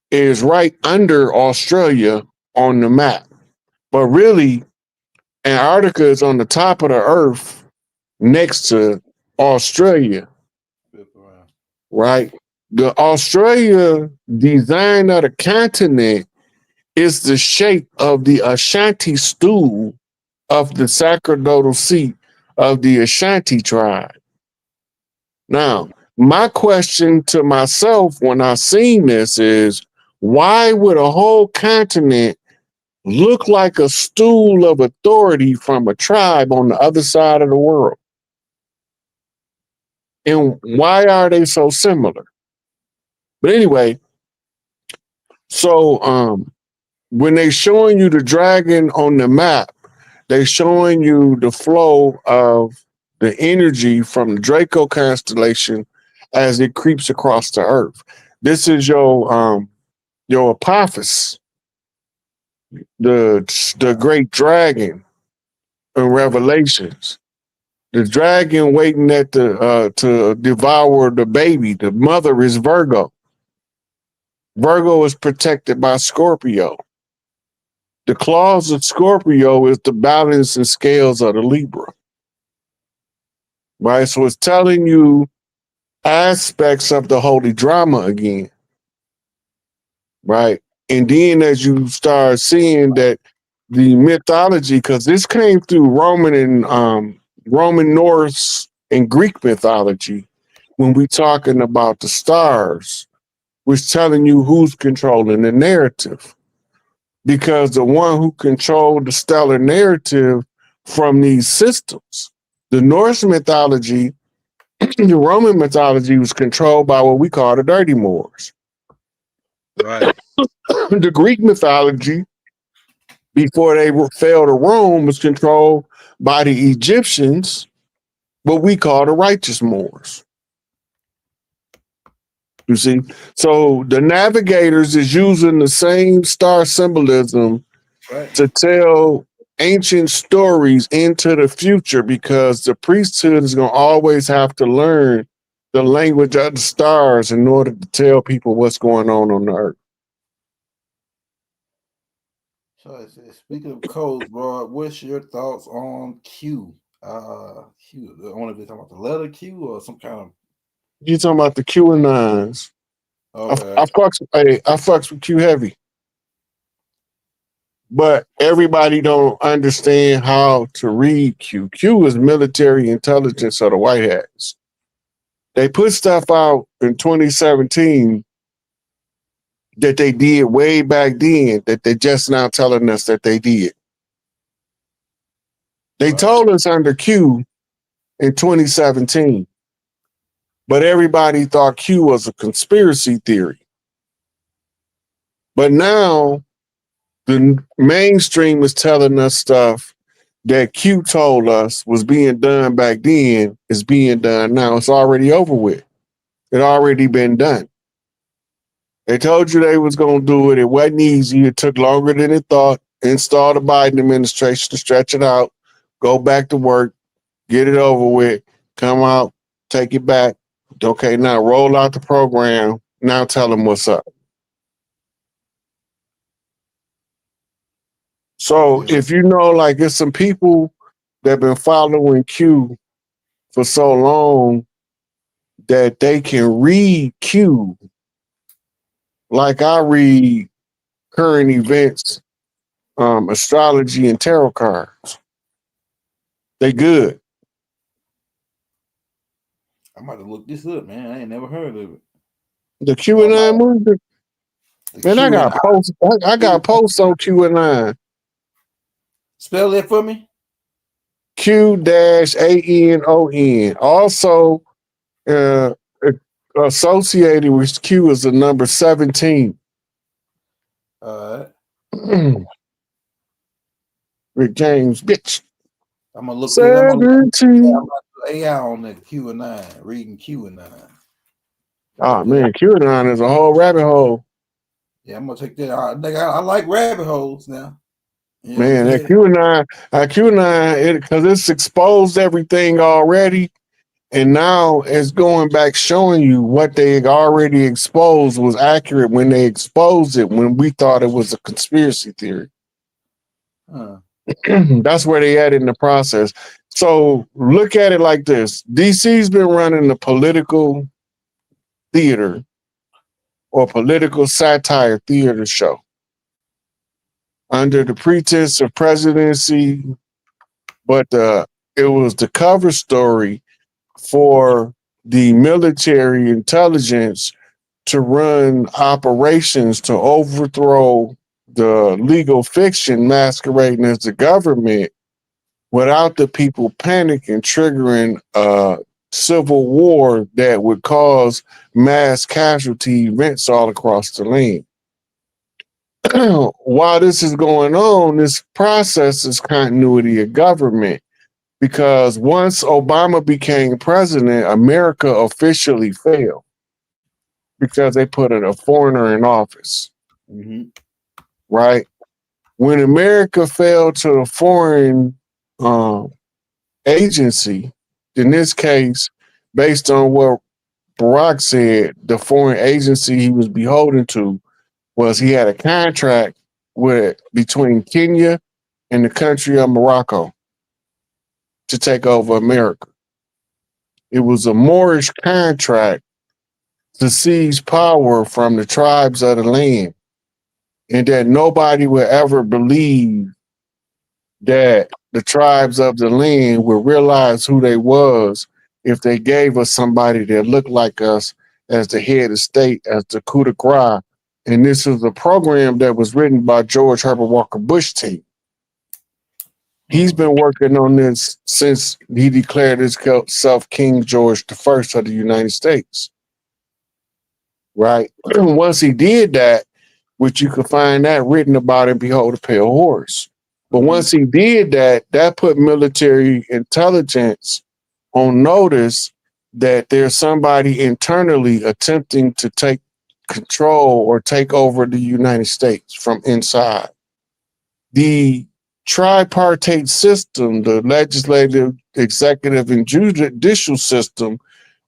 is right under Australia on the map. But really, Antarctica is on the top of the earth next to Australia, right? The Australia design of the continent is the shape of the Ashanti stool of the sacerdotal seat of the Ashanti tribe. Now, my question to myself when I seen this is, why would a whole continent look like a stool of authority from a tribe on the other side of the world? And why are they so similar? But anyway, so when they showing you the dragon on the map, they showing you the flow of the energy from the Draco constellation as it creeps across the earth. This is your Apophis, the great dragon in Revelations. The dragon waiting at the to devour the baby. The mother is Virgo. Virgo is protected by Scorpio. The claws of Scorpio is the balance and scales of the Libra. Right? So it's telling you aspects of the holy drama again. Right? And then as you start seeing that the mythology, because this came through Roman Norse and Greek mythology, when we talking about the stars, we're telling you who's controlling the narrative. Because the one who controlled the stellar narrative from these systems, the Norse mythology, the Roman mythology was controlled by what we call the dirty Moors. Right. The Greek mythology, before they fell to Rome, was controlled by the Egyptians, what we call the righteous Moors. You see? So the navigators is using the same star symbolism to tell ancient stories into the future, because the priesthood is going to always have to learn the language of the stars in order to tell people what's going on the earth. So speaking of codes, bro, what's your thoughts on Q? Q. I wonder if you're talking about the letter Q or some kind of. You talking about the QAnons? Okay. I fucks with Q heavy, but everybody don't understand how to read Q. Q is military intelligence of the White Hats. They put stuff out in 2017 that they did way back then that they just now telling us that they did. They told us under Q in 2017, but everybody thought Q was a conspiracy theory. But now the mainstream is telling us stuff that Q told us was being done back then is being done now. It's already over with. It already been done. They told you they was going to do it. It wasn't easy. It took longer than it thought. Install the Biden administration to stretch it out, go back to work, get it over with, come out, take it back. Okay, now roll out the program. Now tell them what's up. So if you know, like, there's some people that been following Q for so long that they can read Q like I read current events, astrology, and tarot cards. They good. I'm about to look this up, man. I ain't never heard of it. The QAnon movement. Man, I got posts. I got posts on QAnon. Spell that for me. Q-ANON. Also, associated with Q is the number 17. All right. Rick James, bitch. I'm gonna look. 17. AI on the QAnon, reading QAnon. Oh man, QAnon is a whole rabbit hole. Yeah, I'm gonna take that. I like rabbit holes now. You know Man, that QAnon, because it's exposed everything already, and now it's going back showing you what they already exposed was accurate when they exposed it, when we thought it was a conspiracy theory. That's where they at in the process. So look at it like this. DC's been running the political theater or political satire theater show under the pretense of presidency, but it was the cover story for the military intelligence to run operations to overthrow the legal fiction masquerading as the government without the people panicking, triggering a civil war that would cause mass casualty events all across the land. While this is going on, this process is continuity of government, because once Obama became president, America officially failed because they put a foreigner in office. Right? When America fell to a foreign agency, in this case, based on what Barack said, the foreign agency he was beholden to was he had a contract between Kenya and the country of Morocco to take over America. It was a Moorish contract to seize power from the tribes of the land, and that nobody would ever believe that the tribes of the land would realize who they was if they gave us somebody that looked like us as the head of state, as the coup de grace. And this is a program that was written by George Herbert Walker Bush team. He's been working on this since he declared himself King George I of the United States. Right? Once he did that, which you can find that written about in Behold a Pale Horse. But once he did that, that put military intelligence on notice that there's somebody internally attempting to take control or take over the United States from inside. The tripartite system, the legislative, executive, and judicial system,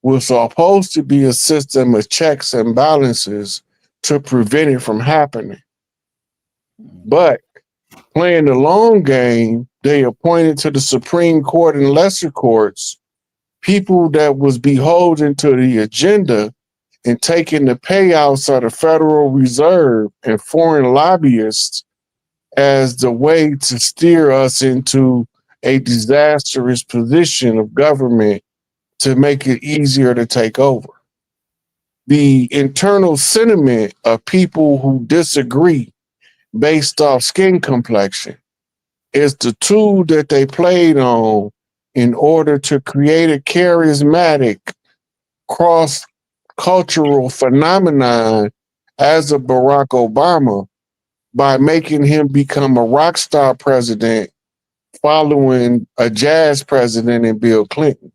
was supposed to be a system of checks and balances to prevent it from happening. But playing the long game, they appointed to the Supreme Court and lesser courts people that was beholden to the agenda and taking the payouts of the Federal Reserve and foreign lobbyists as the way to steer us into a disastrous position of government to make it easier to take over. The internal sentiment of people who disagree based off skin complexion is the tool that they played on in order to create a charismatic cross-cultural phenomenon as a Barack Obama by making him become a rock star president following a jazz president in Bill Clinton.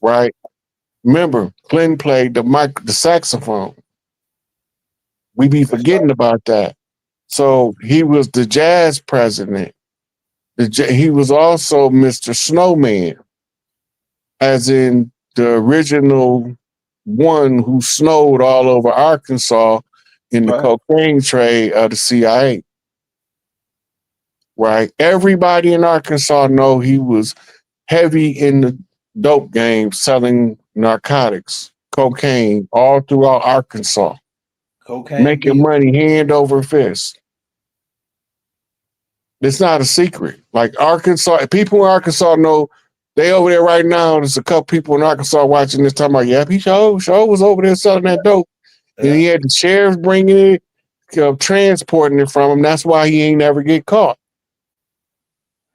Right? Remember, Clinton played the saxophone. We be forgetting about that. So he was the jazz president. He was also Mr. Snowman, as in the original one who snowed all over Arkansas in the cocaine trade of the CIA. Right? Everybody in Arkansas know he was heavy in the dope game, selling narcotics, cocaine, all throughout Arkansas, making money hand over fist. It's not a secret. Like Arkansas, people in Arkansas know they over there right now. There's a couple people in Arkansas watching this talking about, yeah, he show was over there selling that dope. Yeah. And he had the sheriff bringing it, transporting it from him. That's why he ain't never get caught.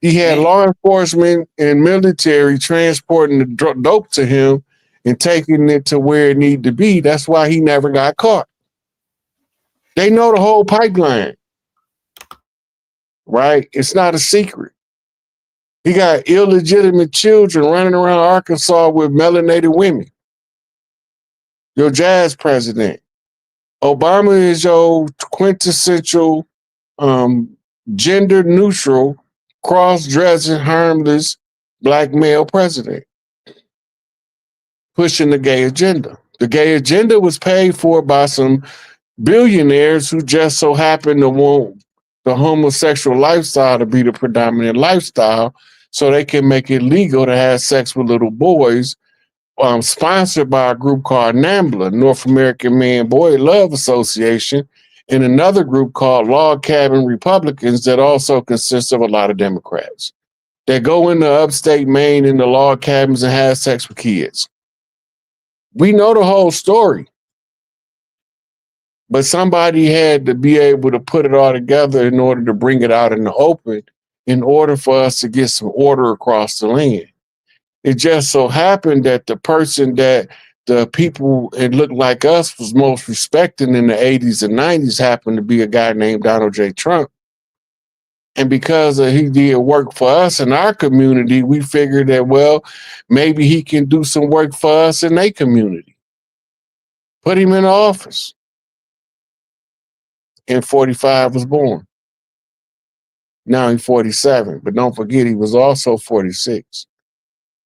He had law enforcement and military transporting the dope to him and taking it to where it needed to be. That's why he never got caught. They know the whole pipeline. Right? It's not a secret. He got illegitimate children running around Arkansas with melanated women. Your jazz president. Obama is your quintessential gender neutral, cross-dressing, harmless black male president. Pushing the gay agenda. The gay agenda was paid for by some billionaires who just so happen to want the homosexual lifestyle to be the predominant lifestyle so they can make it legal to have sex with little boys, sponsored by a group called NAMBLA, North American Man Boy Love Association, and another group called Log Cabin Republicans that also consists of a lot of Democrats. They go into upstate Maine in the log cabins and have sex with kids. We know the whole story. But somebody had to be able to put it all together in order to bring it out in the open, in order for us to get some order across the land. It just so happened that the person that the people it looked like us was most respecting in the 80s and 90s happened to be a guy named Donald J. Trump. And because he did work for us in our community, we figured that, well, maybe he can do some work for us in their community. Put him in office. And 45 was born. Now he's 47, but don't forget he was also 46.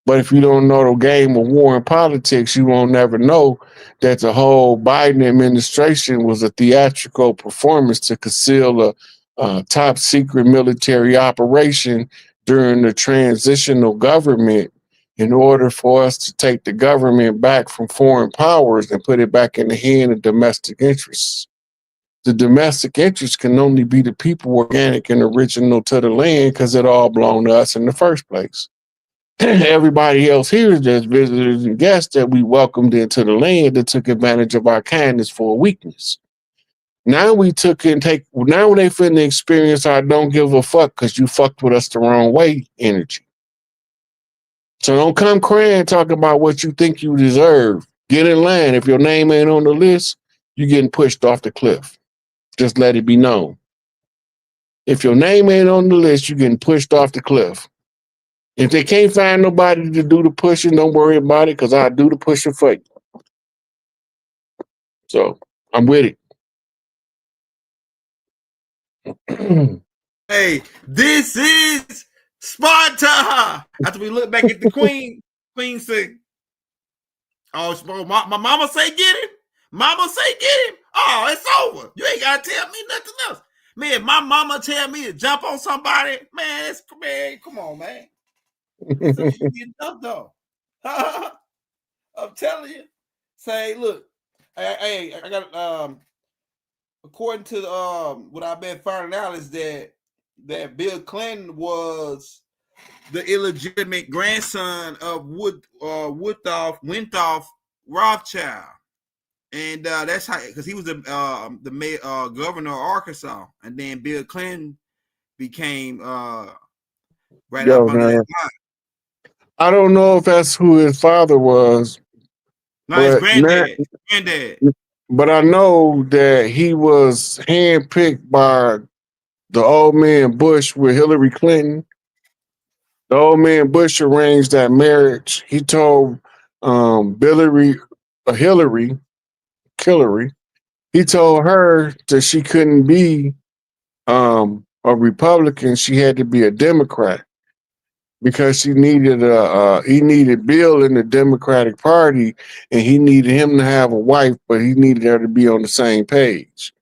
But if you don't know the game of war and politics, you won't never know that the whole Biden administration was a theatrical performance to conceal a top secret military operation during the transitional government in order for us to take the government back from foreign powers and put it back in the hand of domestic interests. The domestic interest can only be the people organic and original to the land because it all belonged to us in the first place. Everybody else here is just visitors and guests that we welcomed into the land that took advantage of our kindness for a weakness. Now we now they finna experience our don't give a fuck because you fucked with us the wrong way energy. So don't come crying talking about what you think you deserve. Get in line. If your name ain't on the list, you're getting pushed off the cliff. Just let it be known. If your name ain't on the list, you're getting pushed off the cliff. If they can't find nobody to do the pushing, don't worry about it, because I'll do the pushing for you. So I'm with it. Hey, this is Sparta. After we look back at the Queen said, oh, my mama say get him. Mama say get him. Oh, it's over. You ain't gotta tell me nothing else. Man, if my mama tell me to jump on somebody, man, come on, man. It's enough though. I'm telling you. Say, look, hey, I got according to what I've been finding out is that Bill Clinton was the illegitimate grandson of Winthrop Rothschild. And that's how, because he was the governor of Arkansas, and then Bill Clinton became right up under that line. I don't know if that's who his father was. No, his granddad. But I know that he was handpicked by the old man Bush with Hillary Clinton. The old man Bush arranged that marriage. He told Hillary, he told her that she couldn't be a Republican. She had to be a Democrat because she needed he needed Bill in the Democratic Party, and he needed him to have a wife, but he needed her to be on the same page.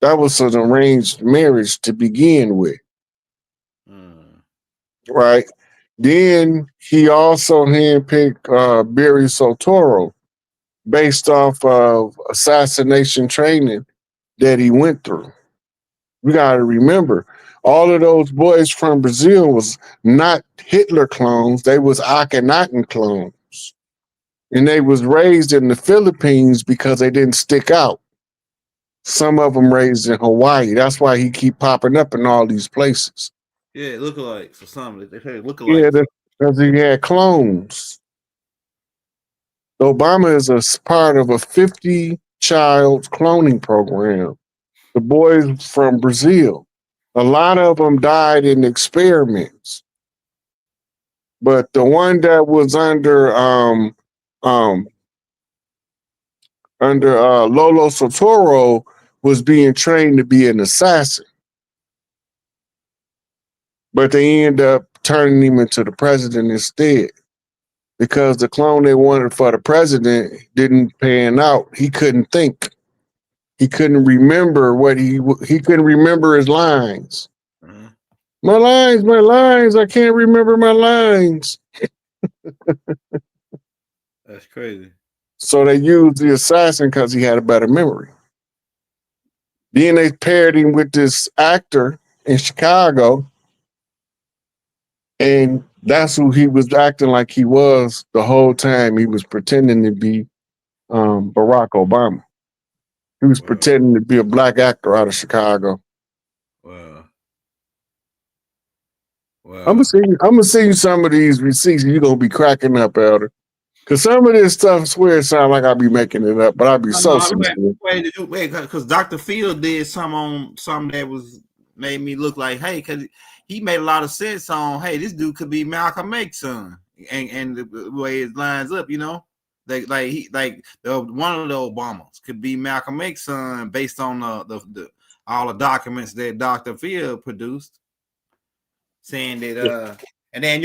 That was an arranged marriage to begin with. Right? Then he also handpicked Barry Sotoro based off of assassination training that he went through. We got to remember, all of those boys from Brazil was not Hitler clones. They was Akhenaten clones. And they was raised in the Philippines because they didn't stick out. Some of them raised in Hawaii. That's why he keep popping up in all these places. Yeah, lookalikes or something. They say lookalikes. Yeah, because he had clones. Obama is a part of a 50-child cloning program. The boys from Brazil. A lot of them died in experiments. But the one that was under Lolo Sotoro was being trained to be an assassin. But they end up turning him into the president instead. Because the clone they wanted for the president didn't pan out. He couldn't think. He couldn't remember he couldn't remember his lines. Mm-hmm. My lines, I can't remember my lines. That's crazy. So they used the assassin because he had a better memory. Then they paired him with this actor in Chicago, and that's who he was acting like he was the whole time. He was pretending to be Barack Obama. He was pretending to be a black actor out of Chicago. Wow. I'm gonna send you some of these receipts, and you're gonna be cracking up, Elder. Cause some of this stuff, I swear, it sounds like I'll be making it up, but I'll be so sincere. Because Dr. Field did something that was made me look like, hey, because he made a lot of sense on, hey, this dude could be Malcolm X's son, and the way it lines up, you know, one of the Obamas could be Malcolm X's son based on the all the documents that Dr. Field produced, saying that and then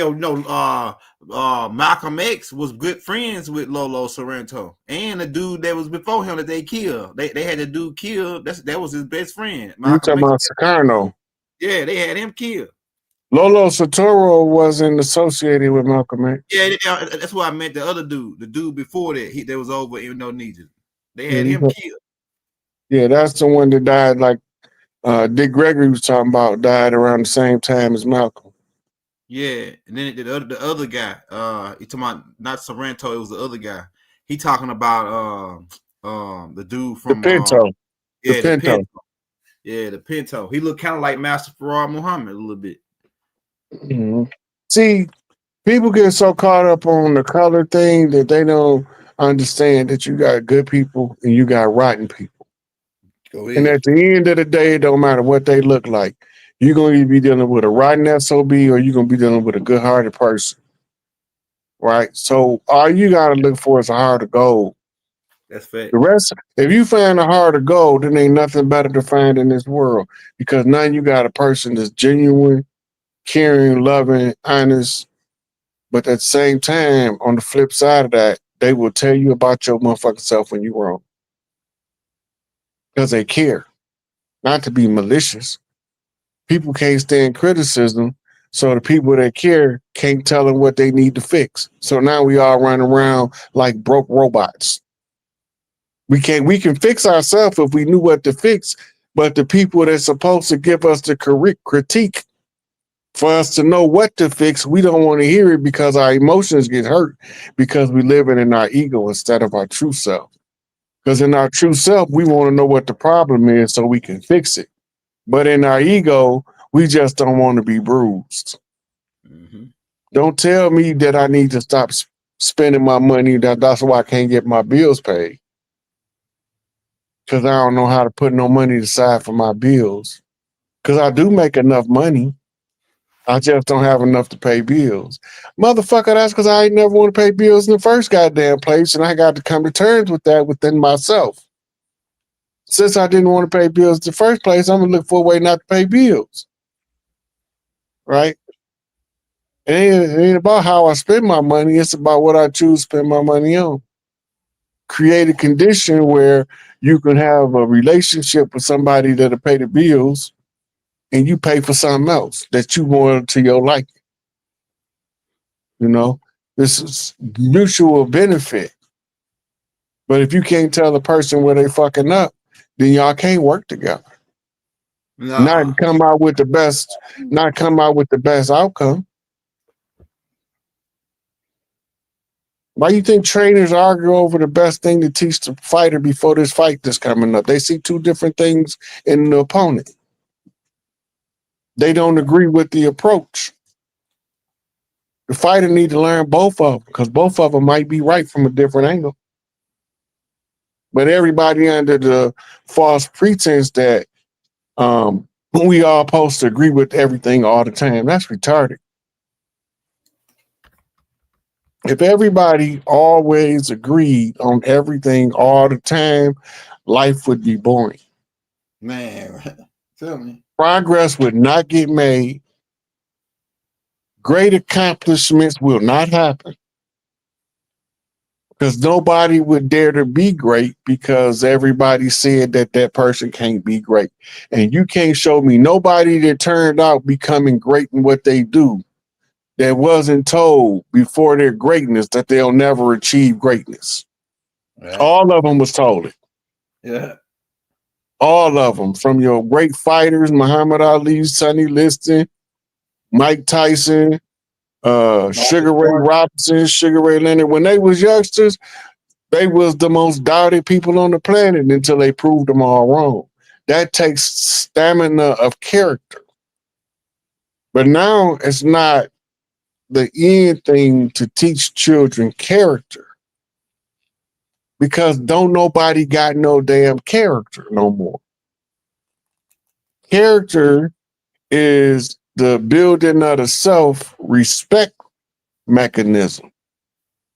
Malcolm X was good friends with Lolo Sorrento and the dude that was before him that they killed. They had the dude killed. That was his best friend. You talking about Sukarno? Yeah, they had him killed. Lolo Sotoro wasn't associated with Malcolm X. Yeah, that's what I meant. The other dude, the dude before that, that was over in Indonesia. They had him killed. Yeah, that's the one that died. Like Dick Gregory was talking about, died around the same time as Malcolm. Yeah, and then the other guy, he talking about not Sorrento, it was the other guy. He talking about the dude from the Pinto. The Pinto. Yeah, the Pinto. He looked kind of like Master Farad Muhammad a little bit. Mm-hmm. See, people get so caught up on the color thing that they don't understand that you got good people and you got rotten people. Go ahead. And at the end of the day, it don't matter what they look like. You're going to be dealing with a rotten SOB or you're going to be dealing with a good-hearted person, right? So all you got to look for is a heart of gold. That's fact. The rest, if you find a heart of gold, then ain't nothing better to find in this world, because now you got a person that's genuine, caring, loving, honest, but at the same time, on the flip side of that, they will tell you about your motherfucking self when you're wrong. Because they care, not to be malicious. People can't stand criticism, so the people that care can't tell them what they need to fix. So now we all run around like broke robots. We can fix ourselves if we knew what to fix, but the people that's supposed to give us the critique for us to know what to fix, we don't want to hear it because our emotions get hurt because we living in our ego instead of our true self. Because in our true self, we want to know what the problem is so we can fix it. But in our ego, we just don't want to be bruised. Mm-hmm. Don't tell me that I need to stop spending my money. That's why I can't get my bills paid. Because I don't know how to put no money aside for my bills. Because I do make enough money. I just don't have enough to pay bills. Motherfucker, that's because I ain't never want to pay bills in the first goddamn place, and I got to come to terms with that within myself. Since I didn't want to pay bills in the first place, I'm going to look for a way not to pay bills. Right? It ain't about how I spend my money. It's about what I choose to spend my money on. Create a condition where you can have a relationship with somebody that'll pay the bills and you pay for something else that you want to your liking. You know, this is mutual benefit. But if you can't tell the person where they fucking up, then y'all can't work together. Not come out with the best outcome. Why you think trainers argue over the best thing to teach the fighter before this fight that's coming up? They see two different things in the opponent. They don't agree with the approach. The fighter need to learn both of them because both of them might be right from a different angle. But everybody under the false pretense that we all supposed to agree with everything all the time, that's retarded. If everybody always agreed on everything all the time, life would be boring. Man, tell me. Progress would not get made. Great accomplishments will not happen. Because nobody would dare to be great because everybody said that that person can't be great. And you can't show me nobody that turned out becoming great in what they do that wasn't told before their greatness that they'll never achieve greatness. Right. All of them was told it. Yeah. All of them, from your great fighters, Muhammad Ali, Sonny Liston, Mike Tyson, Sugar Ray Robinson, Sugar Ray Leonard. When they was youngsters, they was the most doubted people on the planet until they proved them all wrong. That takes stamina of character. But now it's not the end thing to teach children character because don't nobody got no damn character no more. Character is the building of the self-respect mechanism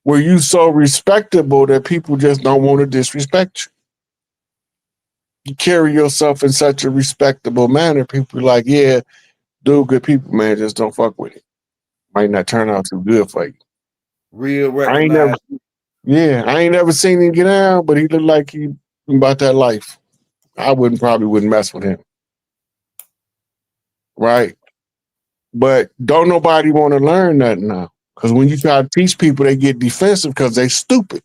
where you so respectable that people just don't want to disrespect you. You carry yourself in such a respectable manner, people are like, yeah, dude, good people, man, just don't fuck with it. Might not turn out too good for you. Real I ain't never seen him get out, but he looked like he about that life. I probably wouldn't mess with him. Right? But don't nobody want to learn that now. Because when you try to teach people, they get defensive because they stupid.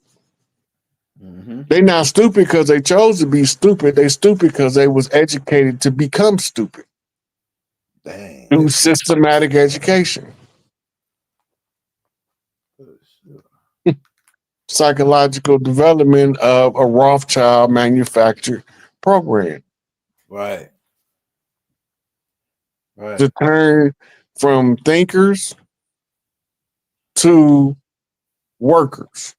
Mm-hmm. They not stupid because they chose to be stupid. They stupid because they was educated to become stupid. Dang. Through systematic education. Psychological development of a Rothschild manufactured program. Right. Right. To turn from thinkers to workers.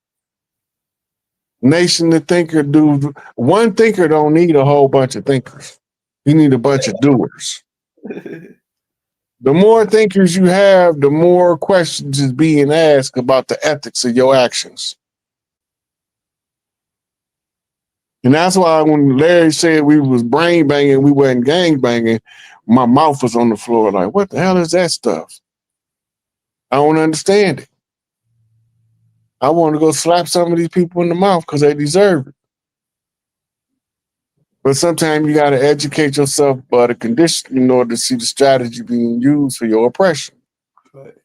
Nation to thinker do one thinker don't need a whole bunch of thinkers. You need a bunch of doers. The more thinkers you have, the more questions is being asked about the ethics of your actions. And that's why when Larry said we was brain banging, we wasn't gang banging, my mouth was on the floor like, what the hell is that stuff? I don't understand it. I want to go slap some of these people in the mouth because they deserve it. But sometimes you got to educate yourself about the condition in order to see the strategy being used for your oppression. Right.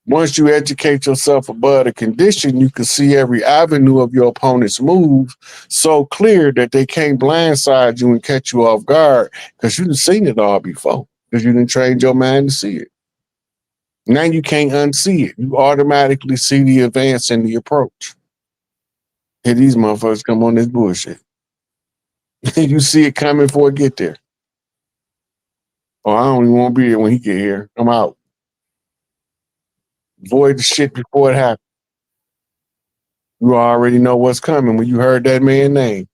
Once you educate yourself above the condition, you can see every avenue of your opponent's moves so clear that they can't blindside you and catch you off guard because you done seen it all before because you done trained your mind to see it. Now you can't unsee it. You automatically see the advance in the approach. Hey, these motherfuckers come on this bullshit. You see it coming before it get there. Oh, I don't even want to be here when he get here. I'm out. Avoid the shit before it happens. You already know what's coming when you heard that man's name.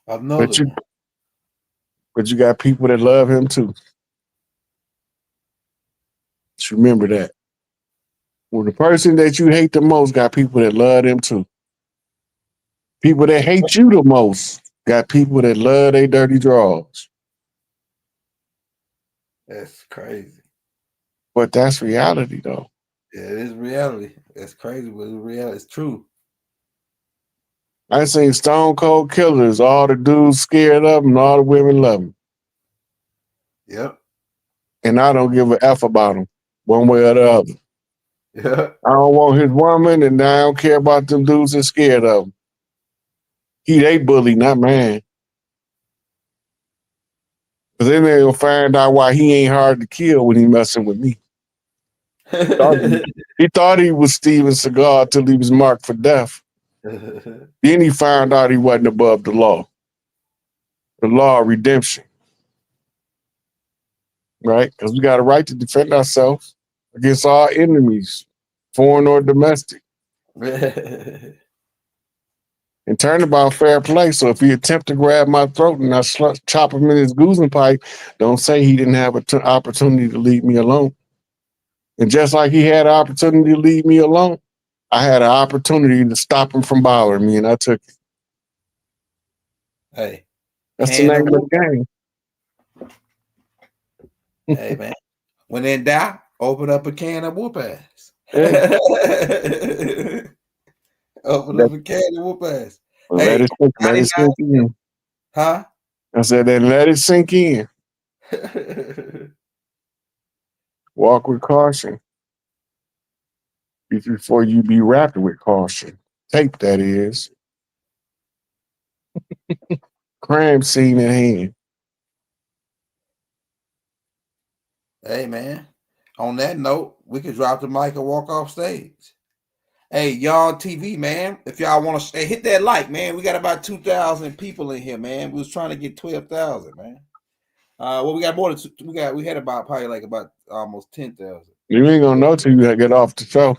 I've noticed. But you got people that love him too. Just remember that. Well, the person that you hate the most got people that love them too. People that hate you the most got people that love their dirty draws. That's crazy. But that's reality, though. Yeah, it is reality. That's crazy, but it's reality. It's true. I seen Stone Cold Killers. All the dudes scared of him, and all the women love him. Yep. and I don't give a F about him one way or the other. Yeah. I don't want his woman, and I don't care about them dudes that's scared of him. He they bully, not man. But then they'll find out why he ain't hard to kill when he messing with me. He thought he was Steven Seagal till he was marked for death. Then he found out he wasn't above the law of redemption. Right? Because we got a right to defend ourselves against all enemies, foreign or domestic. And turnabout fair play. So if he attempt to grab my throat and I chop him in his goosing pipe, don't say he didn't have an opportunity to leave me alone. And just like he had an opportunity to leave me alone, I had an opportunity to stop him from bothering me, and I took it. Hey, that's the name of the game. Hey, man. When in doubt, open up a can of whoop ass. Yeah. Open up a can of whoop ass. Well, hey, let it sink in. Huh? I said, then let it sink in. Walk with caution before you be rapid with caution. Tape, that is. Crime scene at hand. Hey, man. On that note, we could drop the mic and walk off stage. Hey, y'all TV, man. If y'all want to hit that like, man. We got about 2,000 people in here, man. We was trying to get 12,000, man. Well, we got more than we had about probably like about almost 10,000. You ain't gonna know till you get off the show.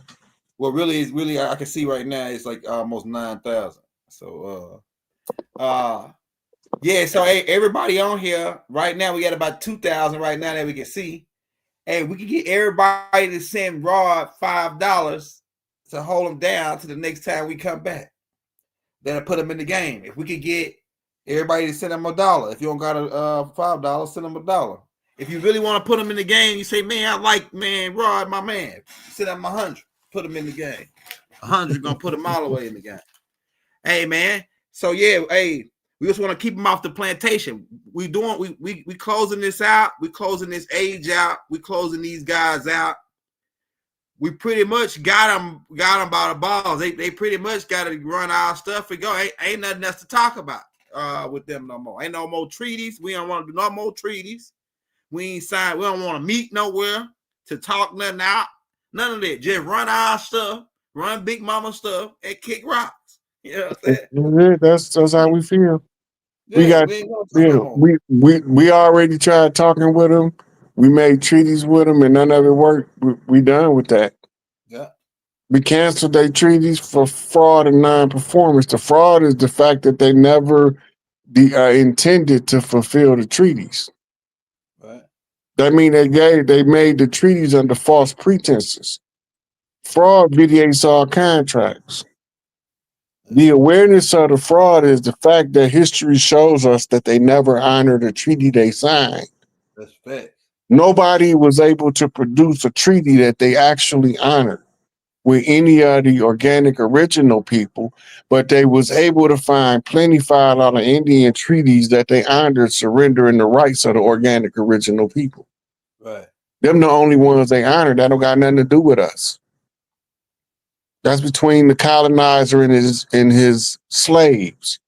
Well, really, I can see right now it's like almost 9,000. So, yeah. So, hey, everybody on here right now, we got about 2,000 right now that we can see. Hey, we can get everybody to send Rod $5 to hold them down to the next time we come back. That'll put them in the game. If we could get everybody to send them $1. If you don't got a $5, send them $1. If you really want to put them in the game, you say, man, I like, man, Rod, my man. Send them 100. Put them in the game. 100 gonna put them all the way in the game. Hey, man. So yeah, hey, we just want to keep them off the plantation. We closing this out. We closing this age out. We closing these guys out. We pretty much got them by the balls. They pretty much got to run our stuff and go. Ain't nothing else to talk about with them no more. Ain't no more treaties. We don't want to do no more treaties. We ain't signed. We don't want to meet nowhere to talk nothing out. None of that. Just run our stuff, run Big Momma stuff, and kick rocks. You know what I'm saying? That's how we feel. Yeah, we already tried talking with them. We made treaties with them, and none of it worked. We done with that. Yeah. We canceled their treaties for fraud and non-performance. The fraud is the fact that they never intended to fulfill the treaties. Right. That means they made the treaties under false pretenses. Fraud vitiates all contracts. The awareness of the fraud is the fact that history shows us that they never honored a treaty they signed. That's fact. Nobody was able to produce a treaty that they actually honored with any of the organic original people, but they was able to find plenty filed out of Indian treaties that they honored surrendering the rights of the organic original people. Right. Them the only ones they honored. That don't got nothing to do with us. That's between the colonizer and his slaves.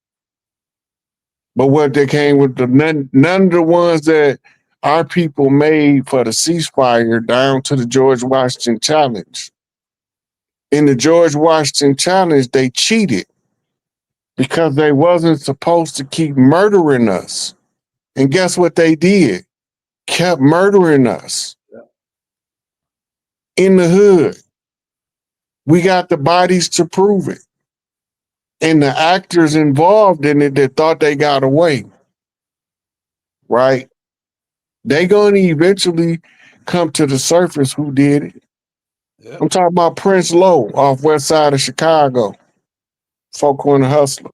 But what they came with, none of the ones that our people made for the ceasefire down to the George Washington Challenge. In the George Washington Challenge, they cheated because they wasn't supposed to keep murdering us. And guess what they did? Kept murdering us. In the hood. We got the bodies to prove it. And the actors involved in it that thought they got away. Right? They gonna eventually come to the surface who did it. Yep. I'm talking about Prince Lowe off west side of Chicago. Folk Corner Hustler.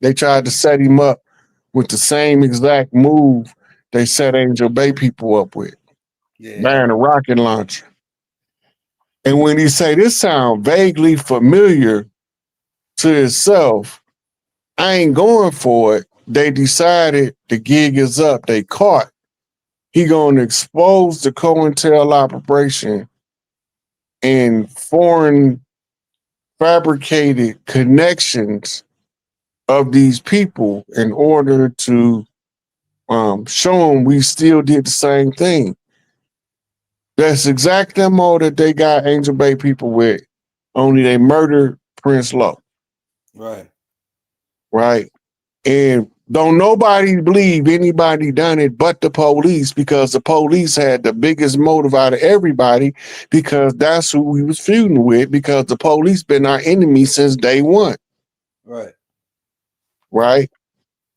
They tried to set him up with the same exact move they set Angel Bay people up with. Yeah. Buying a rocket launcher. And when he say this sound vaguely familiar to itself, I ain't going for it. They decided the gig is up. They caught He gonna expose the COINTEL operation and foreign fabricated connections of these people in order to show them we still did the same thing. That's exact MO that they got Angel Bay people with, only they murdered Prince Lowe. Right. Right. And don't nobody believe anybody done it but the police, because the police had the biggest motive out of everybody, because that's who we was feuding with, because the police been our enemy since day one. Right. Right.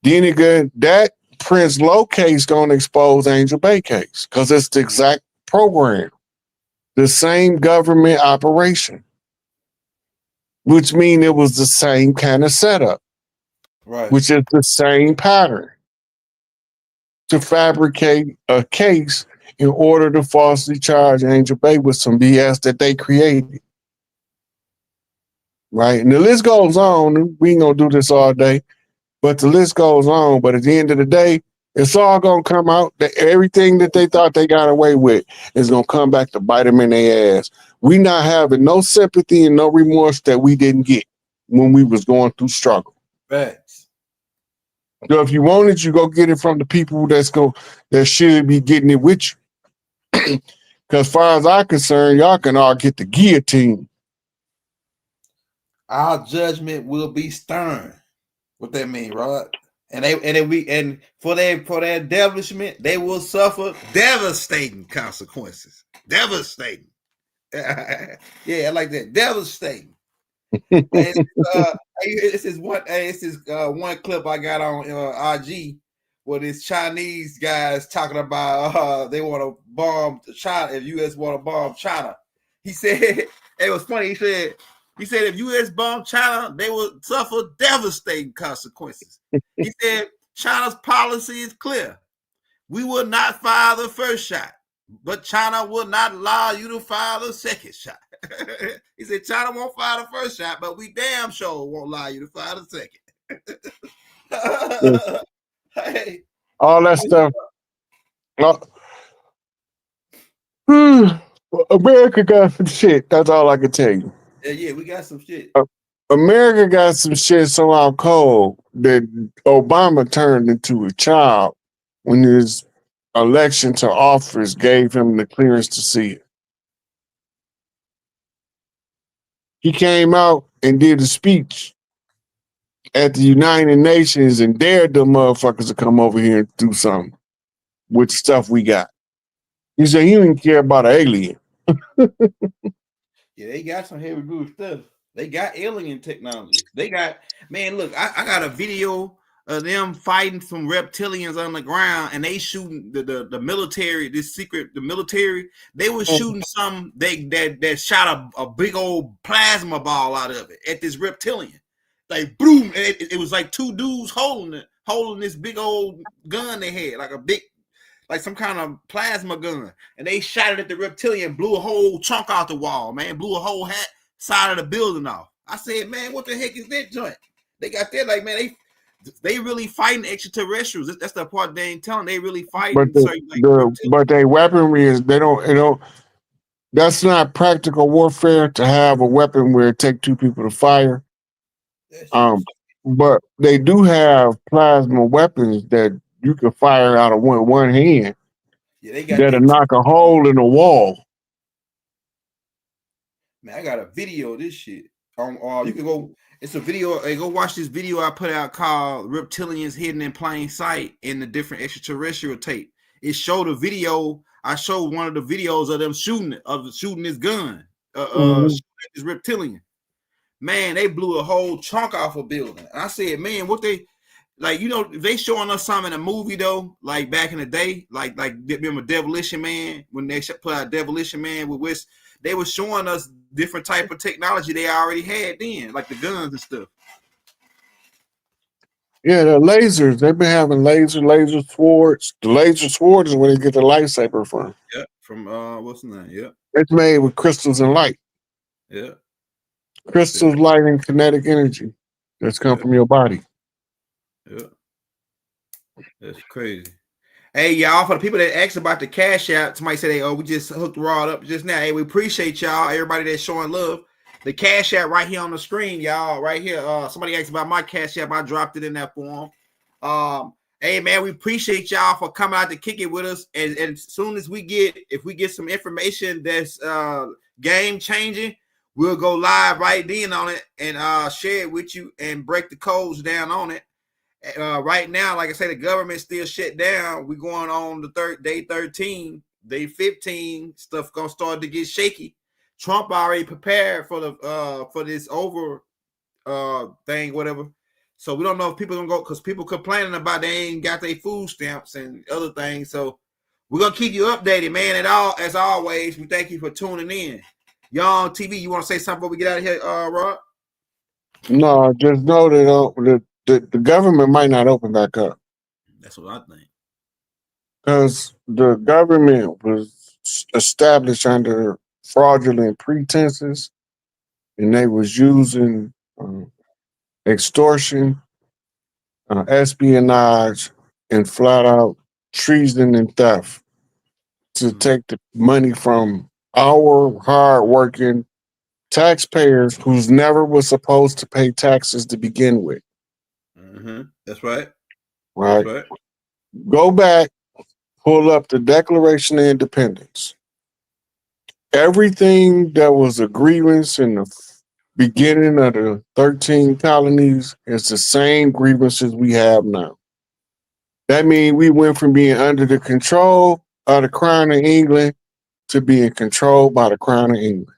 Then again, that Prince Lowe case gonna expose Angel Bay case, because it's the exact program, the same government operation, which mean it was the same kind of setup. Right. Which is the same pattern to fabricate a case in order to falsely charge Angel Bay with some BS that they created. Right. And the list goes on. We ain't gonna do this all day, but the list goes on. But at the end of the day, it's all gonna come out that everything that they thought they got away with is gonna come back to bite them in their ass. We not having no sympathy and no remorse that we didn't get when we was going through struggle. Facts. So if you want it, you go get it from the people that should be getting it with you. Because far as I'm concerned, y'all can all get the guillotine. Our judgment will be stern. What that mean, Rod? And for their establishment, they will suffer devastating consequences. Devastating. Yeah, I like that. Devastating. This is one clip I got on IG where this Chinese guys talking about they want to bomb China. If U.S. want to bomb China, he said it was funny. He said if U.S. bomb China, they will suffer devastating consequences. He said China's policy is clear: we will not fire the first shot, but China will not allow you to fire the second shot. He said China won't fire the first shot, but we damn sure won't allow you to fire the second. Hey, all that stuff. America got some shit. That's all I can tell you. Yeah, we got some shit. America got some shit so out cold that Obama turned into a child when his election to office gave him the clearance to see it. He came out and did a speech at the United Nations and dared them motherfuckers to come over here and do something with the stuff we got. He said he didn't care about an alien. Yeah, they got some heavy duty stuff. They got alien technology. They got, man, look, I got a video of them fighting some reptilians on the ground, and they shooting the military, the military, they were shooting some that shot a big old plasma ball out of it at this reptilian. Like boom, and it was like two dudes holding this big old gun they had, like some kind of plasma gun, and they shot it at the reptilian, blew a whole chunk out the wall, man, blew a whole side of the building off. I said, man, what the heck is that joint? They got that, like, man, they really fighting extraterrestrials. That's the part they ain't telling. They really fighting. But their weaponry is they don't. That's not practical warfare to have a weapon where it take two people to fire. But they do have plasma weapons that you can fire out of one hand. Yeah, they got that'll knock a hole in the wall. Man, I got a video of this shit. You can go. It's a video. Go watch this video I put out called "Reptilians Hidden in Plain Sight" in the different extraterrestrial tape. It showed a video. I showed one of the videos of them shooting this gun, shooting at this reptilian. Man, they blew a whole chunk off a building. And I said, man, what they like? You know, they showing us something in a movie though, like back in the day, like remember Demolition Man when they put out Demolition Man with West. They were showing us different type of technology they already had then, like the guns and stuff. Yeah, the lasers. They've been having laser swords. The laser sword is where they get the lightsaber from. Yeah, from what's the name? Yeah. It's made with crystals and light. Yeah. Crystals, light, and kinetic energy that's come from your body. Yeah. That's crazy. Hey, y'all, for the people that asked about the Cash App, somebody said, hey, we just hooked Rod up just now. Hey, we appreciate y'all, everybody that's showing love. The Cash App right here on the screen, y'all, right here. Somebody asked about my Cash App. I dropped it in that form. Hey, man, we appreciate y'all for coming out to kick it with us. And as soon as if we get some information that's game changing, we'll go live right then on it and share it with you and break the codes down on it. Right now, like I said, the government's still shut down. We're going on the day 13, day 15. Stuff gonna start to get shaky. Trump already prepared for this over thing, whatever. So we don't know if people gonna go because people complaining about they ain't got their food stamps and other things. So we're gonna keep you updated, man. As always, we thank you for tuning in. Y'all on TV, you want to say something before we get out of here, Rod? No, just know that the government might not open back up. That's what I think. Because the government was established under fraudulent pretenses, and they was using extortion, espionage, and flat out treason and theft to take the money from our hardworking taxpayers who's never was supposed to pay taxes to begin with. That's right. Right. That's right. Go back, pull up the Declaration of Independence. Everything that was a grievance in the beginning of the 13 colonies is the same grievances we have now. That means we went from being under the control of the Crown of England to being controlled by the Crown of England.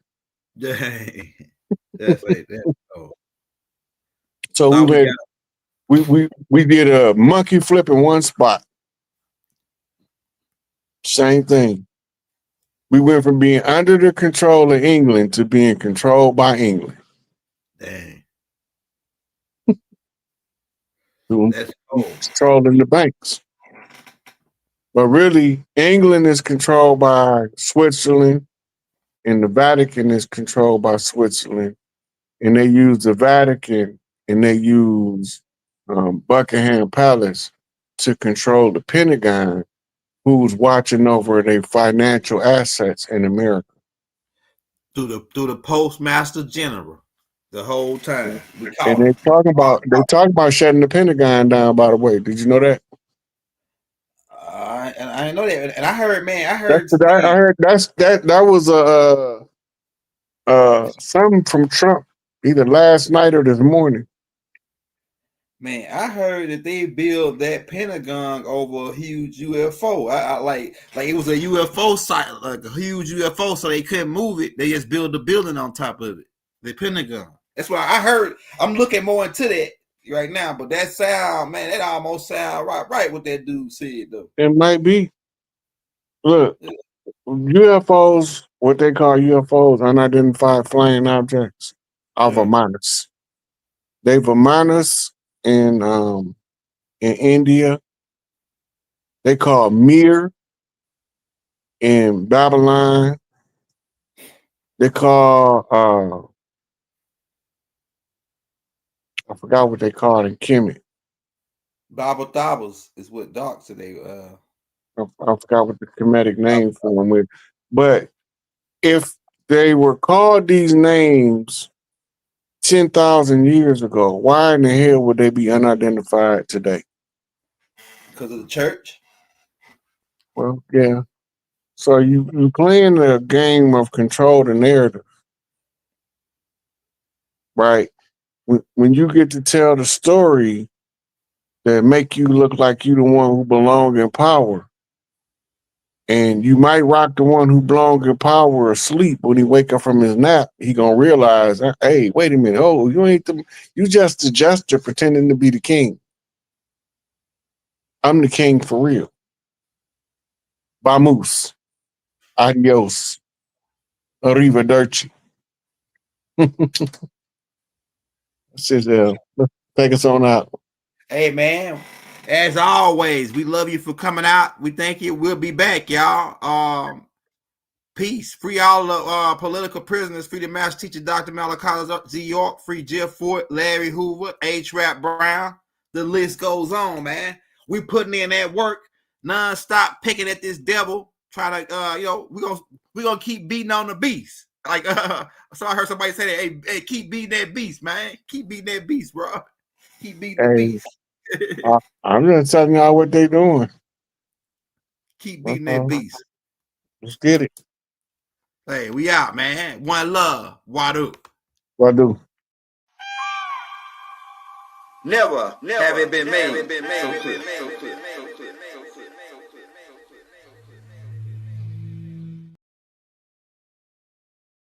Dang. That's like that. Oh. So we did a monkey flip in one spot. Same thing. We went from being under the control of England to being controlled by England. Dang. That's controlling the banks. But really, England is controlled by Switzerland, and the Vatican is controlled by Switzerland. And they use the Vatican and they use Buckingham Palace to control the Pentagon, who's watching over their financial assets in America. Through the Postmaster General the whole time. And they talk about shutting the Pentagon down, by the way. Did you know that? And I know that, and I heard that was something from Trump, either last night or this morning. Man, I heard that they built that Pentagon over a huge UFO. I like it was a UFO site, like a huge UFO, so they couldn't move it. They just built a building on top of it, the Pentagon. That's why I heard. I'm looking more into that right now, but that sound, man, that almost sound right what that dude said though. It might be. Look, UFOs, what they call UFOs, unidentified flying objects, are Vimanas. They Vimanas in India. They call Mir in Babylon. They call I forgot what they called in Kemet. Baba Thabas is what Doc said they I forgot what the Kemetic name for them with. But if they were called these names 10,000 years ago, why in the hell would they be unidentified today? Because of the church? Well, yeah. So you playing a game of control the narrative, right? When you get to tell the story that make you look like you the one who belong in power, and you might rock the one who belong in power asleep. When he wake up from his nap, he gonna realize, hey, wait a minute, oh, you just the jester pretending to be the king. I'm the king for real. Vamos. Adios. Arrivederci. Take us on out. Hey, man, as always, we love you for coming out. We thank you. We'll be back, y'all. Peace. Free all the political prisoners. Free the master teacher, Dr. Malachi Z. York. Free Jeff Ford, Larry Hoover, H. Rap Brown. The list goes on, man. We putting in that work. non-stop picking at this devil, trying to we're gonna keep beating on the beast. Like so I heard somebody say that, hey, keep beating that beast, man. Keep beating that beast, bro. Keep beating the beast. I'm just telling y'all what they doing. Keep beating that beast. Let's get it. Hey, we out, man. One love. Wadu. Wadu. Never have it been made so clear.